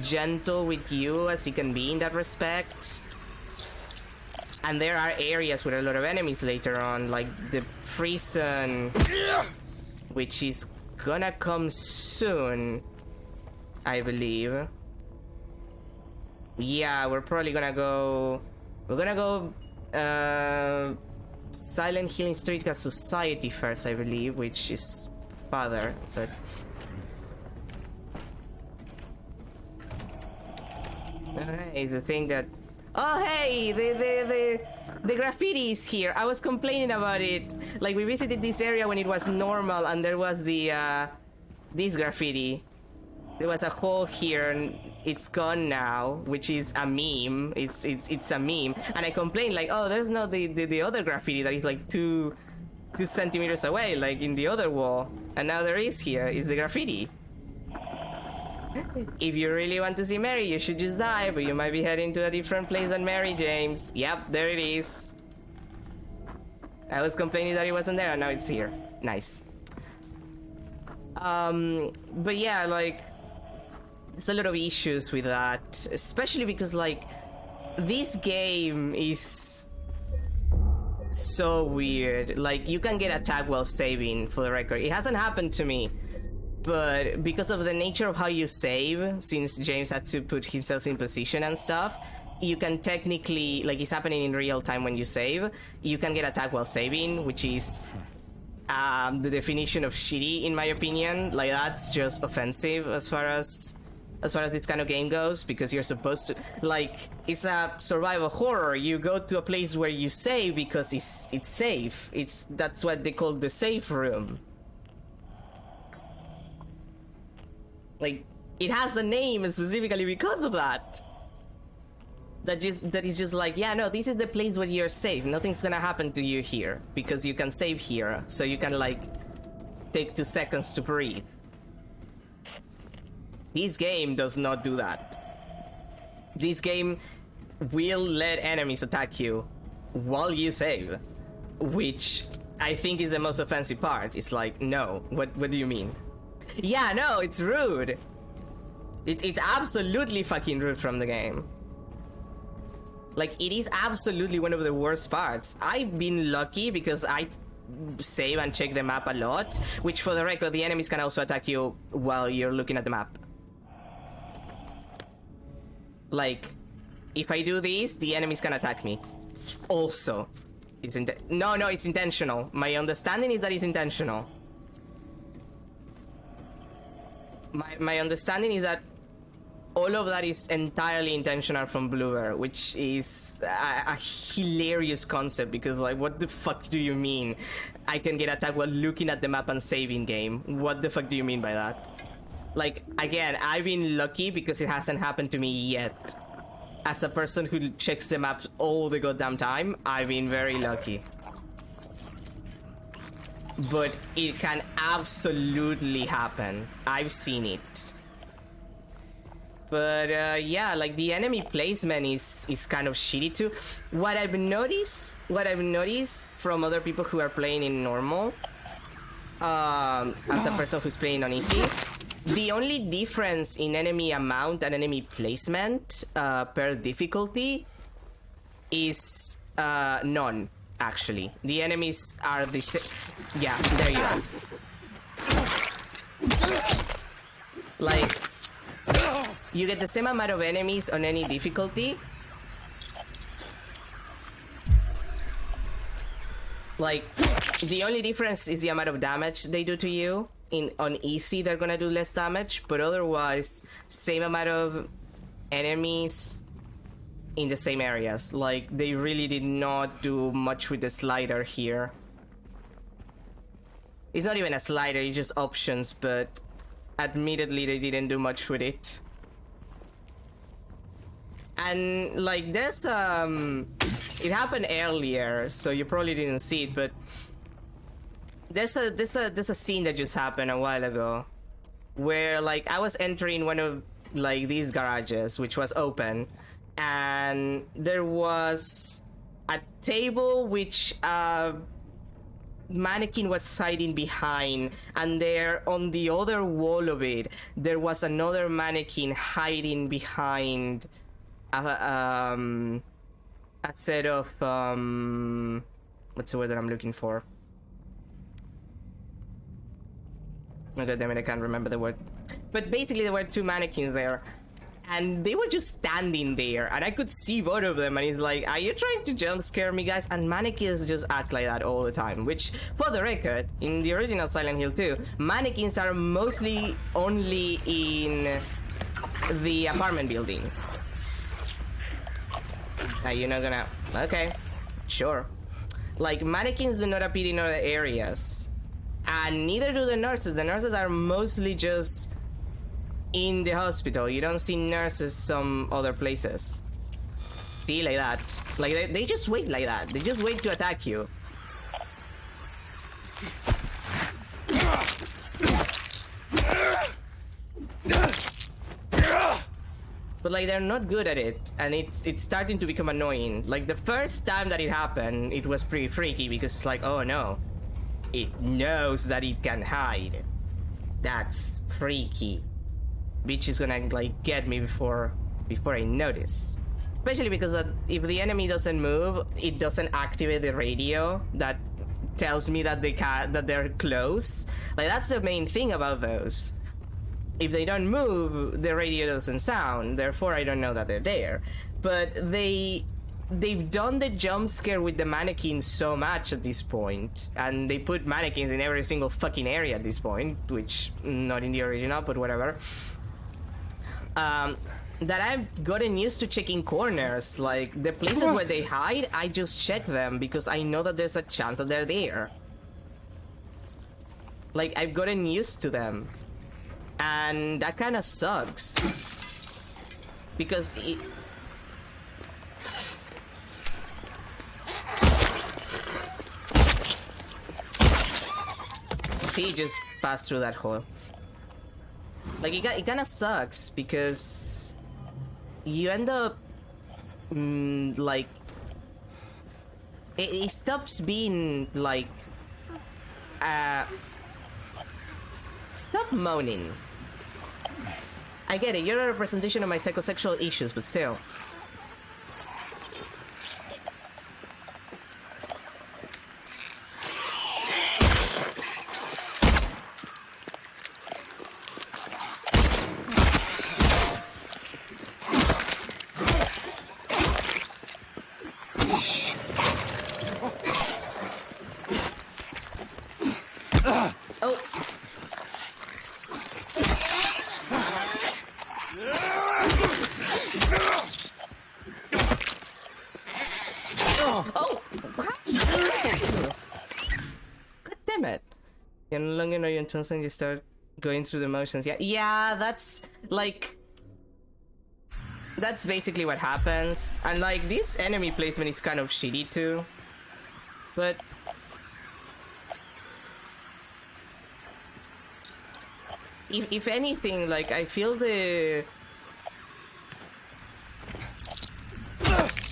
gentle with you as it can be in that respect. And there are areas with a lot of enemies later on, like the prison, which is gonna come soon, I believe. Yeah, we're probably gonna go... We're gonna go... Silent Hill Historical Society first, I believe, which is farther, but... It's a thing that... Oh, hey! The graffiti is here. I was complaining about it. Like, we visited this area when it was normal, and there was the, this graffiti. There was a hole here, and it's gone now, which is a meme. It's a meme. And I complained, like, oh, there's no the other graffiti that is, like, two centimeters away, like, in the other wall. And now there is here. It's the graffiti. If you really want to see Mary, you should just die, but you might be heading to a different place than Mary, James. Yep, there it is. I was complaining that it wasn't there, and now it's here. Nice. But yeah, like, there's a lot of issues with that, especially because, like, this game is so weird. Like, you can get attacked while saving, for the record. It hasn't happened to me. But because of the nature of how you save, since James had to put himself in position and stuff, you can technically, like, it's happening in real time when you save, you can get attacked while saving, which is the definition of shitty, in my opinion. Like, that's just offensive as far as this kind of game goes, because you're supposed to, like, it's a survival horror. You go to a place where you save because it's safe. That's what they call the safe room. Like, it has a name specifically because of that. That is just like, yeah, no, this is the place where you're safe. Nothing's gonna happen to you here because you can save here, so you can, like, take 2 seconds to breathe. This game does not do that. This game will let enemies attack you while you save, which I think is the most offensive part. It's like, no, what do you mean? Yeah, no, it's rude. It's absolutely fucking rude from the game. Like, it is absolutely one of the worst parts. I've been lucky because I save and check the map a lot, which, for the record, the enemies can also attack you while you're looking at the map. Like, if I do this, the enemies can attack me. Also, it's no, it's intentional. My understanding is that it's intentional. My understanding is that all of that is entirely intentional from Bluebird, which is a hilarious concept, because, like, what the fuck do you mean I can get attacked while looking at the map and saving game? What the fuck do you mean by that? Like, again, I've been lucky because it hasn't happened to me yet. As a person who checks the maps all the goddamn time, I've been very lucky. But it can absolutely happen. I've seen it. But yeah, like, the enemy placement is kind of shitty too. What I've noticed from other people who are playing in normal, as a person who's playing on easy, The only difference in enemy amount and enemy placement per difficulty is none, actually. The enemies are the same. Yeah, there you go. Like, you get the same amount of enemies on any difficulty. Like, the only difference is the amount of damage they do to you. On easy, they're gonna do less damage, but otherwise, same amount of enemies in the same areas. Like, they really did not do much with the slider here. It's not even a slider, it's just options, but admittedly, they didn't do much with it. And, like, there's, it happened earlier, so you probably didn't see it, but there's a scene that just happened a while ago where, like, I was entering one of, like, these garages, which was open, and there was a table which mannequin was hiding behind, and there on the other wall of it there was another mannequin hiding behind a set of what's the word that I'm looking for? Oh god damn it, I can't remember the word. But basically there were two mannequins there, and they were just standing there, and I could see both of them, and he's like, are you trying to jump scare me, guys? And mannequins just act like that all the time, which, for the record, in the original Silent Hill 2, mannequins are mostly only in the apartment building. You're not gonna... Okay, sure. Like, mannequins do not appear in other areas, and neither do the nurses. The nurses are mostly just in the hospital. You don't see nurses some other places. See, like that. Like, they just wait like that. They just wait to attack you. But, like, they're not good at it, and it's starting to become annoying. Like, the first time that it happened, it was pretty freaky, because it's like, oh no, it knows that it can hide. That's freaky. Bitch is gonna, like, get me before I notice. Especially because if the enemy doesn't move, it doesn't activate the radio that tells me that they're close. Like, that's the main thing about those. If they don't move, the radio doesn't sound, therefore I don't know that they're there. But they've done the jump scare with the mannequins so much at this point, and they put mannequins in every single fucking area at this point, which, not in the original, but whatever. That I've gotten used to checking corners. Like, the places where they hide, I just check them because I know that there's a chance that they're there. Like, I've gotten used to them. And that kind of sucks. Because see, just passed through that hole. Like, it kind of sucks because you end up like it stops being like stop moaning. I get it, you're a representation of my psychosexual issues, but still. And you start going through the motions. Yeah, that's like, that's basically what happens. And like, this enemy placement is kind of shitty too, but if anything, like, I feel the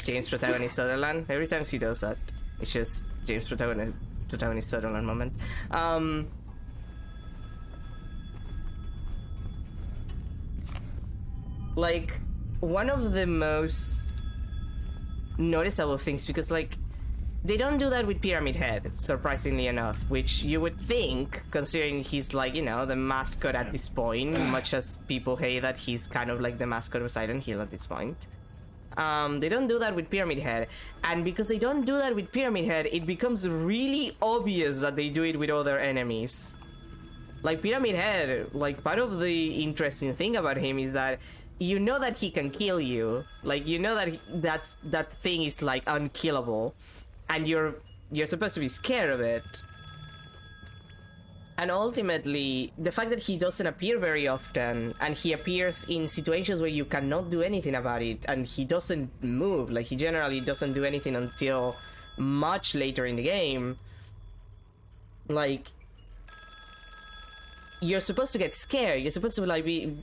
James protagonist Sutherland, every time she does that, it's just James protagonist Sutherland moment. like, one of the most noticeable things, because, like, they don't do that with Pyramid Head, surprisingly enough, which you would think, considering he's, like, you know, the mascot at this point, much as people hate that he's kind of like the mascot of Silent Hill at this point. They don't do that with Pyramid Head, and because they don't do that with Pyramid Head, it becomes really obvious that they do it with other enemies. Like, Pyramid Head, like, part of the interesting thing about him is that you know that he can kill you. Like, you know that that thing is, like, unkillable. And you're supposed to be scared of it. And ultimately, the fact that he doesn't appear very often, and he appears in situations where you cannot do anything about it, and he doesn't move, like he generally doesn't do anything until much later in the game, like, you're supposed to get scared. You're supposed to like be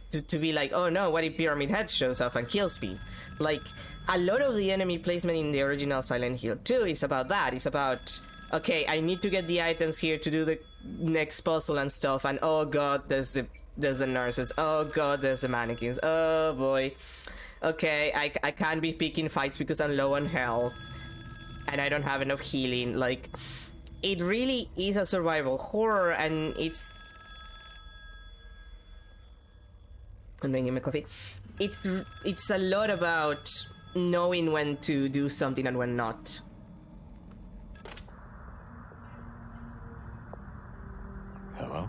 like, oh no, what if Pyramid Head shows up and kills me? Like, a lot of the enemy placement in the original Silent Hill 2 is about that. It's about, okay, I need to get the items here to do the next puzzle and stuff, and oh god, there's the nurses. Oh god, there's the mannequins. Oh boy. Okay, I can't be picking fights because I'm low on health and I don't have enough healing. Like, it really is a survival horror, and I'm making my coffee. It's a lot about knowing when to do something and when not. Hello?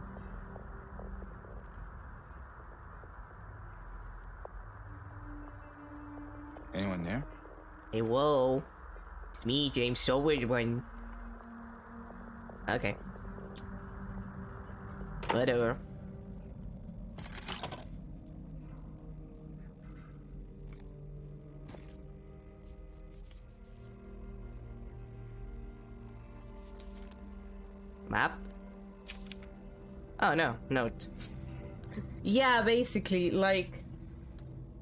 Anyone there? Hey, whoa. It's me, James, so weird one. Okay. Whatever. Map? Oh no, note. Yeah, basically, like,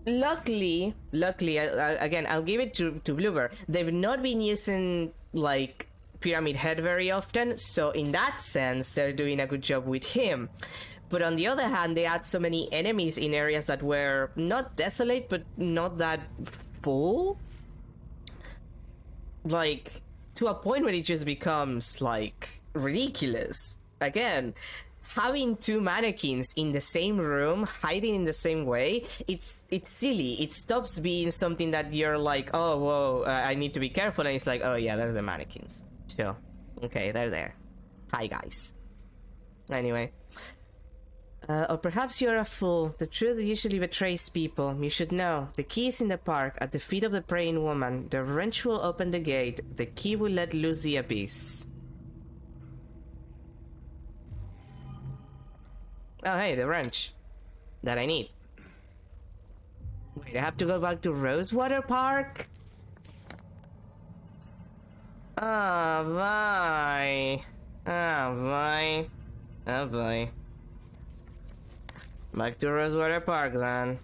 luckily, again, I'll give it to Bloober. They've not been using, like, Pyramid Head very often, so in that sense, they're doing a good job with him. But on the other hand, they add so many enemies in areas that were not desolate, but not that full. Like, to a point where it just becomes, like, ridiculous. Again, having two mannequins in the same room, hiding in the same way, it's silly. It stops being something that you're like, oh, whoa, I need to be careful, and it's like, oh yeah, there's the mannequins. Sure. Okay, they're there. Hi, guys. Anyway. Or perhaps you're a fool. The truth usually betrays people. You should know. The key is in the park, at the feet of the praying woman. The wrench will open the gate. The key will let loose the abyss. Oh, hey, the wrench that I need. Wait, I have to go back to Rosewater Park? Oh, boy. Oh, boy. Oh, boy. Back to Rosewater Park, then.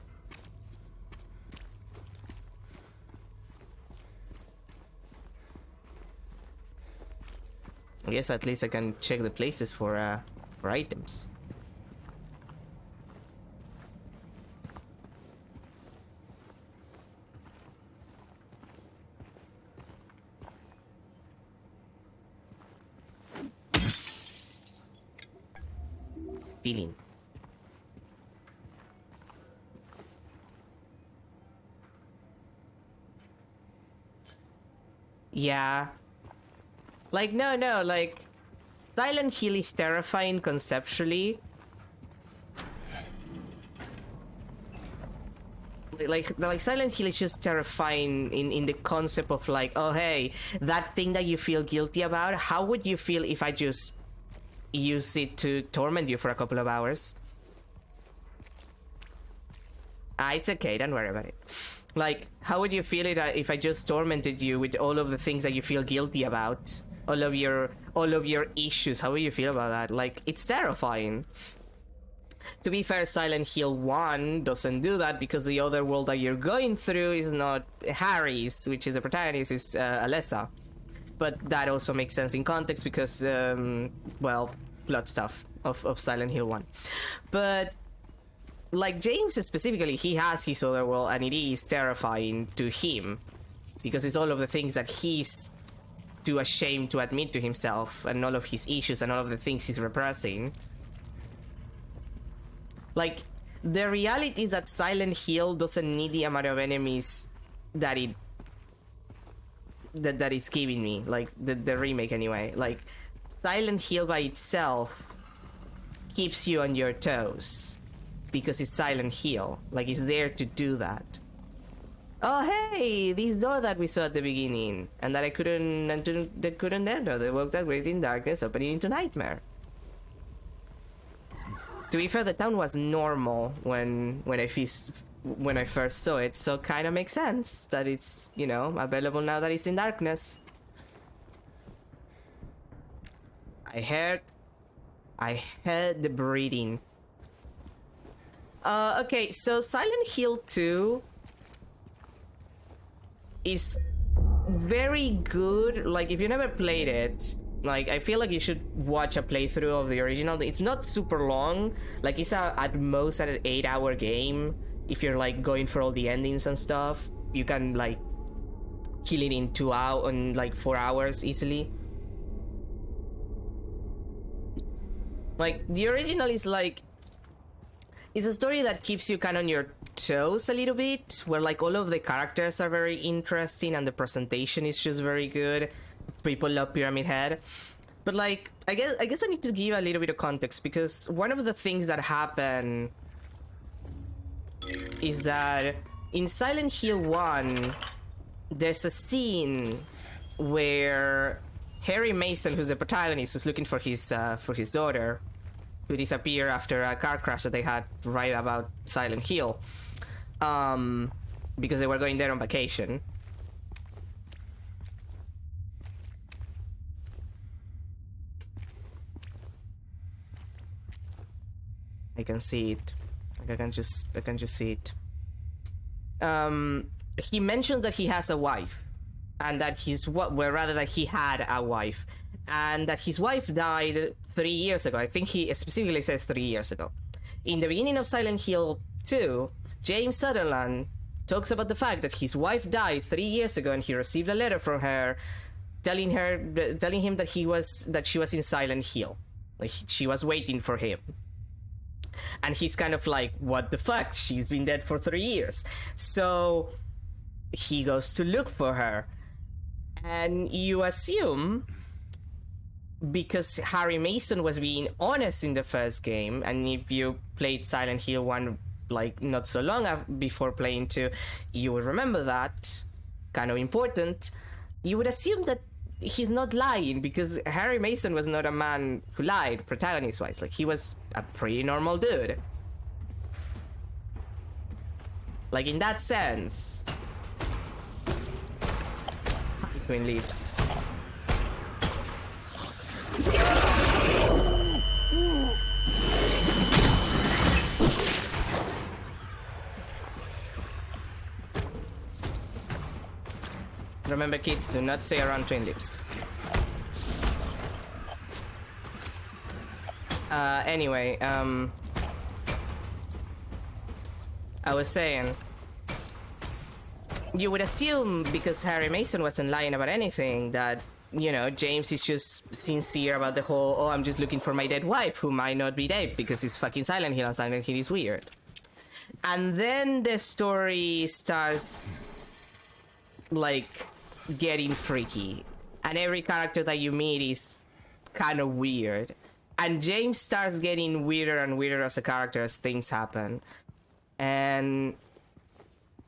I guess at least I can check the places for items. Stealing. Yeah. Like, no, like, Silent Hill is terrifying conceptually. Like Silent Hill is just terrifying in the concept of, like, oh, hey, that thing that you feel guilty about, how would you feel if I just use it to torment you for a couple of hours? It's okay, don't worry about it. Like, how would you feel it if I just tormented you with all of the things that you feel guilty about? All of your issues, how would you feel about that? Like, it's terrifying. To be fair, Silent Hill 1 doesn't do that because the other world that you're going through is not Harry's, which is the protagonist, is Alessa. But that also makes sense in context because, well, plot stuff of Silent Hill 1. But like James specifically, he has his other world, and it is terrifying to him because it's all of the things that he's too ashamed to admit to himself, and all of his issues and all of the things he's repressing. Like, the reality is that Silent Hill doesn't need the amount of enemies that it's giving me, like the remake anyway. Like, Silent Hill by itself keeps you on your toes because it's Silent Hill. Like, it's there to do that. Oh hey, this door that we saw at the beginning and that I couldn't enter. They woke that great in darkness, opening into nightmare. To be fair, the town was normal when I first saw it, so kind of makes sense that it's, you know, available now that it's in darkness. I heard the breathing. Okay, so Silent Hill 2 is very good. Like, if you never played it, like, I feel like you should watch a playthrough of the original. It's not super long. Like, it's at most an 8-hour game. If you're like going for all the endings and stuff, you can like kill it in 2 hours, in like 4 hours easily. Like, the original is like, it's a story that keeps you kind of on your toes a little bit, where like all of the characters are very interesting and the presentation is just very good. People love Pyramid Head. But like, I guess I need to give a little bit of context, because one of the things that happen is that in Silent Hill 1, there's a scene where Harry Mason, who's the protagonist, who's looking for his daughter, who disappeared after a car crash that they had right about Silent Hill, because they were going there on vacation. I can see it. Like, I can just see it. He mentions that he has a wife, and that that he had a wife, and that his wife died 3 years ago. I think he specifically says 3 years ago. In the beginning of Silent Hill 2, James Sutherland talks about the fact that his wife died 3 years ago, and he received a letter from her telling him that she was in Silent Hill, like she was waiting for him. And he's kind of like, what the fuck? She's been dead for 3 years. So he goes to look for her. And you assume, because Harry Mason was being honest in the first game, and if you played Silent Hill 1 like not so long before playing 2, you would remember that. Kind of important. You would assume that he's not lying, because Harry Mason was not a man who lied, protagonist-wise. Like, he was a pretty normal dude. Like, in that sense. Twin Leaps. Remember, kids, do not stay around Twin Lips. Anyway, I was saying, you would assume, because Harry Mason wasn't lying about anything, that, you know, James is just sincere about the whole, oh, I'm just looking for my dead wife, who might not be dead, because it's fucking Silent Hill, and Silent Hill is weird. And then the story starts, like, getting freaky, and every character that you meet is kind of weird, and James starts getting weirder and weirder as a character as things happen. And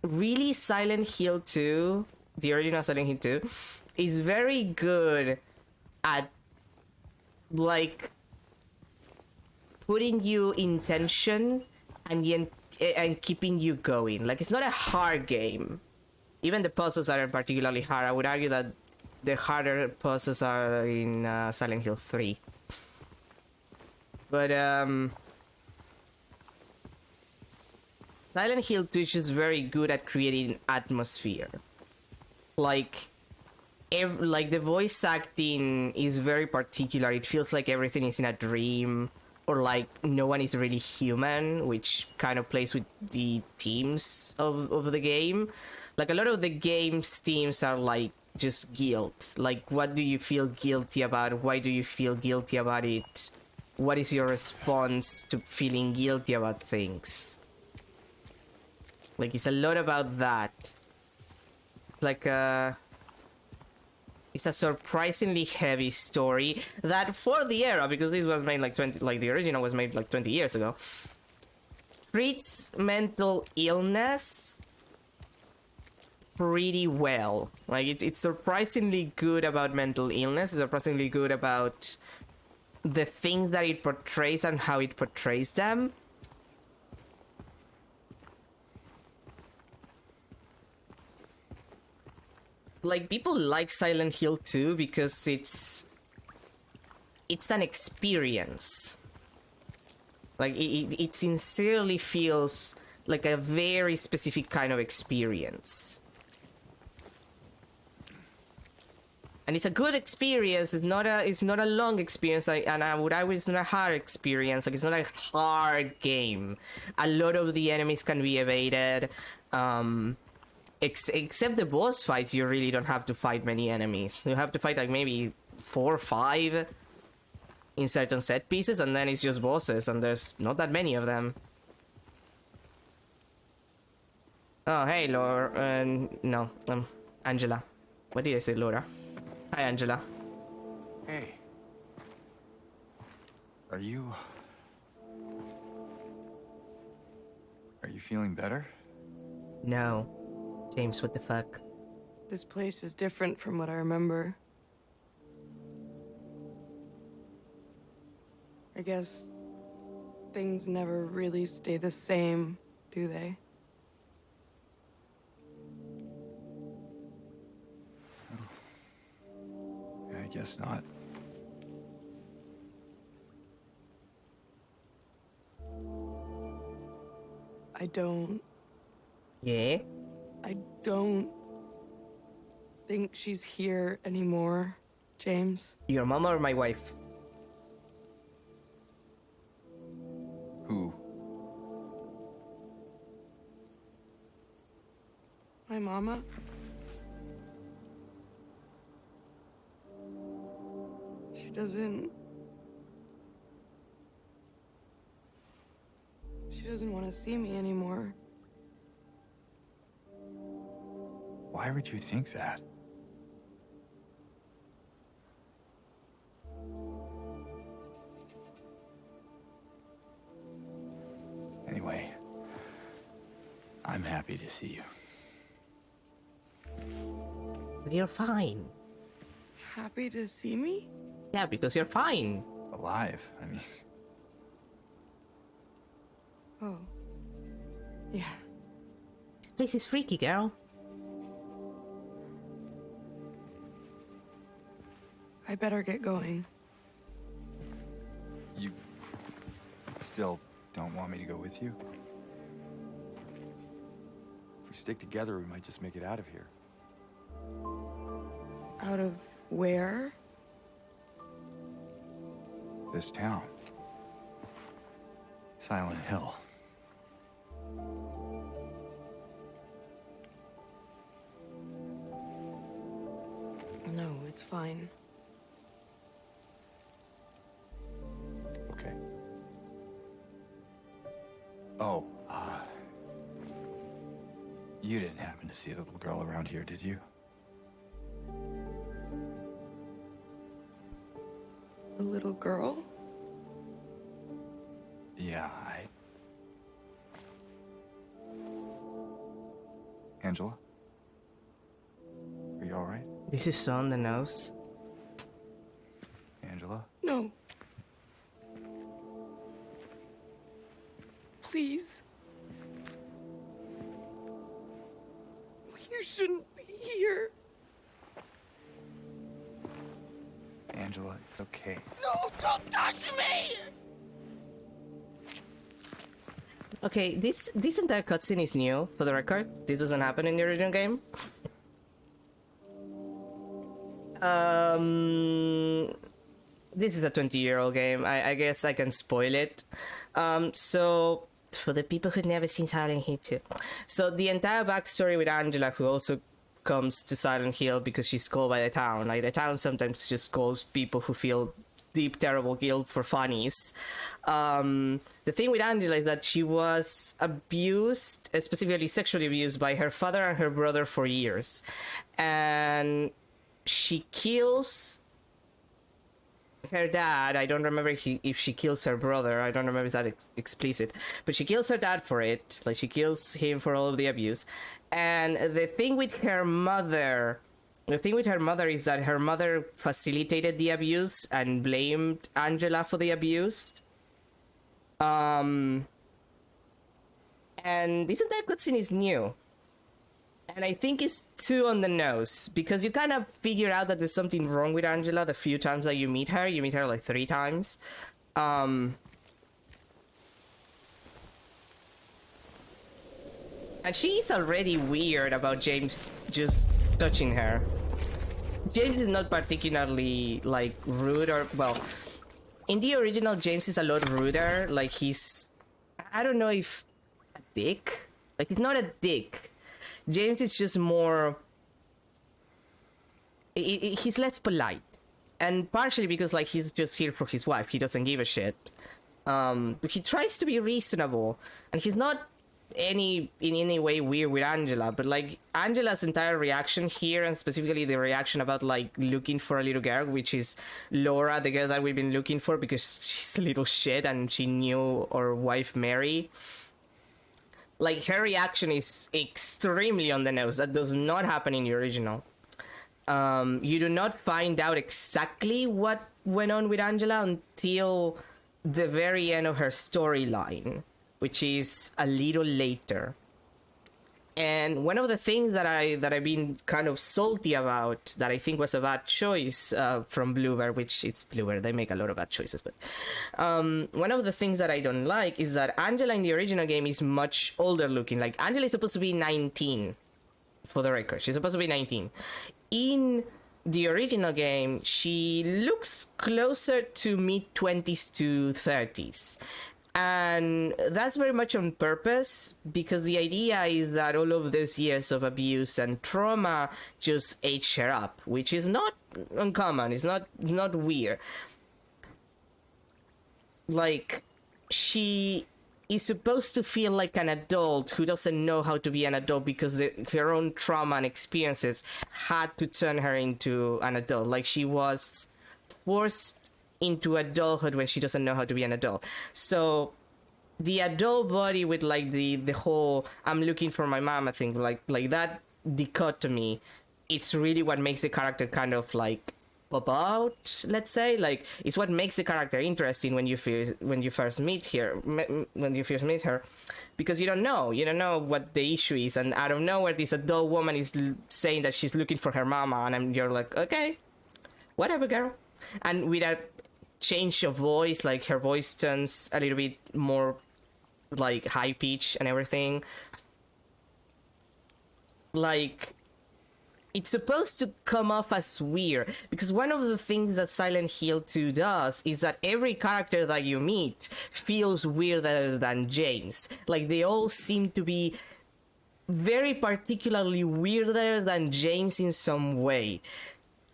really, Silent Hill 2, the original Silent Hill 2, is very good at, like, putting you in tension and keeping you going. Like, it's not a hard game. Even the puzzles aren't particularly hard. I would argue that the harder puzzles are in Silent Hill 3. But, Silent Hill 2 is just very good at creating atmosphere. Like, the voice acting is very particular. It feels like everything is in a dream. or like no one is really human, which kind of plays with the themes of the game. Like a lot of the game's themes are like just guilt. Like, what do you feel guilty about? Why do you feel guilty about it? What is your response to feeling guilty about things? Like, it's a lot about that. Like, it's a surprisingly heavy story that for the era, because this was made like the original was made like 20 years ago, treats mental illness pretty well. Like, it's surprisingly good about mental illness. It's surprisingly good about the things that it portrays and how it portrays them. Like, people like Silent Hill 2 because it's an experience. Like, it sincerely feels like a very specific kind of experience. And it's a good experience. It's not a long experience. And I would argue it's not a hard experience. Like, it's not a hard game. A lot of the enemies can be evaded. Except the boss fights, you really don't have to fight many enemies. You have to fight like maybe 4 or 5 in certain set pieces, and then it's just bosses, and there's not that many of them. Oh, hey, Laura. No, Angela. What did I say, Laura? Hi, Angela. Hey. Are you feeling better? No. James, what the fuck? This place is different from what I remember. I guess things never really stay the same, do they? I guess not. Yeah? I don't think she's here anymore, James. Your mom or my wife? Who? My mama? She doesn't want to see me anymore. Why would you think that? Anyway, I'm happy to see you. You're fine. Happy to see me? Yeah, because you're fine. Alive, I mean. Oh. Yeah. This place is freaky, girl. I better get going. You still don't want me to go with you? If we stick together, we might just make it out of here. Out of where? This town. Silent Hill. No, it's fine. Okay. Oh, you didn't happen to see a little girl around here, did you? A little girl? Yeah, Angela? Are you alright? This is so on the nose. Angela? No. Please. You shouldn't be here. Angela, it's okay. No, don't touch me! Okay, this entire cutscene is new, for the record. This doesn't happen in the original game. this is a 20-year-old game. I guess I can spoil it. So for the people who've never seen Silent Hill 2, so the entire backstory with Angela, who also comes to Silent Hill because she's called by the town. Like, the town sometimes just calls people who feel deep, terrible guilt for funnies. The thing with Angela is that she was abused, specifically sexually abused, by her father and her brother for years. And she kills her dad. I don't remember if she kills her brother. I don't remember if that's explicit. But she kills her dad for it. Like, she kills him for all of the abuse. And the thing with her mother is that her mother facilitated the abuse and blamed Angela for the abuse. And isn't that cutscene is new? And I think it's too on the nose, because you kind of figure out that there's something wrong with Angela the few times that you meet her. You meet her like 3 times. And she's already weird about James just touching her. James is not particularly, like, rude or, well, in the original, James is a lot ruder. Like, he's, I don't know if a dick. Like, he's not a dick. James is just more, he's less polite. And partially because, like, he's just here for his wife. He doesn't give a shit. But he tries to be reasonable. And he's not in any way weird with Angela, but like Angela's entire reaction here, and specifically the reaction about like looking for a little girl, which is Laura, the girl that we've been looking for because she's a little shit and she knew our wife Mary. Like, her reaction is extremely on the nose. That does not happen in the original. You do not find out exactly what went on with Angela until the very end of her storyline, which is a little later. And one of the things that I've been kind of salty about, that I think was a bad choice from Bluebird, which it's Bluebird, they make a lot of bad choices, but one of the things that I don't like is that Angela in the original game is much older looking. Like, Angela is supposed to be 19, for the record. She's supposed to be 19. In the original game, she looks closer to mid-20s to 30s. And that's very much on purpose, because the idea is that all of those years of abuse and trauma just age her up, which is not uncommon. It's not weird. Like, she is supposed to feel like an adult who doesn't know how to be an adult because her own trauma and experiences had to turn her into an adult. Like, she was forced into adulthood when she doesn't know how to be an adult. So the adult body with like the whole I'm looking for my mama thing, like that dichotomy, it's really what makes the character kind of like pop out, let's say. Like, it's what makes the character interesting when you first meet her, because you don't know what the issue is, and out of nowhere this adult woman is saying that she's looking for her mama, and you're like, okay, whatever, girl. And with a change of voice, like her voice turns a little bit more like high pitch and everything. Like, it's supposed to come off as weird, because one of the things that Silent Hill 2 does is that every character that you meet feels weirder than James. Like, they all seem to be very particularly weirder than James in some way.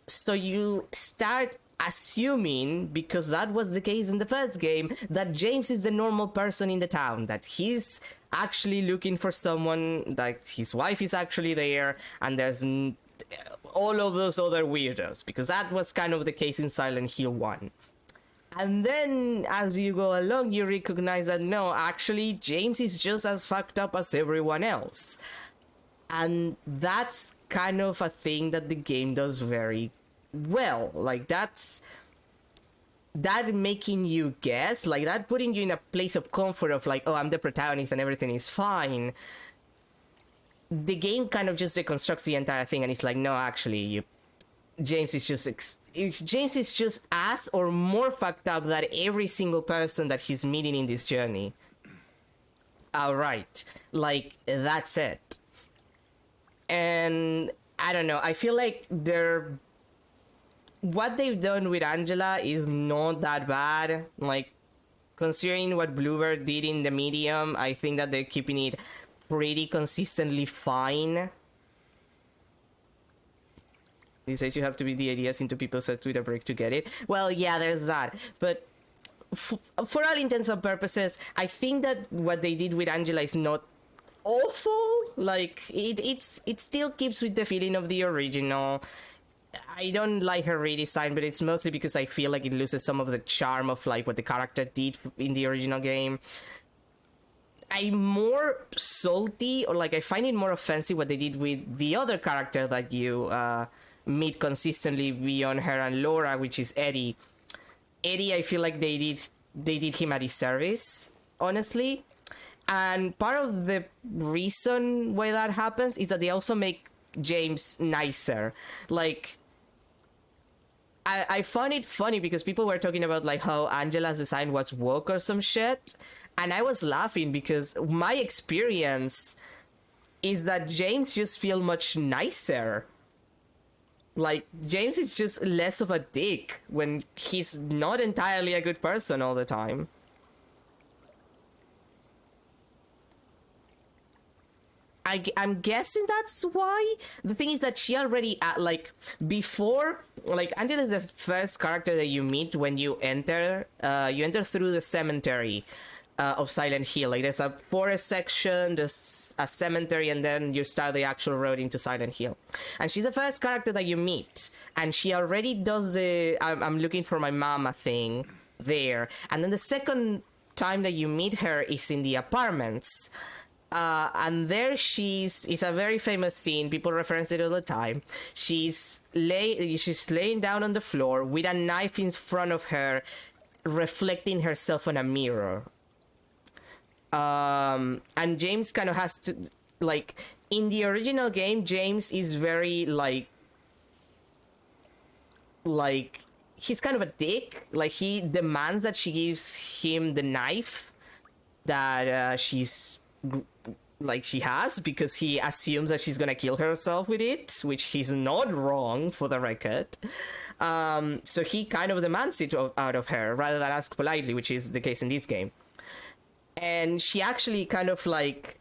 So you start assuming, because that was the case in the first game, that James is the normal person in the town, that he's actually looking for someone, that his wife is actually there, and there's all of those other weirdos, because that was kind of the case in Silent Hill 1. And then as you go along, you recognize that no, actually James is just as fucked up as everyone else. And that's kind of a thing that the game does very well. Like, that making you guess, like that putting you in a place of comfort of like, oh, I'm the protagonist and everything is fine. The game kind of just deconstructs the entire thing, and it's like, no, actually, James is just as or more fucked up than every single person that he's meeting in this journey. Alright, like, that's it. And I don't know, I feel like what they've done with Angela is not that bad. Like, considering what Bluebird did in the medium, I think that they're keeping it pretty consistently fine. He says you have to be the ideas into people's Twitter break to get it. Well, yeah, there's that. But for all intents and purposes, I think that what they did with Angela is not awful. Like, it still keeps with the feeling of the original. I don't like her redesign, but it's mostly because I feel like it loses some of the charm of like what the character did in the original game. I'm more salty, or like I find it more offensive what they did with the other character that you meet consistently beyond her and Laura, which is Eddie. Eddie, I feel like they did him a disservice, honestly. And part of the reason why that happens is that they also make James nicer. Like, I found it funny because people were talking about like how Angela's design was woke or some shit, and I was laughing because my experience is that James just feels much nicer. Like, James is just less of a dick when he's not entirely a good person all the time. I'm guessing that's why. The thing is that she already, like, before, like, Angela is the first character that you meet when you enter through the cemetery of Silent Hill. Like, there's a forest section, there's a cemetery, and then you start the actual road into Silent Hill. And she's the first character that you meet, and she already does the I'm looking for my mama thing there. And then the second time that you meet her is in the apartments. And there it's a very famous scene. People reference it all the time. She's laying down on the floor with a knife in front of her, reflecting herself on a mirror. And James kind of has to, like, in the original game, James is very, like, he's kind of a dick. Like, he demands that she gives him the knife that she has, because he assumes that she's gonna kill herself with it, which he's not wrong, for the record. So he kind of demands it out of her rather than ask politely, which is the case in this game. And she actually kind of like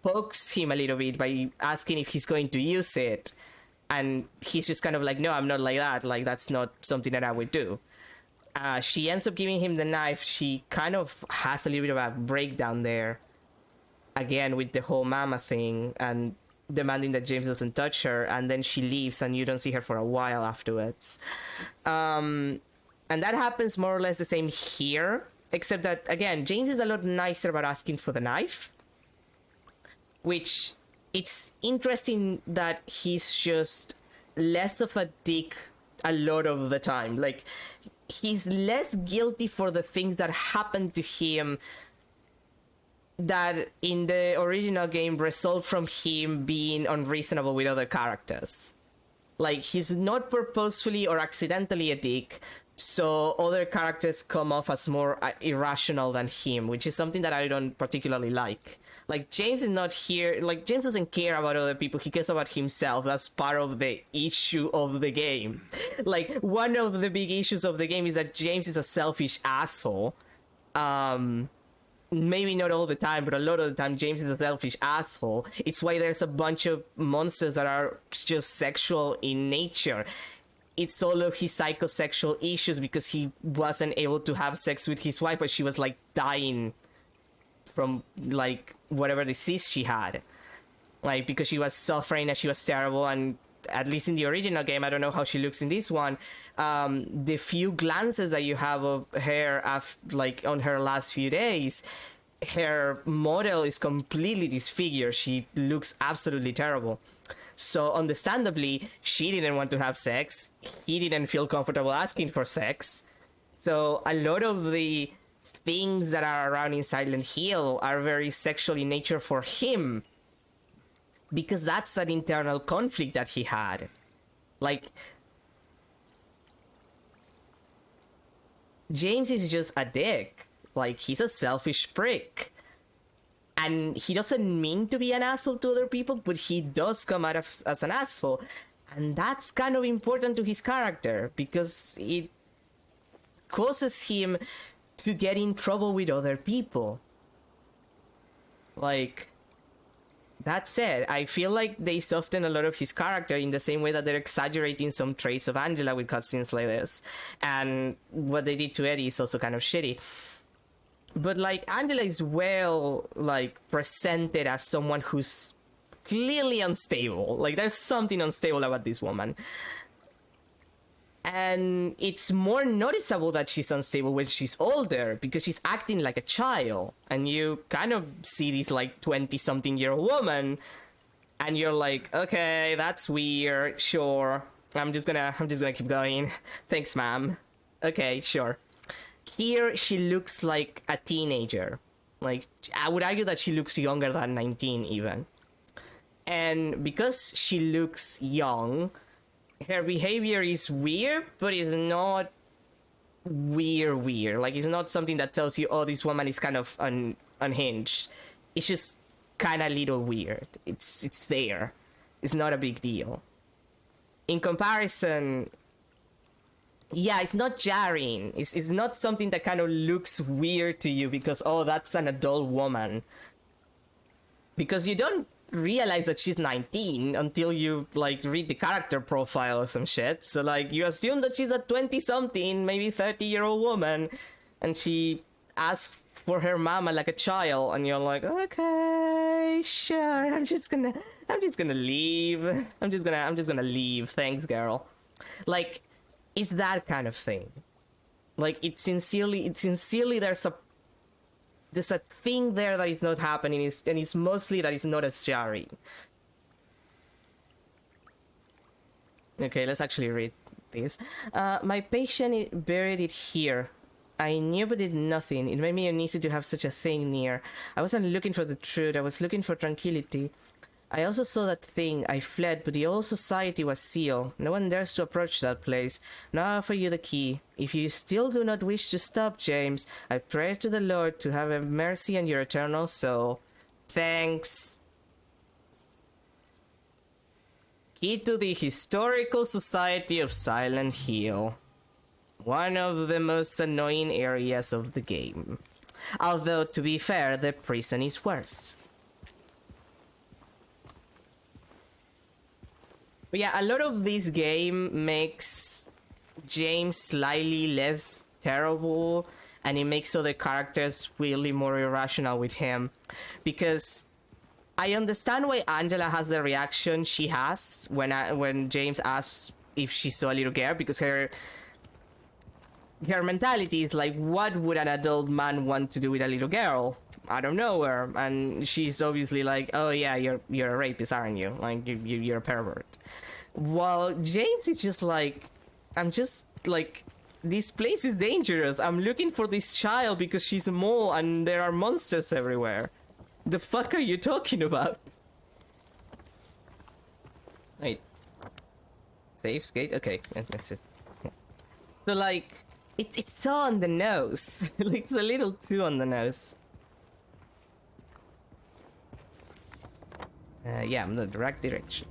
pokes him a little bit by asking if he's going to use it, and he's just kind of like, no, I'm not like that, like that's not something that I would do. She ends up giving him the knife. She kind of has a little bit of a breakdown there, again with the whole mama thing and demanding that James doesn't touch her, and then she leaves and you don't see her for a while afterwards. And that happens more or less the same here, except that, again, James is a lot nicer about asking for the knife, which it's interesting that he's just less of a dick a lot of the time. Like, he's less guilty for the things that happen to him that in the original game result from him being unreasonable with other characters. Like, he's not purposefully or accidentally a dick, so other characters come off as more irrational than him, which is something that I don't particularly like. Like, James is not here, like, James doesn't care about other people, he cares about himself. That's part of the issue of the game. Like, one of the big issues of the game is that James is a selfish asshole. Maybe not all the time, but a lot of the time James is a selfish asshole. It's why there's a bunch of monsters that are just sexual in nature. It's all of his psychosexual issues because he wasn't able to have sex with his wife, but she was like dying from like whatever disease she had. Like, because she was suffering and she was terrible, and at least in the original game, I don't know how she looks in this one, the few glances that you have of her like on her last few days, her model is completely disfigured. She looks absolutely terrible. So understandably, she didn't want to have sex. He didn't feel comfortable asking for sex. So a lot of the things that are around in Silent Hill are very sexual in nature for him, because that's an internal conflict that he had. Like, James is just a dick. Like, he's a selfish prick. And he doesn't mean to be an asshole to other people, but he does come out as an asshole. And that's kind of important to his character because it causes him to get in trouble with other people. Like, that said, I feel like they soften a lot of his character in the same way that they're exaggerating some traits of Angela with cutscenes like this. And what they did to Eddie is also kind of shitty. But, like, Angela is well, like, presented as someone who's clearly unstable. Like, there's something unstable about this woman. And it's more noticeable that she's unstable when she's older, because she's acting like a child. And you kind of see this, like, 20-something-year-old woman, and you're like, okay, that's weird, sure. I'm just gonna keep going. Thanks, ma'am. Okay, sure. Here, she looks like a teenager. Like, I would argue that she looks younger than 19, even. And because she looks young, her behavior is weird, but it's not weird. Like, it's not something that tells you, oh, this woman is kind of unhinged. It's just kind of a little weird. It's there. It's not a big deal. In comparison, yeah, it's not jarring. It's not something that kind of looks weird to you because, oh, that's an adult woman. Because you don't realize that she's 19 until you, like, read the character profile or some shit. So, like, you assume that she's a 20-something, maybe 30-year-old woman, and she asks for her mama like a child, and you're like, okay, sure, I'm just gonna leave. I'm just gonna leave. Thanks, girl. Like, it's that kind of thing. Like, it's sincerely there's a thing there that is not happening, and it's mostly that it's not as jarring. Okay, let's actually read this. My patient buried it here. I knew but did nothing. It made me uneasy to have such a thing near. I wasn't looking for the truth, I was looking for tranquility. I also saw that thing. I fled, but the old society was sealed. No one dares to approach that place. Now I offer you the key. If you still do not wish to stop, James, I pray to the Lord to have mercy on your eternal soul. Thanks. Key to the Historical Society of Silent Hill. One of the most annoying areas of the game. Although, to be fair, the prison is worse. But yeah, a lot of this game makes James slightly less terrible, and it makes other characters really more irrational with him. Because I understand why Angela has the reaction she has when James asks if she saw a little girl, because her mentality is like, what would an adult man want to do with a little girl? I don't know her. And she's obviously like, oh yeah, you're a rapist, aren't you? Like, you're a pervert. While James is just like, I'm just like, this place is dangerous. I'm looking for this child because she's a mole and there are monsters everywhere. The fuck are you talking about? Wait. Safe gate? Okay, that's it. So like, it's so on the nose. Like, it's a little too on the nose. Yeah, I'm in the direct direction.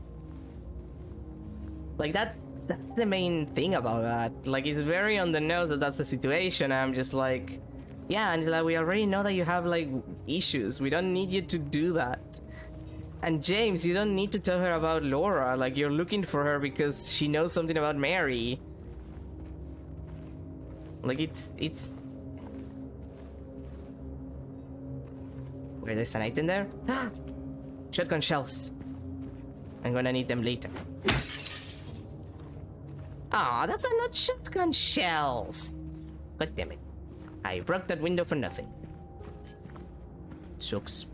Like, that's the main thing about that. Like, it's very on the nose that that's the situation. I'm just like, yeah, Angela, we already know that you have, like, issues. We don't need you to do that. And James, you don't need to tell her about Laura. Like, you're looking for her because she knows something about Mary. Like, it's... Wait, there's an item there? Shotgun shells. I'm gonna need them later. Aw, that's not shotgun shells. God damn it. I broke that window for nothing. Sucks.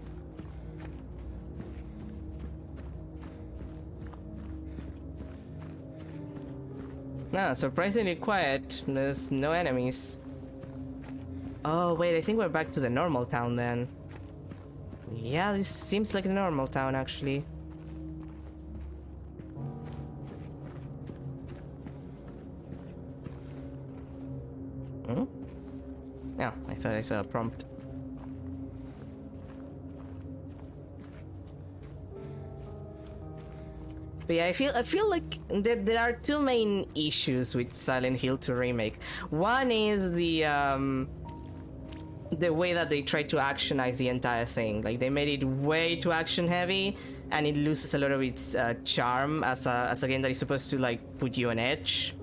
Ah, surprisingly quiet. There's no enemies. Oh, wait, I think we're back to the normal town then. Yeah, this seems like a normal town, actually. Hmm? Yeah, I thought I saw a prompt. But yeah, I feel like there are two main issues with Silent Hill 2 remake. One is the way that they try to actionize the entire thing. Like, they made it way too action heavy, and it loses a lot of its charm as a game that is supposed to like put you on edge.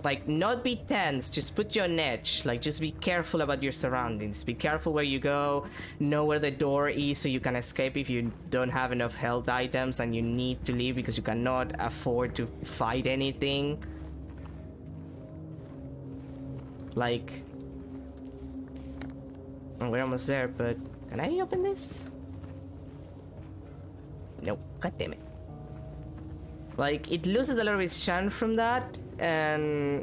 Like, not be tense, just put you on edge. Like, just be careful about your surroundings. Be careful where you go, know where the door is so you can escape if you don't have enough health items and you need to leave because you cannot afford to fight anything. Like, we're almost there, but can I open this? Nope, god damn it. Like, it loses a lot of its charm from that, and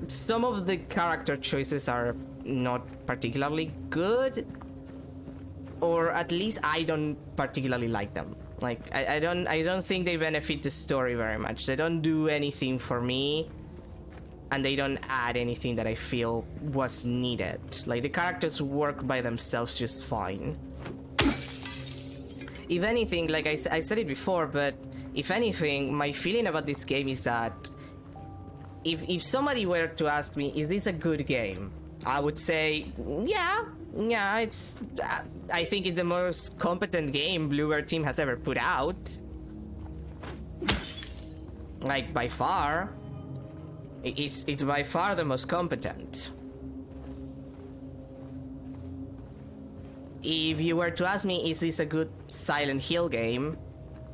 some of the character choices are not particularly good, or at least I don't particularly like them. Like, I don't think they benefit the story very much. They don't do anything for me, and they don't add anything that I feel was needed. Like, the characters work by themselves just fine. If anything, like I said it before, but if anything, my feeling about this game is that if somebody were to ask me, is this a good game? I would say, yeah, it's. I think it's the most competent game Bluebird team has ever put out. Like, by far. It's by far the most competent. If you were to ask me, is this a good Silent Hill game?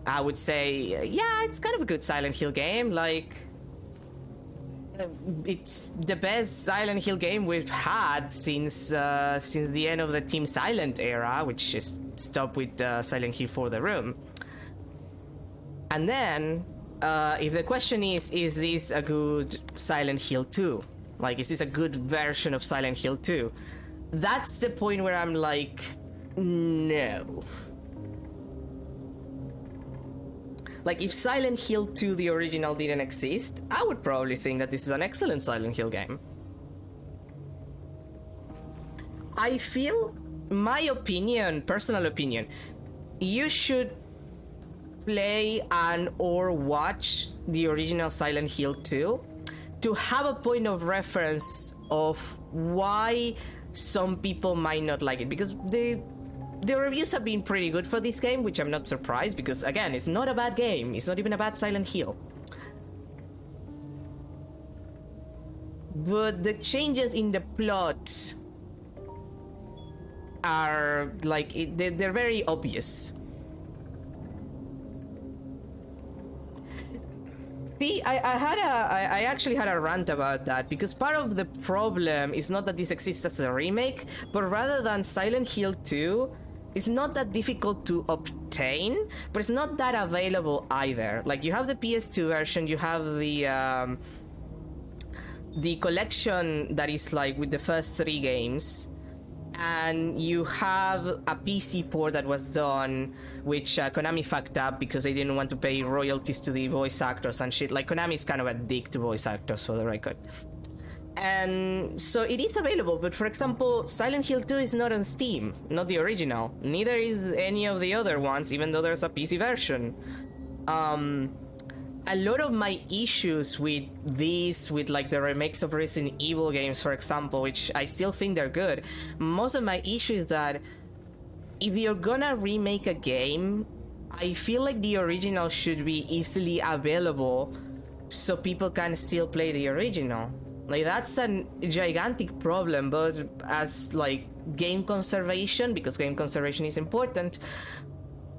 I would say, yeah, it's kind of a good Silent Hill game. Like, it's the best Silent Hill game we've had since the end of the Team Silent era, which just stopped with Silent Hill for the Room. And then, if the question is this a good Silent Hill 2? Like, is this a good version of Silent Hill 2? That's the point where I'm like, no. Like, if Silent Hill 2, the original, didn't exist, I would probably think that this is an excellent Silent Hill game. I feel, my opinion, personal opinion, you should play or watch the original Silent Hill 2 to have a point of reference of why some people might not like it. Because the reviews have been pretty good for this game, which I'm not surprised, because again, it's not a bad game. It's not even a bad Silent Hill. But the changes in the plot are like, they're very obvious. See, I actually had a rant about that, because part of the problem is not that this exists as a remake, but rather than Silent Hill 2, it's not that difficult to obtain, but it's not that available either. Like, you have the PS2 version, you have the collection that is like with the first 3 games, and you have a PC port that was done, which Konami fucked up because they didn't want to pay royalties to the voice actors and shit. Like, Konami is kind of a dick to voice actors, for the record. And so it is available, but for example, Silent Hill 2 is not on Steam, not the original. Neither is any of the other ones, even though there's a PC version. A lot of my issues with like the remakes of Resident Evil games, for example, which I still think they're good, most of my issue is that if you're gonna remake a game, I feel like the original should be easily available so people can still play the original. Like, that's a gigantic problem, but as like game conservation, because game conservation is important,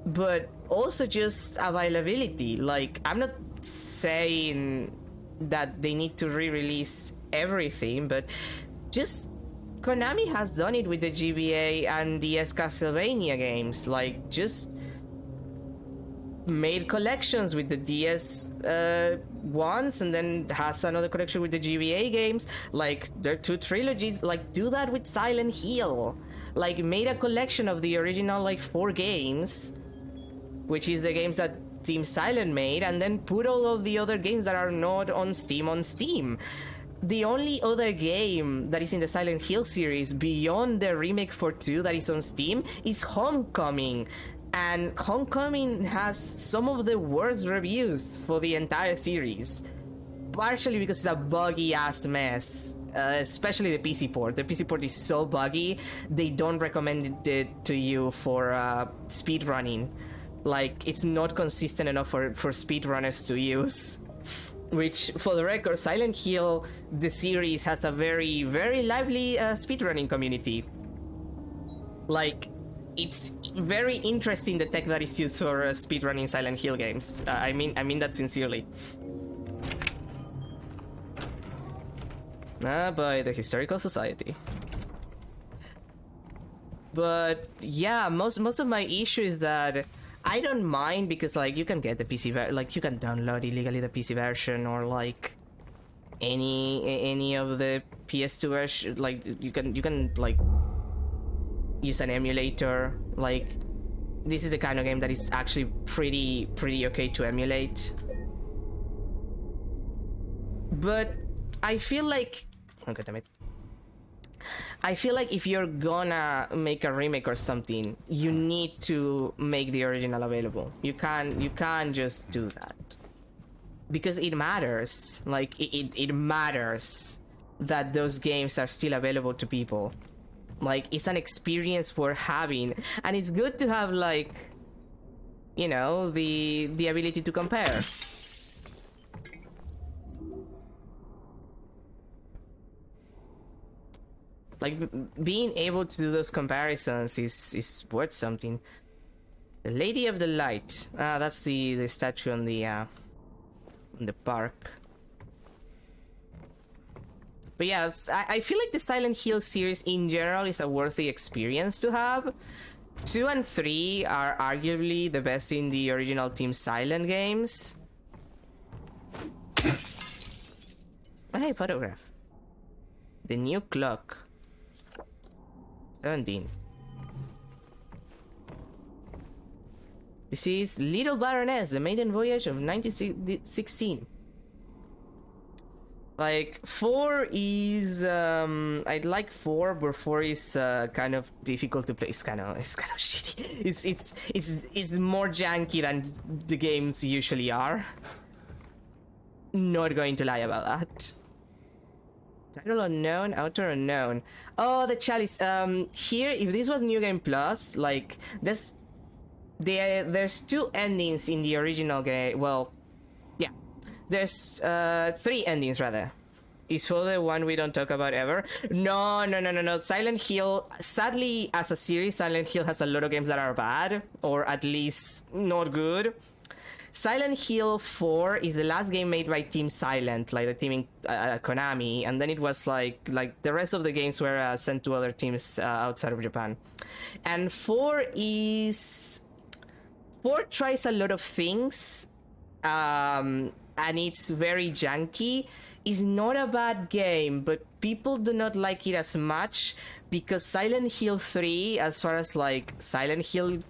but also just availability. Like, I'm not saying that they need to re-release everything, but just Konami has done it with the GBA and DS Castlevania games. Like, just made collections with the DS ones, and then has another collection with the GBA games. Like, there are 2 trilogies. Like, do that with Silent Hill. Like, made a collection of the original like 4 games, which is the games that Team Silent made, and then put all of the other games that are not on Steam. The only other game that is in the Silent Hill series beyond the remake for 2 that is on Steam is Homecoming. And Homecoming has some of the worst reviews for the entire series. Partially because it's a buggy ass mess, especially the PC port. The PC port is so buggy, they don't recommend it to you for speed running. Like, it's not consistent enough for speedrunners to use. Which, for the record, Silent Hill, the series, has a very, very lively speedrunning community. Like, it's very interesting, the tech that is used for speedrunning Silent Hill games. I mean that sincerely. By the Historical Society. But yeah, most of my issue is that I don't mind, because like you can get the PC like you can download illegally the PC version, or like any of the PS2 version. Like you can like use an emulator. Like, this is the kind of game that is actually pretty okay to emulate. But I feel like, oh god damn it, I feel like if you're gonna make a remake or something, you need to make the original available. You can't just do that, because it matters. Like, it matters that those games are still available to people. Like, it's an experience worth having, and it's good to have, like, you know, the ability to compare. Like, being able to do those comparisons is worth something. The Lady of the Light. That's the statue on the park. But yes, I feel like the Silent Hill series in general is a worthy experience to have. 2 and 3 are arguably the best in the original Team Silent games. Hey, photograph. The new clock. 17. This is Little Baroness, the maiden voyage of 1916. Like, 4 is I'd like 4, but 4 is kind of difficult to play. It's kind of shitty. It's more janky than the games usually are. Not going to lie about that. Title unknown, outer unknown. Oh, the chalice. Here, if this was New Game Plus, like, there's 2 endings in the original game. Well, yeah, there's 3 endings rather. Is for the one we don't talk about ever. No. Silent Hill, sadly, as a series, Silent Hill has a lot of games that are bad, or at least not good. Silent Hill 4 is the last game made by Team Silent, like the team in Konami, and then it was like the rest of the games were sent to other teams outside of Japan. And 4 tries a lot of things, and it's very janky. It's not a bad game, but people do not like it as much because Silent Hill 3, as far as like Silent Hill,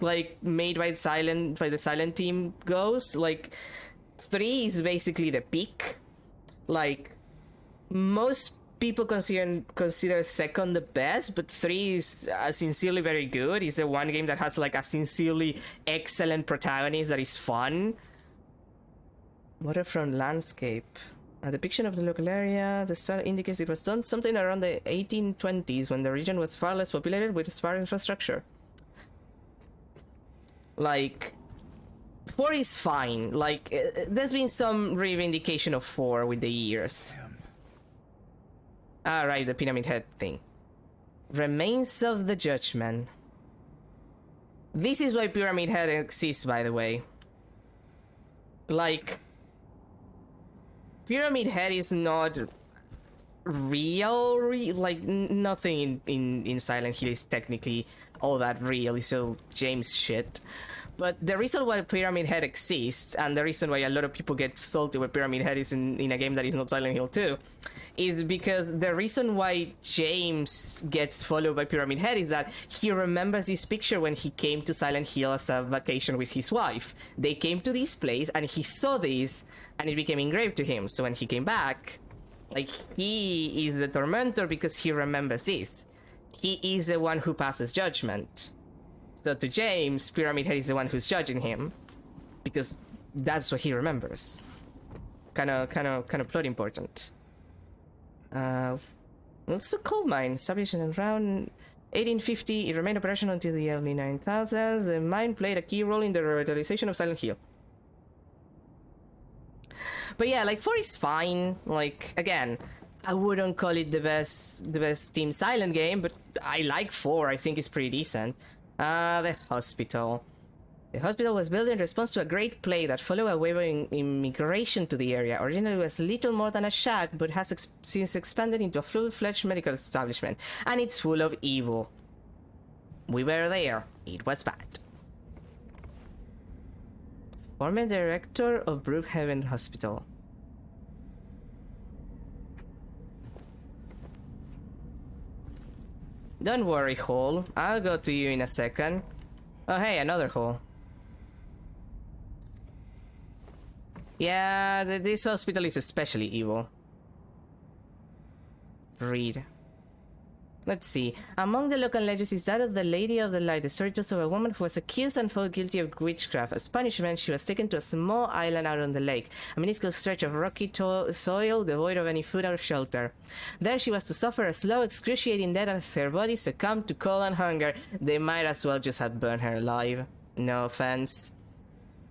like made by the Silent team goes, like 3 is basically the peak. Like, most people consider second the best, but 3 is sincerely very good. It's the one game that has like a sincerely excellent protagonist that is fun. Waterfront landscape. A depiction of the local area. The style indicates it was done sometime around the 1820s, when the region was far less populated with sparse infrastructure. Like, 4 is fine. Like, there's been some reivindication of 4 with the years. Right, the Pyramid Head thing. Remains of the Judgment. This is why Pyramid Head exists, by the way. Like, Pyramid Head is not real, like, nothing in Silent Hill is technically all that real. It's all James shit. But the reason why Pyramid Head exists, and the reason why a lot of people get salty when Pyramid Head is in a game that is not Silent Hill 2, is because the reason why James gets followed by Pyramid Head is that he remembers this picture when he came to Silent Hill as a vacation with his wife. They came to this place and he saw this and it became engraved to him. So when he came back, like, he is the tormentor because he remembers this. He is the one who passes judgment. So to James, Pyramid Head is the one who's judging him, because that's what he remembers. Kind of plot important. Also coal mine, established in around 1850, it remained operational until the early 9000s. The mine played a key role in the revitalization of Silent Hill. But yeah, like 4 is fine. Like, again, I wouldn't call it the best Team Silent game, but I like 4. I think it's pretty decent. The hospital. The hospital was built in response to a great plague that followed a wave of immigration to the area. Originally it was little more than a shack, but has since expanded into a full-fledged medical establishment. And it's full of evil. We were there. It was bad. Former director of Brookhaven Hospital. Don't worry, Hall. I'll go to you in a second. Oh hey, another Hall. Yeah, this hospital is especially evil. Read. Let's see. Among the local legends is that of the Lady of the Light. The story tells of a woman who was accused and found guilty of witchcraft. As punishment, she was taken to a small island out on the lake, a minuscule stretch of rocky soil devoid of any food or shelter. There she was to suffer a slow, excruciating death as her body succumbed to cold and hunger. They might as well just have burned her alive. No offense.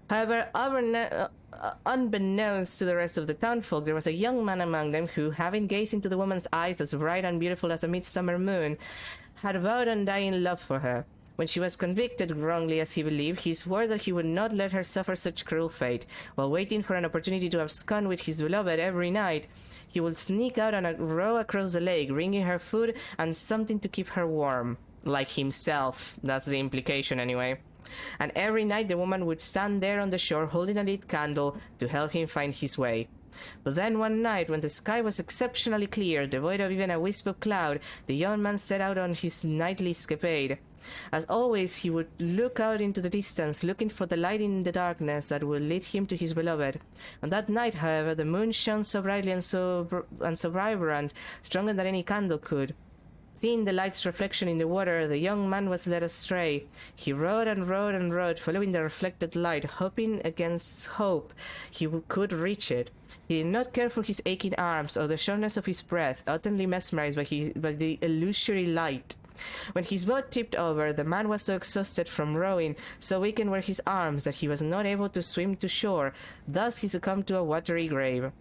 However, unbeknownst to the rest of the townfolk, there was a young man among them who, having gazed into the woman's eyes as bright and beautiful as a midsummer moon, had vowed undying love for her. When she was convicted, wrongly as he believed, he swore that he would not let her suffer such cruel fate. While waiting for an opportunity to abscond with his beloved every night, he would sneak out on a row across the lake, bringing her food and something to keep her warm. Like himself. That's the implication anyway. And every night the woman would stand there on the shore holding a lit candle to help him find his way. But then one night, when the sky was exceptionally clear, devoid of even a wisp of cloud, the young man set out on his nightly escapade. As always, he would look out into the distance, looking for the light in the darkness that would lead him to his beloved. On that night, however, the moon shone so brightly and so vibrant, stronger than any candle could. Seeing the light's reflection in the water, the young man was led astray. He rowed and rowed and rowed, following the reflected light, hoping against hope he could reach it. He did not care for his aching arms or the shortness of his breath, utterly mesmerized by the illusory light. When his boat tipped over, the man was so exhausted from rowing, so weakened were his arms, that he was not able to swim to shore. Thus he succumbed to a watery grave.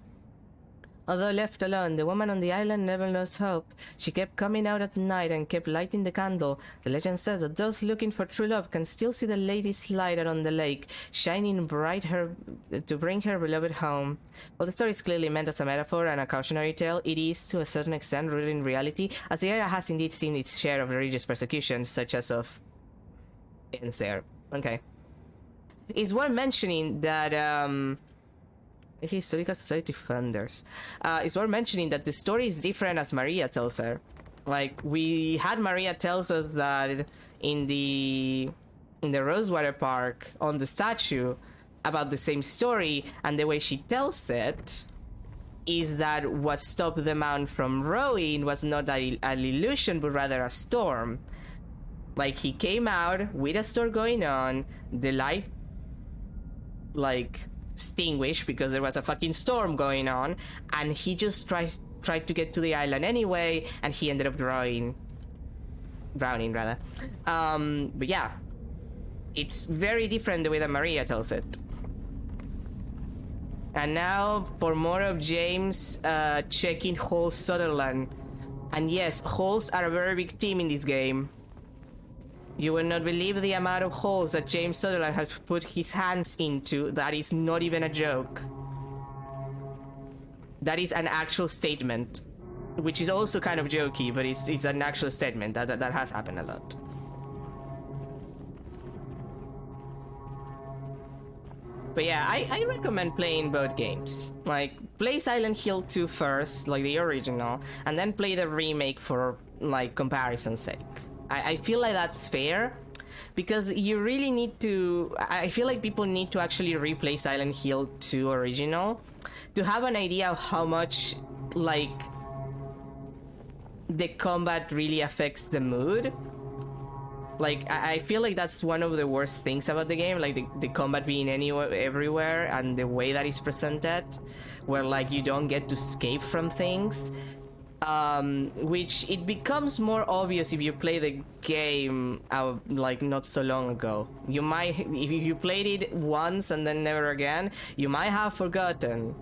Although left alone, the woman on the island never lost hope. She kept coming out at night and kept lighting the candle. The legend says that those looking for true love can still see the lady's light out on the lake, shining bright to bring her beloved home. While the story is clearly meant as a metaphor and a cautionary tale, it is to a certain extent rooted in reality, as the area has indeed seen its share of religious persecution, such as of Inser. Okay. It's worth mentioning that Historical Society funders. It's worth mentioning that the story is different as Maria tells her. Like, we had Maria tells us that in the Rosewater Park on the statue about the same story, and the way she tells it is that what stopped the man from rowing was not an illusion, but rather a storm. Like, he came out with a storm going on, the light, like, extinguished because there was a fucking storm going on, and he just tried to get to the island anyway, and he ended up drowning rather. But yeah, it's very different the way that Maria tells it. And now for more of James checking Hall Sutherland. And yes, Halls are a very big team in this game. You will not believe the amount of holes that James Sutherland has put his hands into. That is not even a joke. That is an actual statement. Which is also kind of jokey, but it's an actual statement. That has happened a lot. But yeah, I recommend playing both games. Like, play Silent Hill 2 first, like the original, and then play the remake for, like, comparison's sake. I feel like that's fair, because you really need to... I feel like people need to actually replay Silent Hill 2 original to have an idea of how much, like, the combat really affects the mood. Like, I feel like that's one of the worst things about the game, like the combat being anywhere, everywhere, and the way that it's presented, where like you don't get to escape from things. Which it becomes more obvious if you play the game like not so long ago. You might, if you played it once and then never again, you might have forgotten.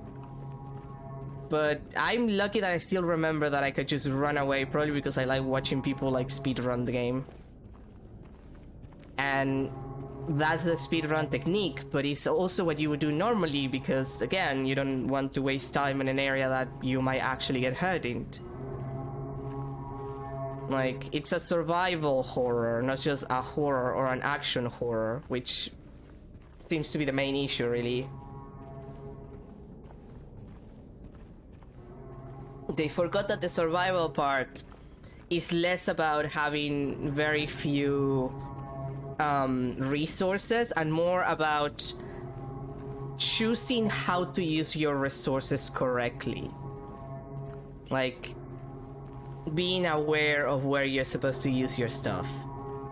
But I'm lucky that I still remember that I could just run away, probably because I like watching people like speedrun the game. And that's the speedrun technique, but it's also what you would do normally because, again, you don't want to waste time in an area that you might actually get hurt in. Like, it's a survival horror, not just a horror or an action horror, which seems to be the main issue, really. They forgot that the survival part is less about having very few resources and more about choosing how to use your resources correctly. Like, being aware of where you're supposed to use your stuff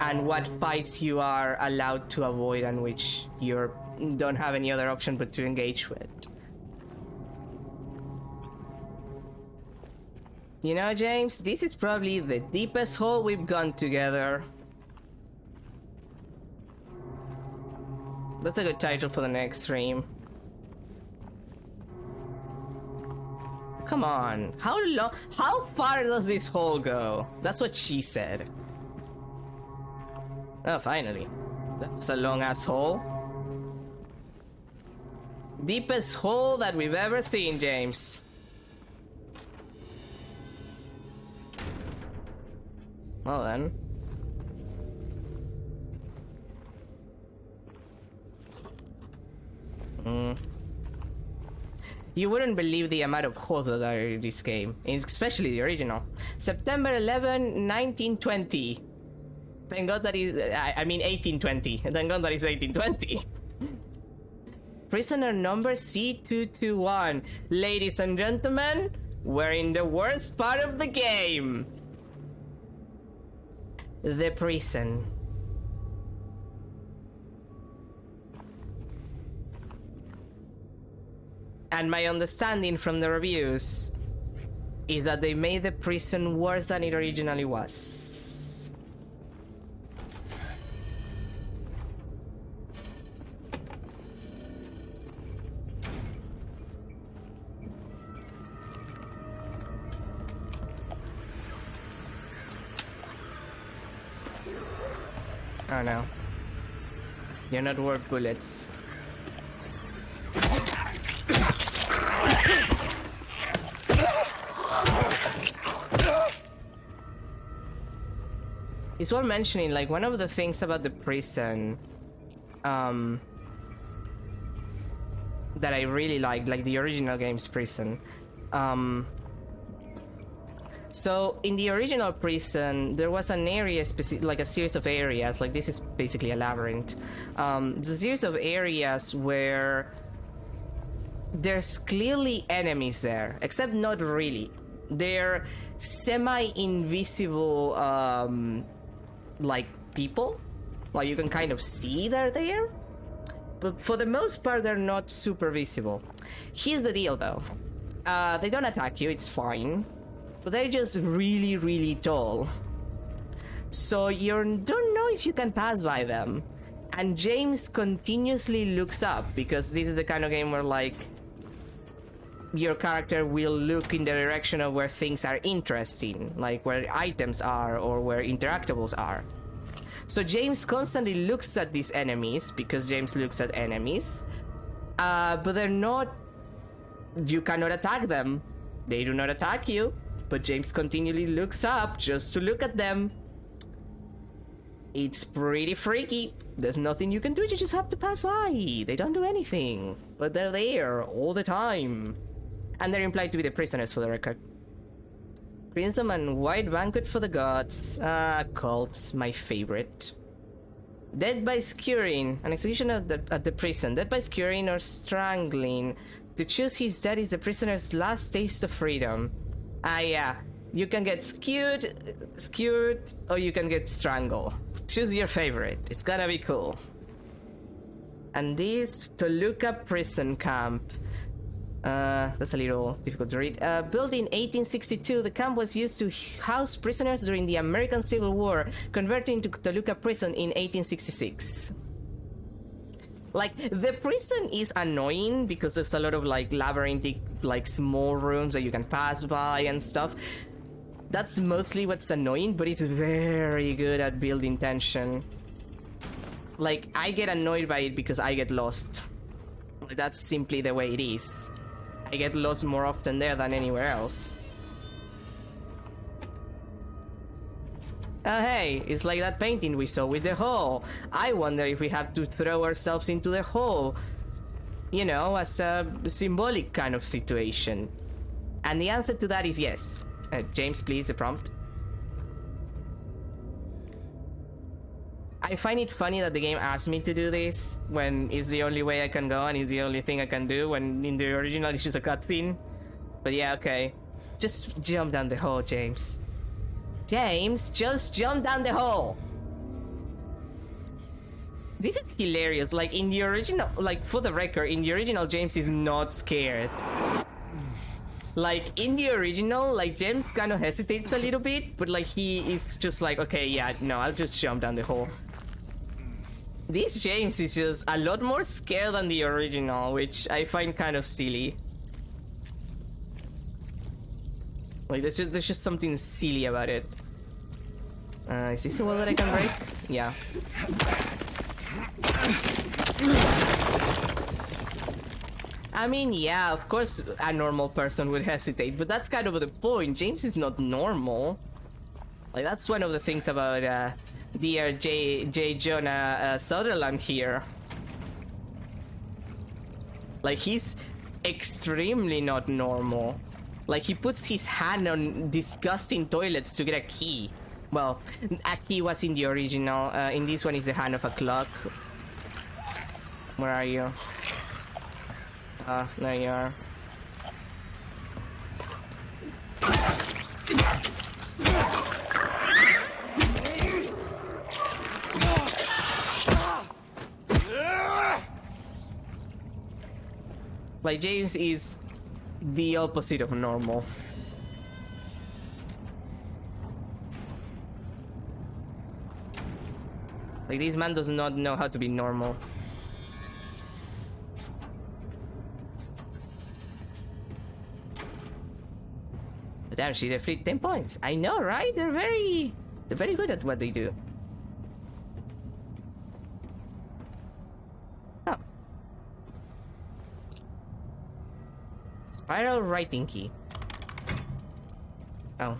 and what fights you are allowed to avoid and which you don't have any other option but to engage with. You know, James, this is probably the deepest hole we've gone together. That's a good title for the next stream. Come on, how far does this hole go? That's what she said. Oh, finally. That's a long ass hole. Deepest hole that we've ever seen, James. Well then. You wouldn't believe the amount of holes that are in this game, especially the original. September 11, 1920. Thank God that is, I mean 1820. Thank God that is 1820. Prisoner number C221. Ladies and gentlemen, we're in the worst part of the game. The prison. And my understanding from the reviews is that they made the prison worse than it originally was. Oh no. You're not worth bullets. It's worth mentioning, like, one of the things about the prison that I really like the original game's prison. So in the original prison, there was an area, like a series of areas, like this is basically a labyrinth. It's a series of areas where there's clearly enemies there, except not really. They're semi-invisible, like people. Like you can kind of see they're there, but for the most part they're not super visible. Here's the deal though. They don't attack you, it's fine. But they're just really, really tall. So you don't know if you can pass by them. And James continuously looks up, because this is the kind of game where, like, your character will look in the direction of where things are interesting, like where items are or where interactables are. So James constantly looks at these enemies, because James looks at enemies, but they're not... You cannot attack them. They do not attack you. But James continually looks up just to look at them. It's pretty freaky. There's nothing you can do, you just have to pass by. They don't do anything, but they're there all the time. And they're implied to be the prisoners, for the record. Crimson and White Banquet for the Gods. Cults, my favorite. Dead by skewering. An execution at the prison. Dead by skewering or strangling. To choose his death is the prisoner's last taste of freedom. Yeah. You can get skewered, or you can get strangled. Choose your favorite. It's gonna be cool. And this Toluca prison camp. That's a little difficult to read. Built in 1862, the camp was used to house prisoners during the American Civil War, converting to Toluca prison in 1866. Like, the prison is annoying because there's a lot of like labyrinthic, like small rooms that you can pass by and stuff. That's mostly what's annoying, but it's very good at building tension. Like, I get annoyed by it because I get lost. That's simply the way it is. I get lost more often there than anywhere else. Hey, it's like that painting we saw with the hole. I wonder if we have to throw ourselves into the hole. You know, as a symbolic kind of situation. And the answer to that is yes. James, please, the prompt. I find it funny that the game asked me to do this when it's the only way I can go and it's the only thing I can do, when in the original it's just a cutscene. But yeah, okay. Just jump down the hole, James. James, just jump down the hole! This is hilarious. Like, in the original, like, for the record, in the original, James is not scared. Like, in the original, like, James kind of hesitates a little bit, but like, he is just like, okay, yeah, no, I'll just jump down the hole. This James is just a lot more scared than the original, which I find kind of silly. Like, there's just something silly about it. Is this the wall that I can break? Yeah. I mean, yeah, of course a normal person would hesitate, but that's kind of the point. James is not normal. Like, that's one of the things about dear J. Jonah Sutherland here. Like, he's extremely not normal. Like, he puts his hand on disgusting toilets to get a key. Well, a key was in the original. In this one is the hand of a clock. Where are you? There you are. Like, James is the opposite of normal. Like, this man does not know how to be normal. But damn, she defeated 10 points. I know, right? They're very good at what they do. Oh. Spiral writing key. Oh.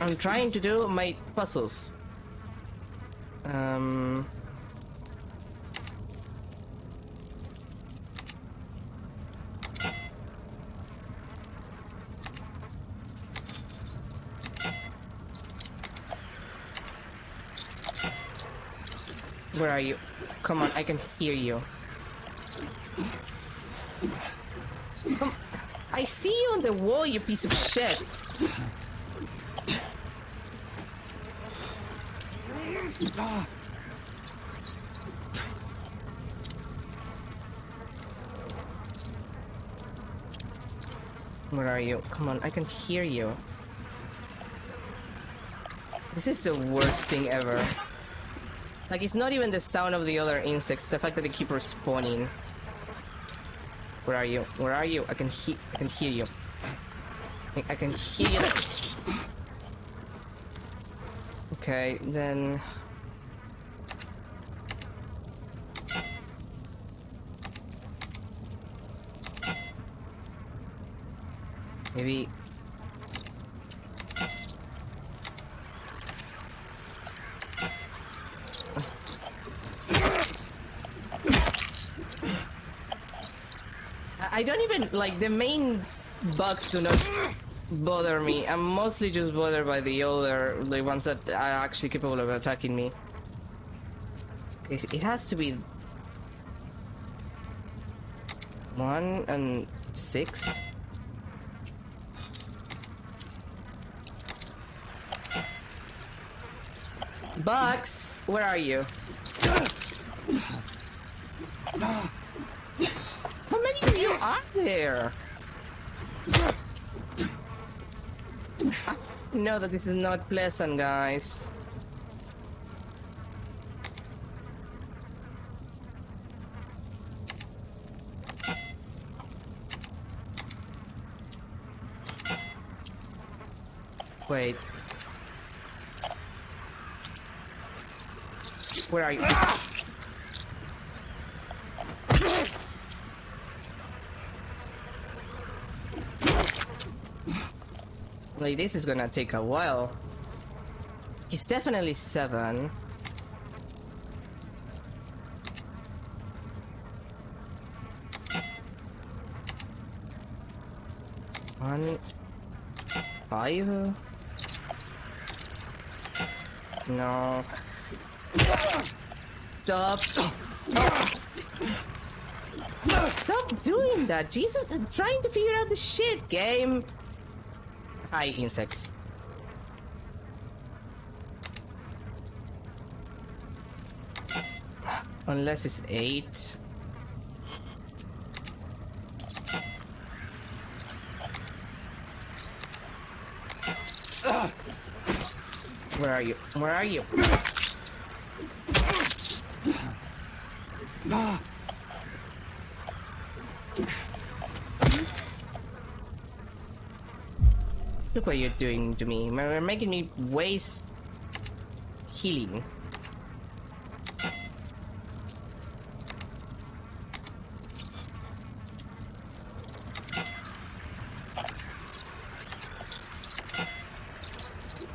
I'm trying to do my puzzles. Where are you? Come on, I can hear you. Come, I see you on the wall, you piece of shit. Where are you? Come on, I can hear you. This is the worst thing ever. Like, it's not even the sound of the other insects, the fact that they keep respawning. Where are you? Where are you? I can hear you. I can hear you. Okay, then... Maybe... I don't even, like, the main bugs do not bother me. I'm mostly just bothered by the ones that are actually capable of attacking me. It has to be 1 and 6. Bugs, where are you? How many of you are there? I know that this is not pleasant, guys. Wait. Where are you? Like, this is gonna take a while. He's definitely 7. One, 5. No. Stop. Stop doing that, Jesus! I'm trying to figure out the shit, game. Hi, insects. Unless it's 8. Where are you? Where are you? Look what you're doing to me. You're making me waste healing.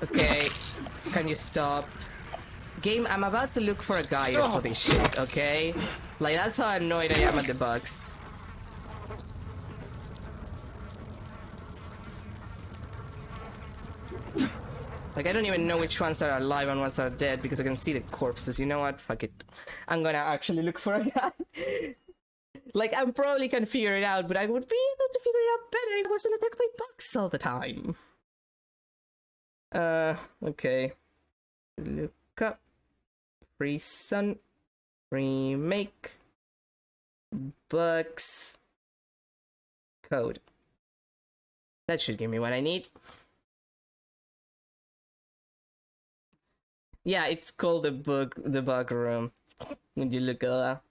Okay, can you stop? Game, I'm about to look for a guide for this shit, okay? Like, that's how annoyed I am at the bugs. Like, I don't even know which ones are alive and ones are dead because I can see the corpses. You know what? Fuck it. I'm gonna actually look for a guide. Like, I probably can figure it out, but I would be able to figure it out better if I wasn't attacked by bugs all the time. Okay. Look up. Prison. Remake. Bugs. Code. That should give me what I need. Yeah, it's called the bug room. Would you look at that?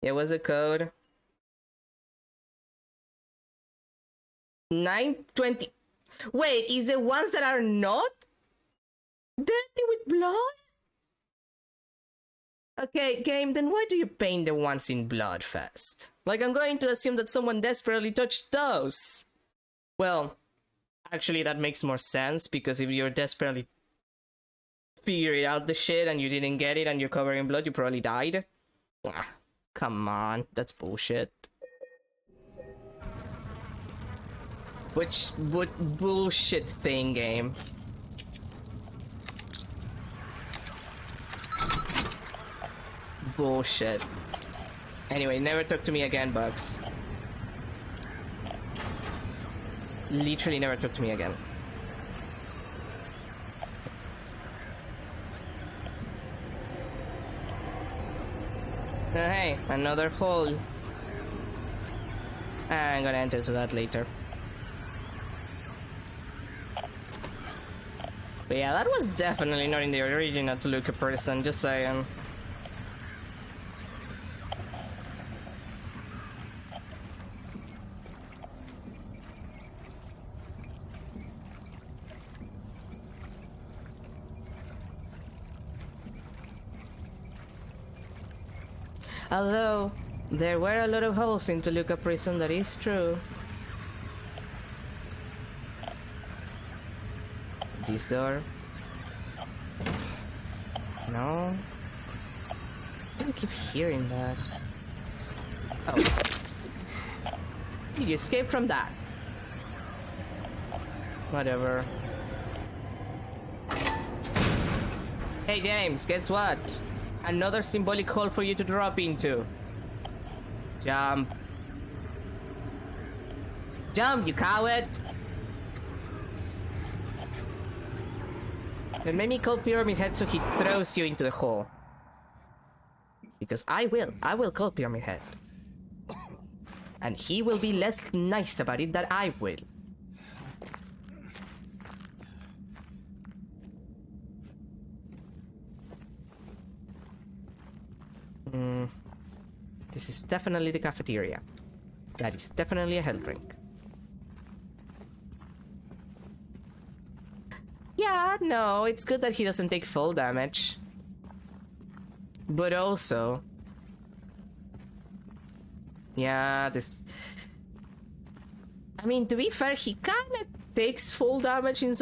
Yeah, what's the code? 920. Wait, is the ones that are not dirty with blood? Okay, game, then why do you paint the ones in blood first? Like, I'm going to assume that someone desperately touched those. Well, actually that makes more sense, because if you're desperately figuring out the shit and you didn't get it and you're covered in blood, you probably died. Ah, come on, that's bullshit. What bullshit thing, game? Bullshit. Anyway, never talk to me again, bugs. Literally never talk to me again. Hey, another hole. I'm gonna enter to that later. But yeah, that was definitely not in the original Toluca person, just saying. Although, there were a lot of holes in Toluca prison, that is true. This door? No? I keep hearing that. Oh. You escaped from that. Whatever. Hey James, guess what? Another symbolic hole for you to drop into. Jump. Jump, you coward! Then make me call Pyramid Head so he throws you into the hole. Because I will call Pyramid Head. And he will be less nice about it than I will. This is definitely the cafeteria. That is definitely a health drink. Yeah, no, it's good that he doesn't take full damage. But also... yeah, this... I mean, to be fair, he kinda takes full damage in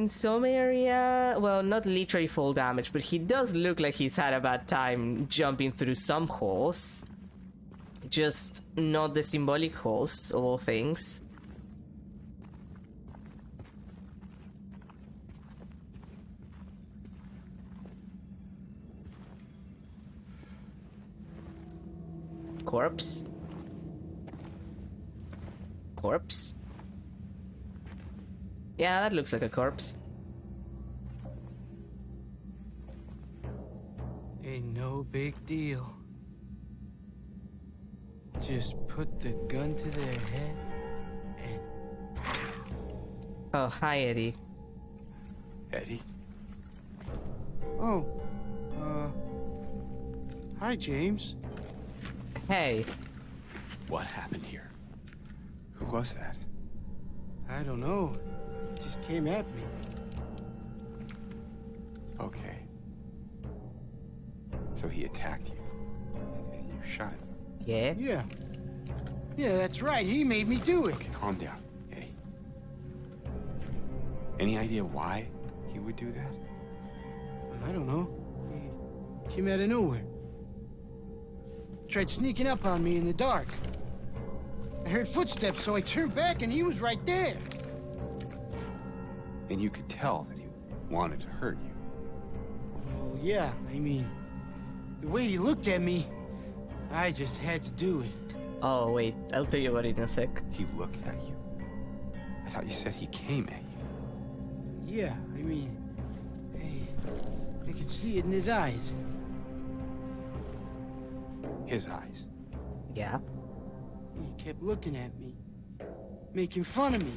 some area. Well, not literally full damage, but he does look like he's had a bad time jumping through some holes. Just not the symbolic holes, of all things. Corpse? Corpse? Yeah, that looks like a corpse. Ain't no big deal. Just put the gun to their head and... Oh, hi, Eddie. Eddie? Oh, hi, James. Hey. What happened here? Who was that? I don't know. It just came at me. Okay. So he attacked you, and you shot him. Yeah? Yeah. Yeah, that's right. He made me do it. Okay, calm down, Eddie. Any idea why he would do that? I don't know. He came out of nowhere. Tried sneaking up on me in the dark. I heard footsteps, so I turned back and he was right there. And you could tell that he wanted to hurt you. Well, yeah, I mean, the way he looked at me, I just had to do it. Oh, wait, I'll tell you about it in a sec. He looked at you. I thought you said he came at you. Yeah, I mean, I could see it in his eyes. His eyes. Yeah? He kept looking at me, making fun of me.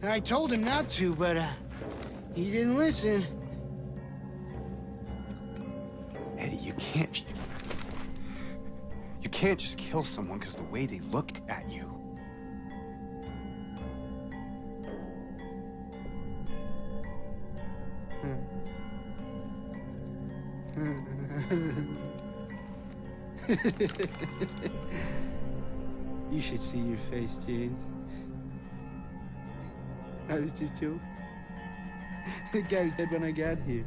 And I told him not to, but he didn't listen. Eddie, you can't just kill someone because of the way they looked at you. You should see your face, James. I was just joking. The guy was dead when I got here.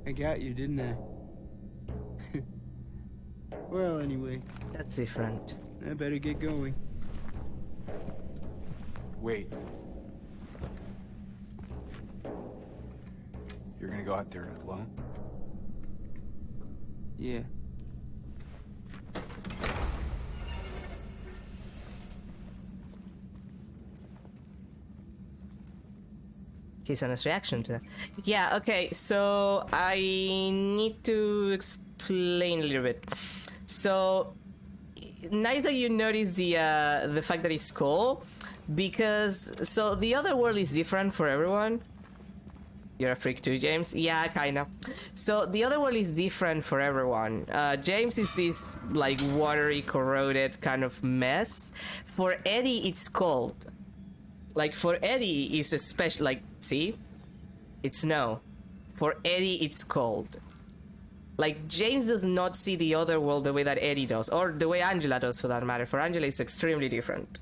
I got you, didn't I? Well, anyway. That's different. I better get going. Wait. You're gonna go out there alone? Yeah. His honest reaction to that. Yeah, okay, so I need to explain a little bit. So, nice that you notice the fact that it's cool, because, so the other world is different for everyone. You're a freak too, James? Yeah, kinda. So, the other world is different for everyone. James is this, like, watery, corroded kind of mess. For Eddie, it's cold. Like, for Eddie, it's a special, like, see? It's snow. For Eddie, it's cold. Like, James does not see the other world the way that Eddie does, or the way Angela does, for that matter. For Angela, it's extremely different.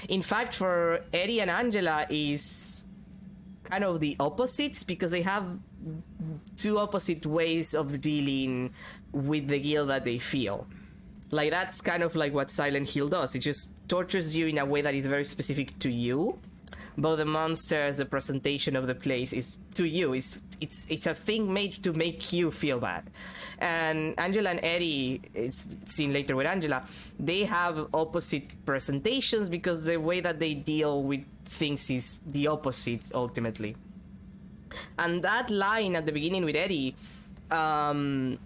In fact, for Eddie and Angela is kind of the opposites because they have two opposite ways of dealing with the guilt that they feel. Like, that's kind of like what Silent Hill does. It just tortures you in a way that is very specific to you. But the monsters, the presentation of the place is to you. It's a thing made to make you feel bad. And Angela and Eddie, it's seen later with Angela, they have opposite presentations because the way that they deal with things is the opposite ultimately. And that line at the beginning with Eddie, I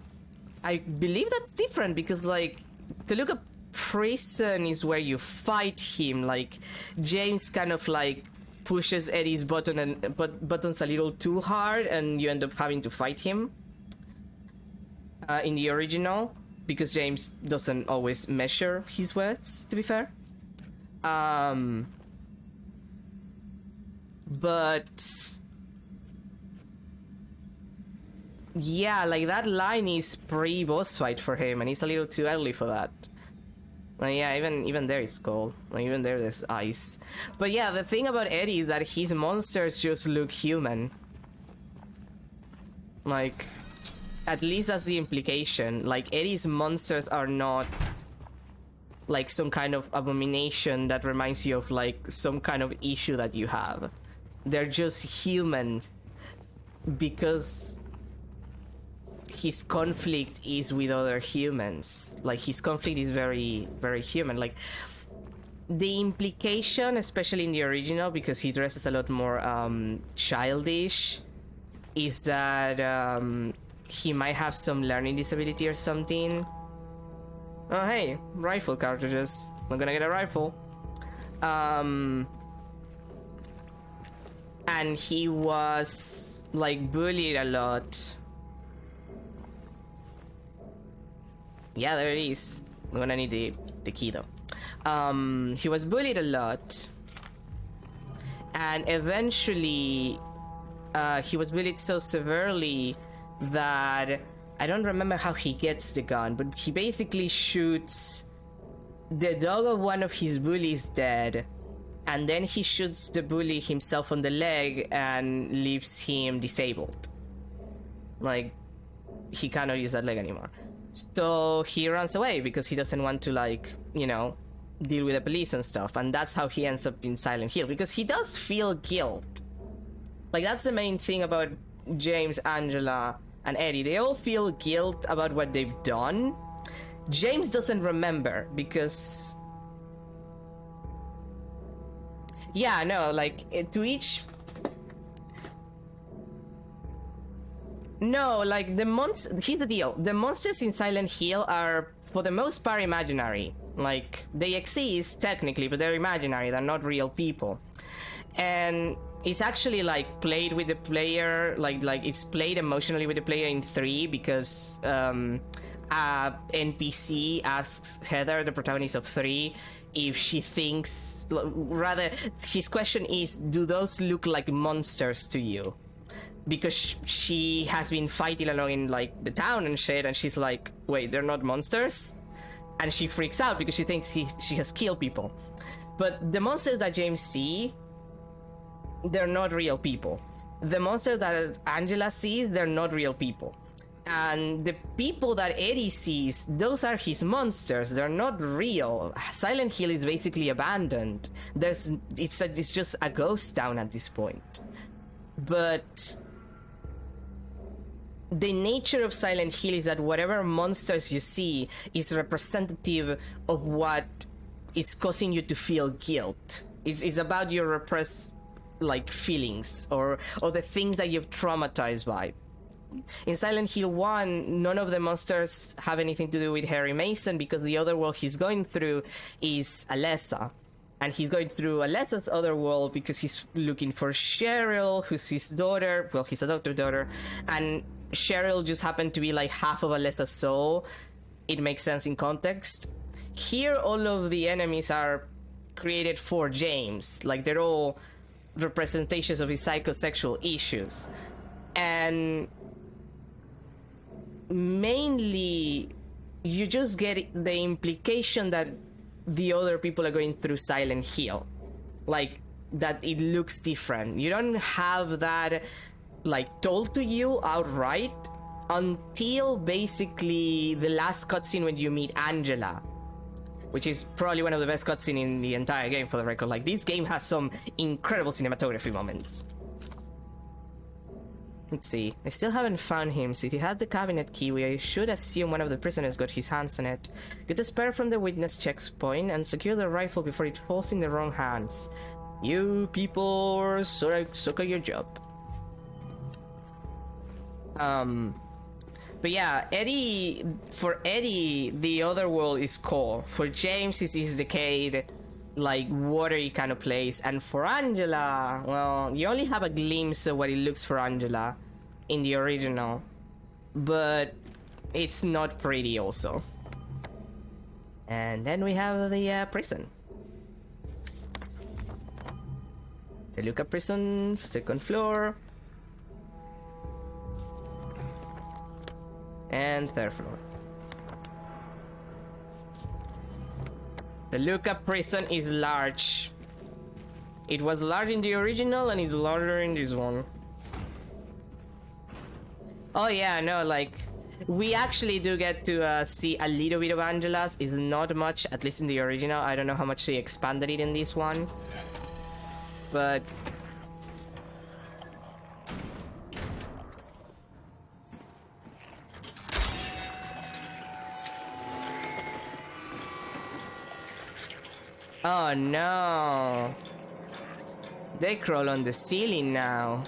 believe that's different because, like, Toluca prison is where you fight him. Like, James kind of like pushes Eddie's buttons a little too hard, and you end up having to fight him in the original because James doesn't always measure his words, to be fair. But yeah, like, that line is pre-boss fight for him, and it's a little too early for that. Yeah, even there it's cold. Like, even there's ice. But yeah, the thing about Eddie is that his monsters just look human. Like, at least that's the implication. Like, Eddie's monsters are not like some kind of abomination that reminds you of like some kind of issue that you have. They're just humans because his conflict is with other humans. Like, his conflict is very, very human. Like, the implication, especially in the original, because he dresses a lot more childish, is that he might have some learning disability or something. Oh, hey, rifle cartridges. I'm gonna get a rifle. And he was like bullied a lot. Yeah, there it is. I'm gonna need the key though. He was bullied a lot, and eventually he was bullied so severely that I don't remember how he gets the gun, but he basically shoots the dog of one of his bullies dead, and then he shoots the bully himself on the leg and leaves him disabled. Like, he cannot use that leg anymore. So he runs away because he doesn't want to, like, you know, deal with the police and stuff. And that's how he ends up in Silent Hill, because he does feel guilt. Like, that's the main thing about James, Angela, and Eddie. They all feel guilt about what they've done. James doesn't remember because... yeah, no, like, to each... No, like, here's the deal. The monsters in Silent Hill are, for the most part, imaginary. Like, they exist, technically, but they're imaginary. They're not real people. And it's actually, like, played with the player, like it's played emotionally with the player in 3, because NPC asks Heather, the protagonist of 3, if she thinks... rather, his question is, do those look like monsters to you? Because she has been fighting along in, like, the town and shit, and she's like, wait, they're not monsters? And she freaks out because she thinks she has killed people. But the monsters that James sees, they're not real people. The monsters that Angela sees, they're not real people. And the people that Eddie sees, those are his monsters. They're not real. Silent Hill is basically abandoned. It's just a ghost town at this point. But the nature of Silent Hill is that whatever monsters you see is representative of what is causing you to feel guilt. It's about your repressed, like, feelings or the things that you're traumatized by. In Silent Hill 1, none of the monsters have anything to do with Harry Mason, because the other world he's going through is Alessa. And he's going through Alessa's other world because he's looking for Cheryl, who's his daughter. Well, his adoptive daughter. And Cheryl just happened to be like half of Alessa's soul. It makes sense in context. Here, all of the enemies are created for James. Like, they're all representations of his psychosexual issues. And mainly, you just get the implication that the other people are going through Silent Hill. Like, that it looks different. You don't have that, like, told to you outright until basically the last cutscene when you meet Angela, which is probably one of the best cutscenes in the entire game, for the record. Like, this game has some incredible cinematography moments. Let's see. I still haven't found him. Since he had the cabinet key, we should assume one of the prisoners got his hands on it. Get the spare from the witness checkpoint and secure the rifle before it falls in the wrong hands. You people suck at your job. But yeah, Eddie, for Eddie, the other world is core. For James, it's his decayed, like, watery kind of place. And for Angela, well, you only have a glimpse of what it looks for Angela in the original. But it's not pretty also. And then we have the prison. The Luca prison, 2nd floor. And 3rd floor. The Luca prison is large. It was large in the original and it's larger in this one. Oh yeah, no, like, we actually do get to see a little bit of Angela's. It's not much, at least in the original. I don't know how much they expanded it in this one. But oh no! They crawl on the ceiling now.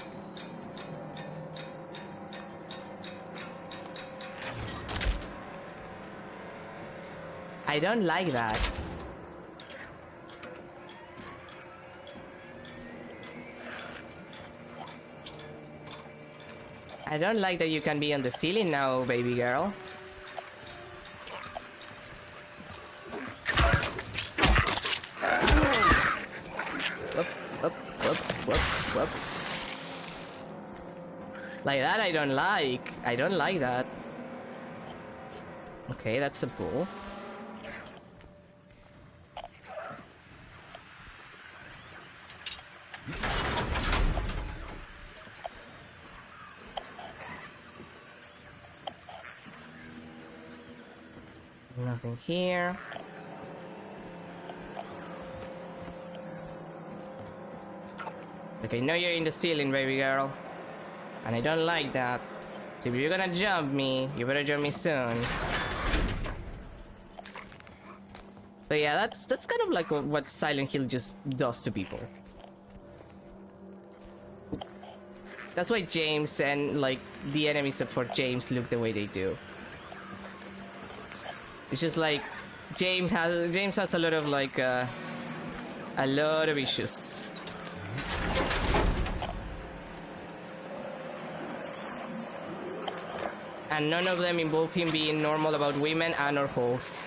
I don't like that. I don't like that you can be on the ceiling now, baby girl. Up. Like that I don't like. I don't like that. Okay, that's a bull. Nothing here. Like, I know you're in the ceiling, baby girl. And I don't like that. So if you're gonna jump me, you better jump me soon. But yeah, that's kind of like what Silent Hill just does to people. That's why James and, like, the enemies for James look the way they do. It's just like James has a lot of, like, a lot of issues. And none of them involve him being normal about women and or holes.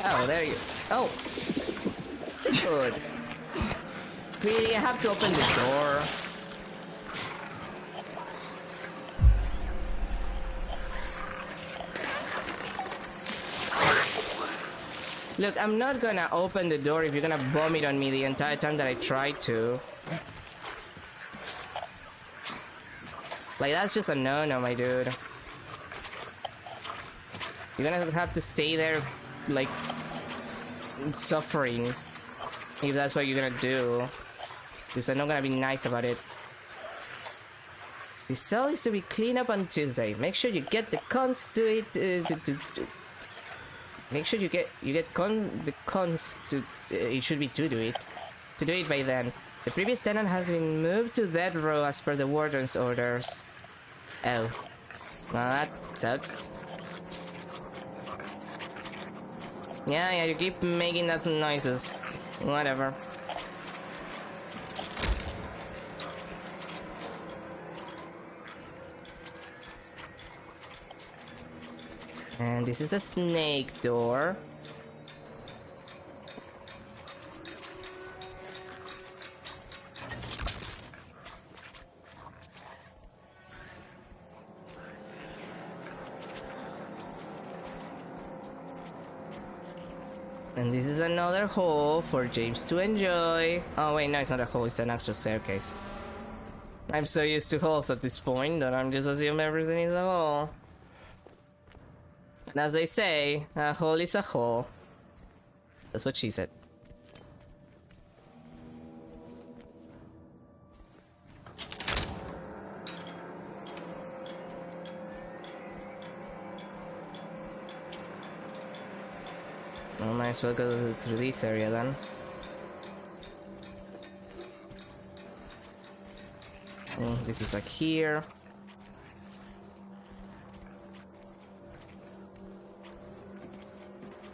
Oh, there you... Oh! Good. Really, I have to open the door. Look, I'm not gonna open the door if you're gonna vomit on me the entire time that I tried to. Like, that's just a no-no, my dude. You're gonna have to stay there, like, suffering, if that's what you're gonna do. Because I'm not gonna be nice about it. The cell is to be cleaned up on Tuesday. Make sure you get the cons to it. Make sure you get the cons to. It should be to do it by then. The previous tenant has been moved to that row as per the warden's orders. Oh, well, that sucks. Yeah, you keep making that noises. Whatever. And this is a snake door. And this is another hole for James to enjoy. Oh wait, no, it's not a hole, it's an actual staircase. I'm so used to holes at this point that I'm just assuming everything is a hole. And as they say, a hole is a hole. That's what she said. I might as well go through this area then. This is like here.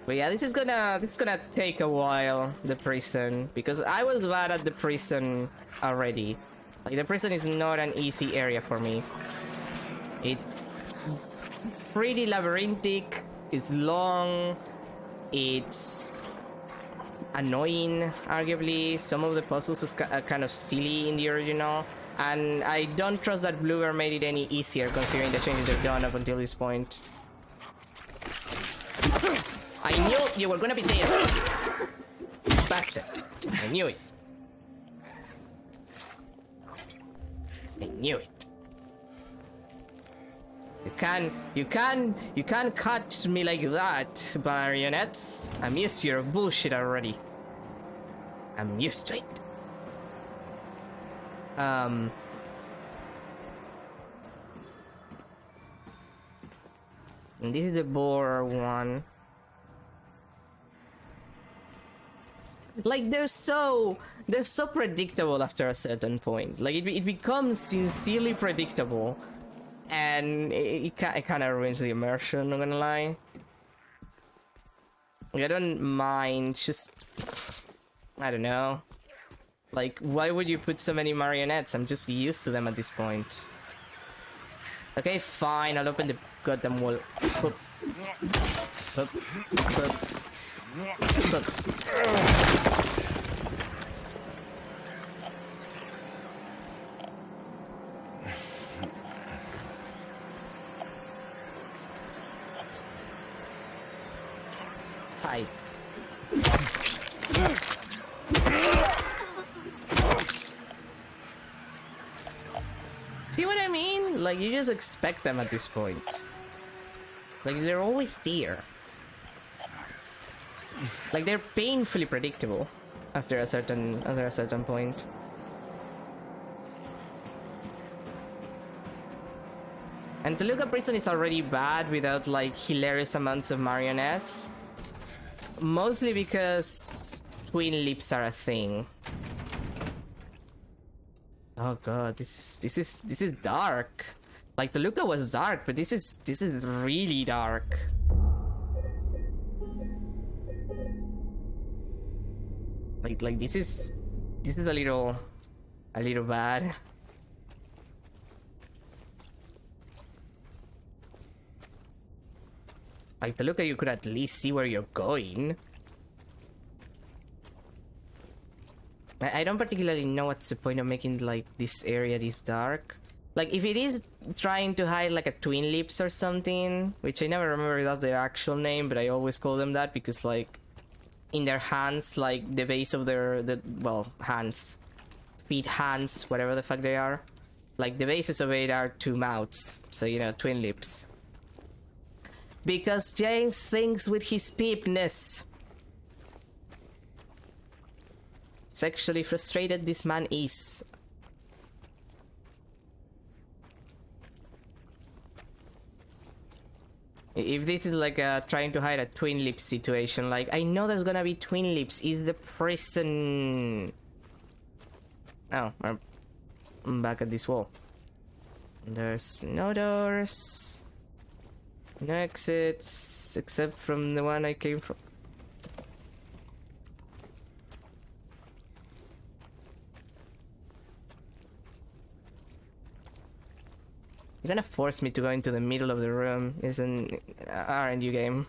But yeah, this is gonna take a while, the prison, because I was bad at the prison already. Like, the prison is not an easy area for me. It's pretty labyrinthic, it's long, it's annoying, arguably. Some of the puzzles are kind of silly in the original, and I don't trust that Bluebird made it any easier considering the changes they've done up until this point. I knew you were gonna be there, bastard. I knew it. I knew it. You can't catch me like that, marionettes. I'm used to your bullshit already. I'm used to it. And this is the boar one. Like, they're so predictable after a certain point. Like, it becomes sincerely predictable, and it kind of ruins the immersion, I'm gonna lie. Like, I don't mind, just, I don't know. Like, why would you put so many marionettes? I'm just used to them at this point. Okay, fine, I'll open the goddamn wall. Boop. Boop. Boop. Hi. See what I mean? Like, you just expect them at this point. Like, they're always there. Like, they're painfully predictable after a certain point. And Toluca Prison is already bad without, like, hilarious amounts of marionettes. Mostly because twin lips are a thing. Oh god, this is dark. Like, Toluca was dark, but this is really dark. Like this is a little bad. Like, Toluca, you could at least see where you're going. I don't particularly know what's the point of making, like, this area this dark. Like, if it is trying to hide, like, a twin lips or something, which I never remember if that's their actual name, but I always call them that because, like, in their hands, like, the base of their, well, hands, feet, hands, whatever the fuck they are, like, the bases of it are two mouths, so, you know, twin lips. Because James thinks with his peepness. Sexually frustrated this man is. If this is like a trying to hide a twin lips situation, like, I know there's gonna be twin lips, is the prison. Oh, I'm back at this wall. There's no doors. No exits, except from the one I came from. You're gonna force me to go into the middle of the room. Aren't you, game?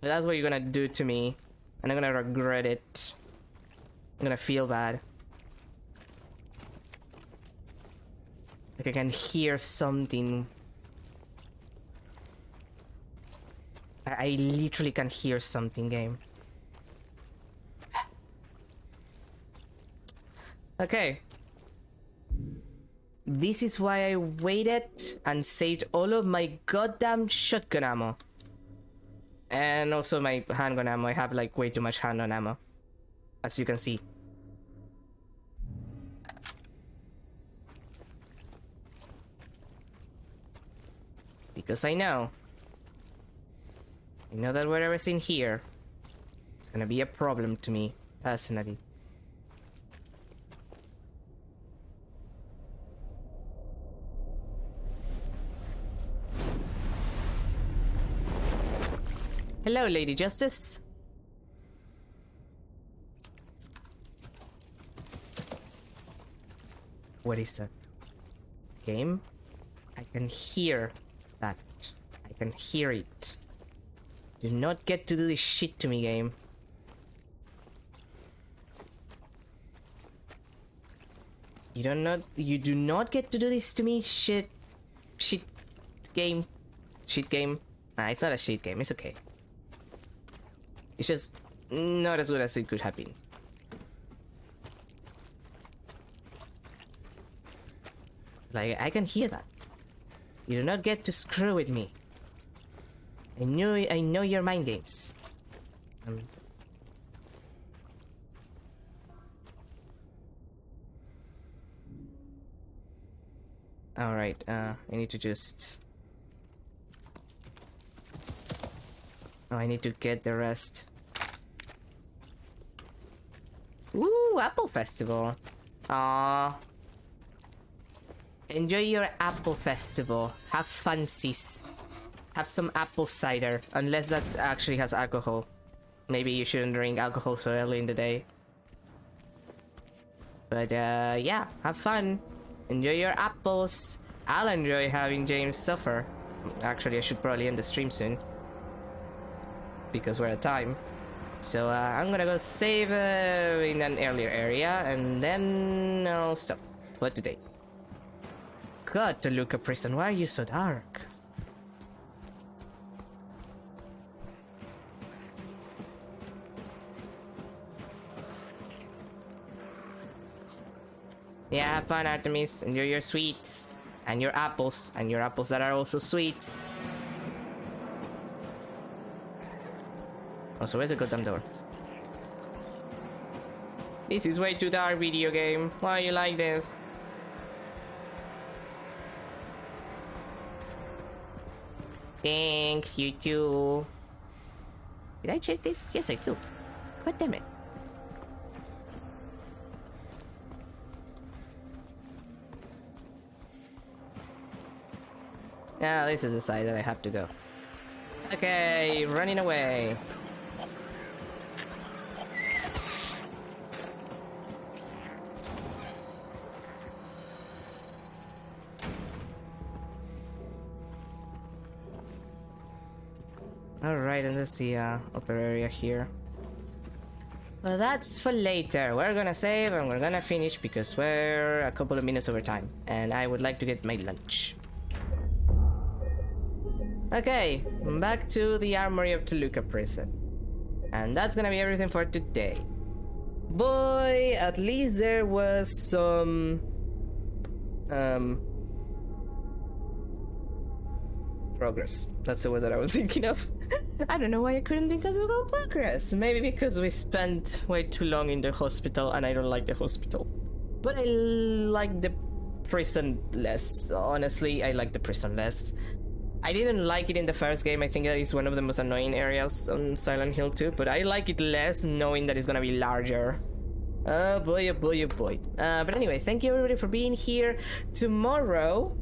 But that's what you're gonna do to me, and I'm gonna regret it. I'm gonna feel bad. Like, I can hear something. I literally can hear something, game. Okay. This is why I waited and saved all of my goddamn shotgun ammo. And also my handgun ammo. I have like way too much handgun ammo, as you can see. Because I know that whatever's in here is gonna be a problem to me, personally. Hello, Lady Justice. What is that? Game? I can hear that. I can hear it. Do not get to do this shit to me, game. You do not get to do this to me, shit game. Shit game. Nah, it's not a shit game, it's okay. It's just not as good as it could have been. Like, I can hear that. You do not get to screw with me. I know your mind games. Alright, I need to just... Oh, I need to get the rest. Ooh, Apple Festival. Aww. Enjoy your Apple Festival. Have fun, sis. Have some apple cider. Unless that actually has alcohol. Maybe you shouldn't drink alcohol so early in the day. But yeah, have fun. Enjoy your apples. I'll enjoy having James suffer. Actually, I should probably end the stream soon. Because we're at time. So I'm gonna go save in an earlier area. And then I'll stop for today. God, Toluca Prison, why are you so dark? Yeah, have fun, Artemis. Enjoy your sweets. And your apples. And your apples that are also sweets. Also, where's the goddamn door? This is way too dark, video game. Why are you like this? Thanks, you too. Did I check this? Yes, I do. God damn it. Ah, this is the side that I have to go. Okay, running away. Alright, and that's the upper area here. Well, that's for later. We're gonna save and we're gonna finish because we're a couple of minutes over time. And I would like to get my lunch. Okay, back to the Armory of Toluca Prison. And that's gonna be everything for today. Boy, at least there was some... progress. That's the word that I was thinking of. I don't know why I couldn't think of the word progress. Maybe because we spent way too long in the hospital and I don't like the hospital. But I like the prison less. Honestly, I like the prison less. I didn't like it in the first game. I think that is one of the most annoying areas on Silent Hill 2, but I like it less knowing that it's gonna be larger. Oh boy, oh boy, oh boy. But anyway, thank you everybody for being here. Tomorrow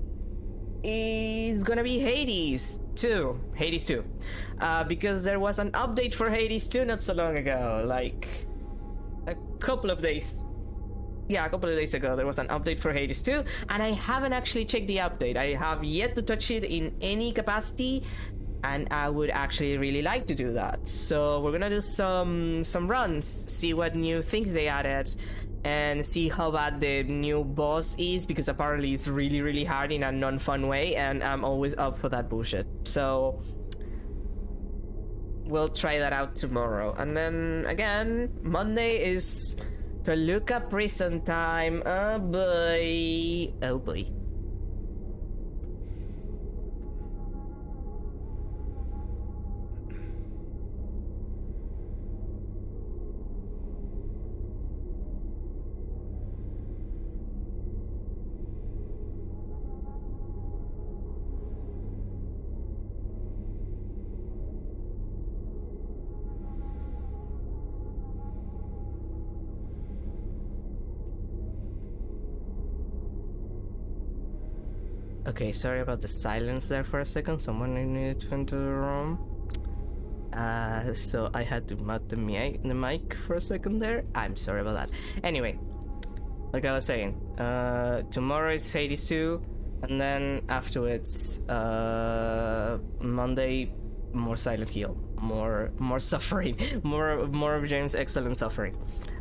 is gonna be Hades 2. Hades 2. Because there was an update for Hades 2 not so long ago. Like, a couple of days. Yeah, a couple of days ago there was an update for Hades 2, and I haven't actually checked the update. I have yet to touch it in any capacity, and I would actually really like to do that. So we're gonna do some runs, see what new things they added, and see how bad the new boss is, because apparently it's really, really hard in a non-fun way, and I'm always up for that bullshit. So we'll try that out tomorrow. And then again, Monday is Toluca prison time. Oh boy. Oh boy. Okay, sorry about the silence there for a second. Someone needed to enter the room. So I had to mute the mic for a second there. I'm sorry about that. Anyway, like I was saying, tomorrow is Hades 2, and then afterwards, Monday, more Silent Hill, more suffering, more of James' excellent suffering.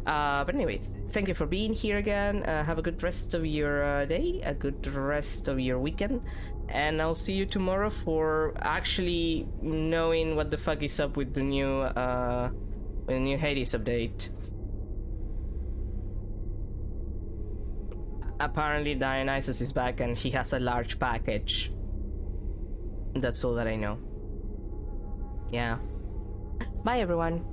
But anyway, thank you for being here again. Have a good rest of your day, a good rest of your weekend, and I'll see you tomorrow for actually knowing what the fuck is up with the new Hades update. Apparently Dionysus is back and he has a large package. That's all that I know. Yeah. Bye everyone.